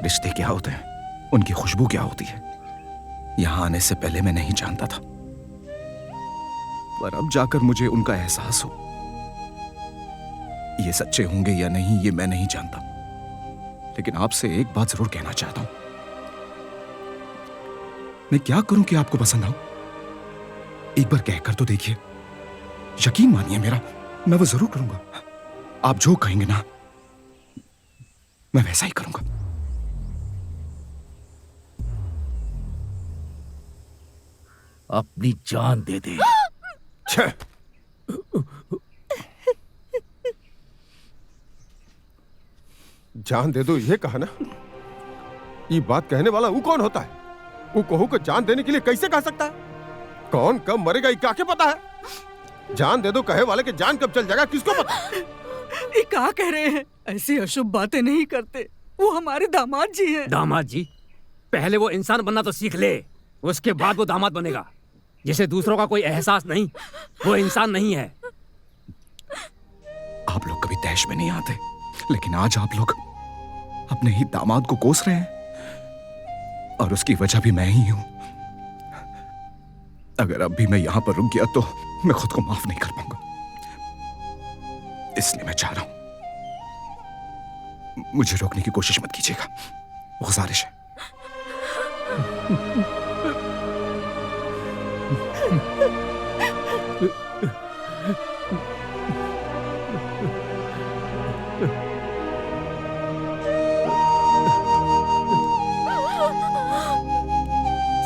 रिश्ते क्या होते हैं, उनकी खुशबू क्या होती है, यहां आने से पहले मैं नहीं जानता था, पर अब जाकर मुझे उनका एहसास हो। ये सच्चे होंगे या नहीं ये मैं नहीं जानता, लेकिन आपसे एक बात जरूर कहना चाहता हूं। मैं क्या करूं कि आपको पसंद आऊं? एक बार कहकर तो देखिए, यकीन मानिए मेरा, मैं वो जरूर करूंगा। आप जो कहेंगे ना, मैं वैसा ही करूंगा। अपनी जान दे दे। जान दे दो ये कहा ना? ये बात कहने वाला वो कौन होता है? वो कहू को जान देने के लिए कैसे कह सकता है? कौन कब मरेगा ये क्या पता है? जान दे दो कहे वाले के जान कब चल जाएगा किसको पता? ये क्या कह रहे हैं? ऐसी अशुभ बातें नहीं करते। वो हमारे दामाद जी हैं। दामाद जी? पहले वो इंसान बनना तो सीख ले, उसके बाद वो दामाद बनेगा। जिसे दूसरों का कोई एहसास नहीं, वो इंसान नहीं है। आप लोग कभी तैश में नहीं आते, लेकिन आज आप लोग अपने ही दामाद को कोस रहे हैं, और उसकी वजह भी मैं ही हूं। अगर अब भी मैं यहां पर रुक गया तो मैं खुद को माफ नहीं कर पाऊंगा। इसलिए मैं चाह रहा हूं, मुझे रोकने की कोशिश मत कीजिएगा, गुजारिश है।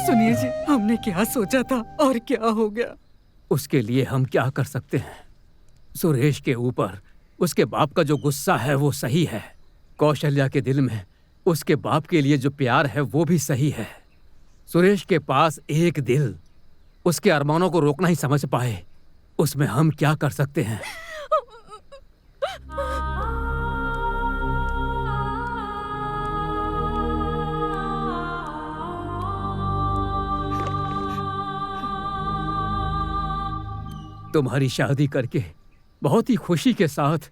सुनिए जी, हमने क्या सोचा था और क्या हो गया। उसके लिए हम क्या कर सकते हैं? सुरेश के ऊपर उसके बाप का जो गुस्सा है वो सही है। कौशल्या के दिल में उसके बाप के लिए जो प्यार है वो भी सही है। सुरेश के पास एक दिल, उसके अरमानों को रोकना ही समझ पाए, उसमें हम क्या कर सकते हैं? तुम्हारी शादी करके बहुत ही खुशी के साथ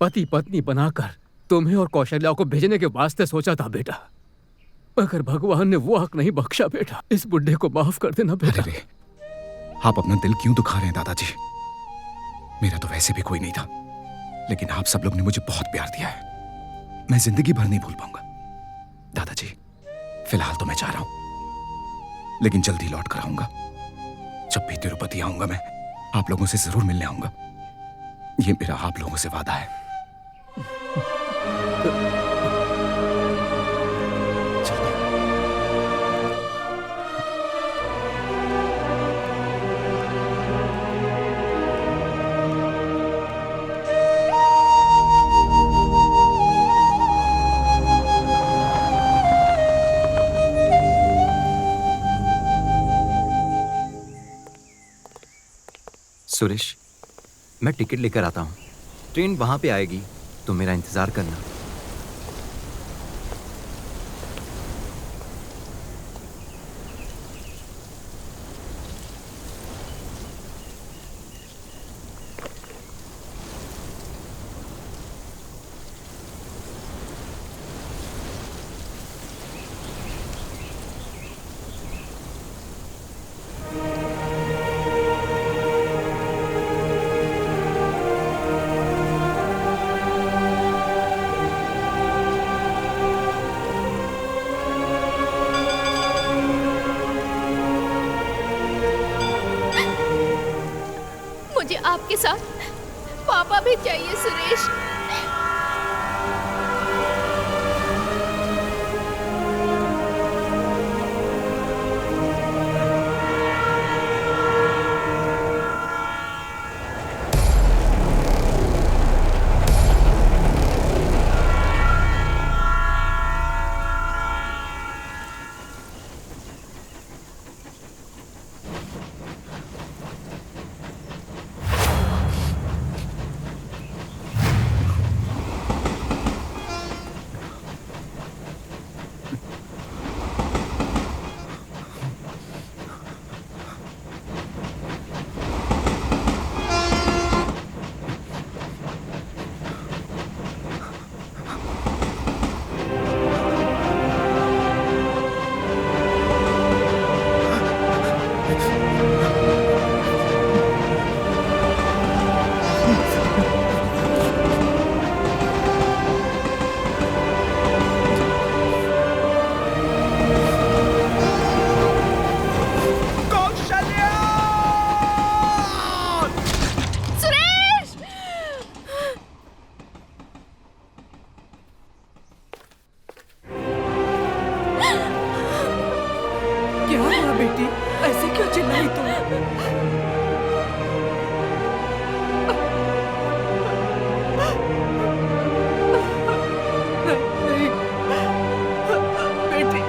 पति पत्नी बनाकर तुम्हें और कौशल्या को भेजने के वास्ते सोचा था बेटा, मगर भगवान ने वो हक नहीं बख्शा बेटा। इस बुढ़े को माफ कर देना बेटा। अरे आप अपना दिल क्यों दुखा रहे हैं दादाजी? मेरा तो वैसे भी कोई नहीं था, लेकिन आप सब लोग ने मुझे बहुत प्यार दिया है, मैं जिंदगी भर नहीं भूल पाऊंगा। दादाजी फिलहाल तो मैं जा रहा हूं, लेकिन जल्दी लौट कर आऊंगा। जब भी तिरुपति आऊंगा मैं आप लोगों से जरूर मिलने आऊंगा, ये मेरा आप लोगों से वादा है। सुरेश, मैं टिकट लेकर आता हूँ। ट्रेन वहां पे आएगी, तो मेरा इंतजार करना। मुझे आपके साथ पापा भी चाहिए सुरेश। बेटी, ऐसे क्यों चिल्लाई तुम? नहीं, बेटी।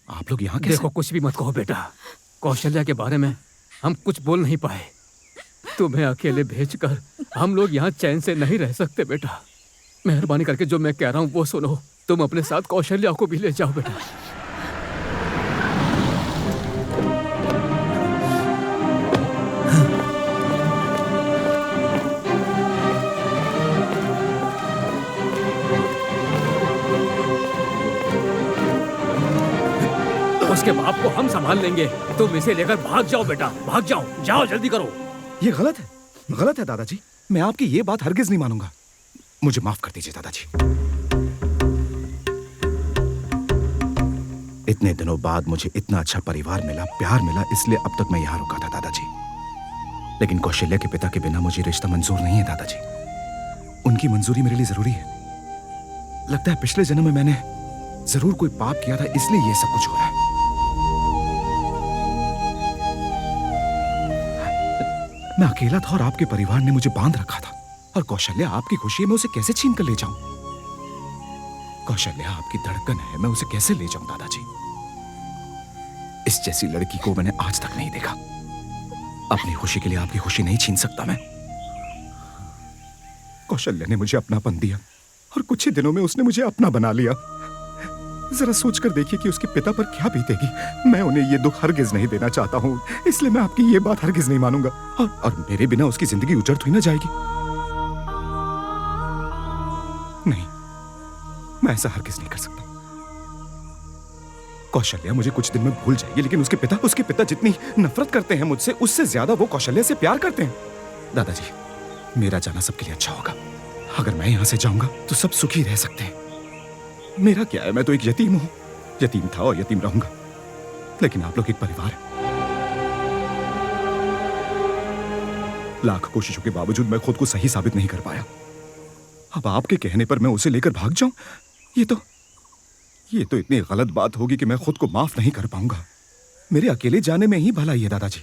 आप लोग यहाँ कैसे? देखो, कुछ भी मत कहो बेटा। कौशल्या के बारे में हम कुछ बोल नहीं पाए। तुम्हें अकेले भेजकर हम लोग यहाँ चैन से नहीं रह सकते बेटा। मेहरबानी करके जो मैं कह रहा हूँ वो सुनो। तुम अपने साथ कौशल्या को भी ले जाओ बेटा। उसके बाप को हम संभाल लेंगे। तुम इसे लेकर भाग जाओ बेटा, भाग जाओ, जाओ जल्दी करो। ये गलत है दादाजी। मैं आपकी ये बात हरगिज नहीं मानूंगा। मुझे माफ कर दीजिए दादाजी। इतने दिनों बाद मुझे इतना अच्छा परिवार मिला, प्यार मिला, इसलिए अब तक मैं यहाँ रुका था दादाजी। लेकिन कौशल्या के पिता के बिना मुझे रिश्ता मंजूर नहीं है दादाजी। उनकी मंजूरी मेरे लिए जरूरी है। लगता है पिछले जन्म में मैंने जरूर कोई पाप किया था, इसलिए ये सब कुछ हो रहा है। मैं अकेला था और आपके परिवार ने मुझे बांध रखा था। और कौशल्या आपकी खुशी है, मैं उसे कैसे छीन कर ले जाऊं? कौशल्या आपकी धड़कन है, मैं उसे कैसे ले जाऊं दादाजी? इस जैसी लड़की को मैंने आज तक नहीं देखा। अपनी खुशी के लिए आपकी खुशी नहीं छीन सकता मैं। कौशल्या ने मुझे अपनापन दिया और कुछ ही दिनों में उसने मुझे अपना बना लिया। जरा सोचकर देखिए कि उसके पिता पर क्या बीतेगी। मैं उन्हें ये दुख हरगिज नहीं देना चाहता हूँ, इसलिए मैं आपकी ये बात हरगिज नहीं मानूंगा। और मेरे बिना उसकी जिंदगी उजड़ तो ही ना जाएगी। नहीं, मैं ऐसा हरगिज नहीं कर सकता। कौशल्या मुझे कुछ दिन में भूल जाएगी, लेकिन उसके पिता जितनी नफरत करते हैं मुझसे, उससे ज्यादा वो कौशल्या से प्यार करते हैं। दादाजी, मेरा जाना सबके लिए अच्छा होगा। अगर मैं यहां से जाऊंगा तो सब सुखी रह सकते हैं। मेरा क्या है, मैं तो एक यतीम हूं। यतीम था और यतीम रहूंगा। लेकिन आप लोग एक परिवार है। लाख कोशिशों के बावजूद मैं खुद को सही साबित नहीं कर पाया। अब आपके कहने पर मैं उसे लेकर भाग जाऊं, ये तो इतनी गलत बात होगी कि मैं खुद को माफ नहीं कर पाऊंगा। मेरे अकेले जाने में ही भलाई है दादाजी।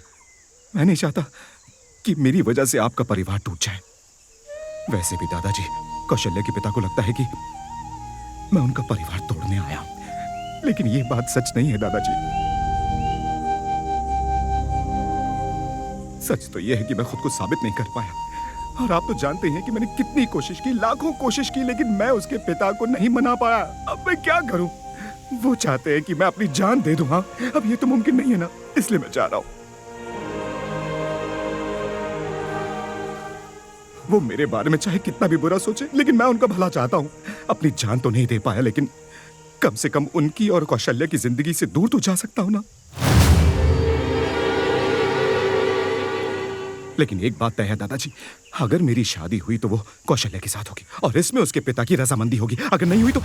मैं नहीं चाहता कि मेरी वजह से आपका परिवार टूट जाए। वैसे भी दादाजी, कौशल्या के पिता को लगता है कि मैं उनका परिवार तोड़ने आया हूं, लेकिन यह बात सच नहीं है दादाजी। सच तो यह है कि मैं खुद को साबित नहीं कर पाया। और आप तो जानते हैं कि मैंने कितनी कोशिश की, लाखों कोशिश की, लेकिन मैं उसके पिता को नहीं मना पाया। अब मैं क्या करूं? वो चाहते हैं कि मैं अपनी जान दे दूं। हाँ, अब ये तो मुमकिन नहीं है ना, इसलिए मैं चाह रहा हूं। वो मेरे बारे में चाहे कितना भी बुरा सोचे, लेकिन मैं उनका भला चाहता हूं। अपनी जान तो नहीं दे पाया, लेकिन कम से कम उनकी और कौशल्या की जिंदगी से दूर तो जा सकता हूं ना। लेकिन एक बात तय है दादाजी, अगर मेरी शादी हुई तो वो कौशल्या के साथ होगी और इसमें उसके पिता की रजामंदी होगी। अगर नहीं हुई तो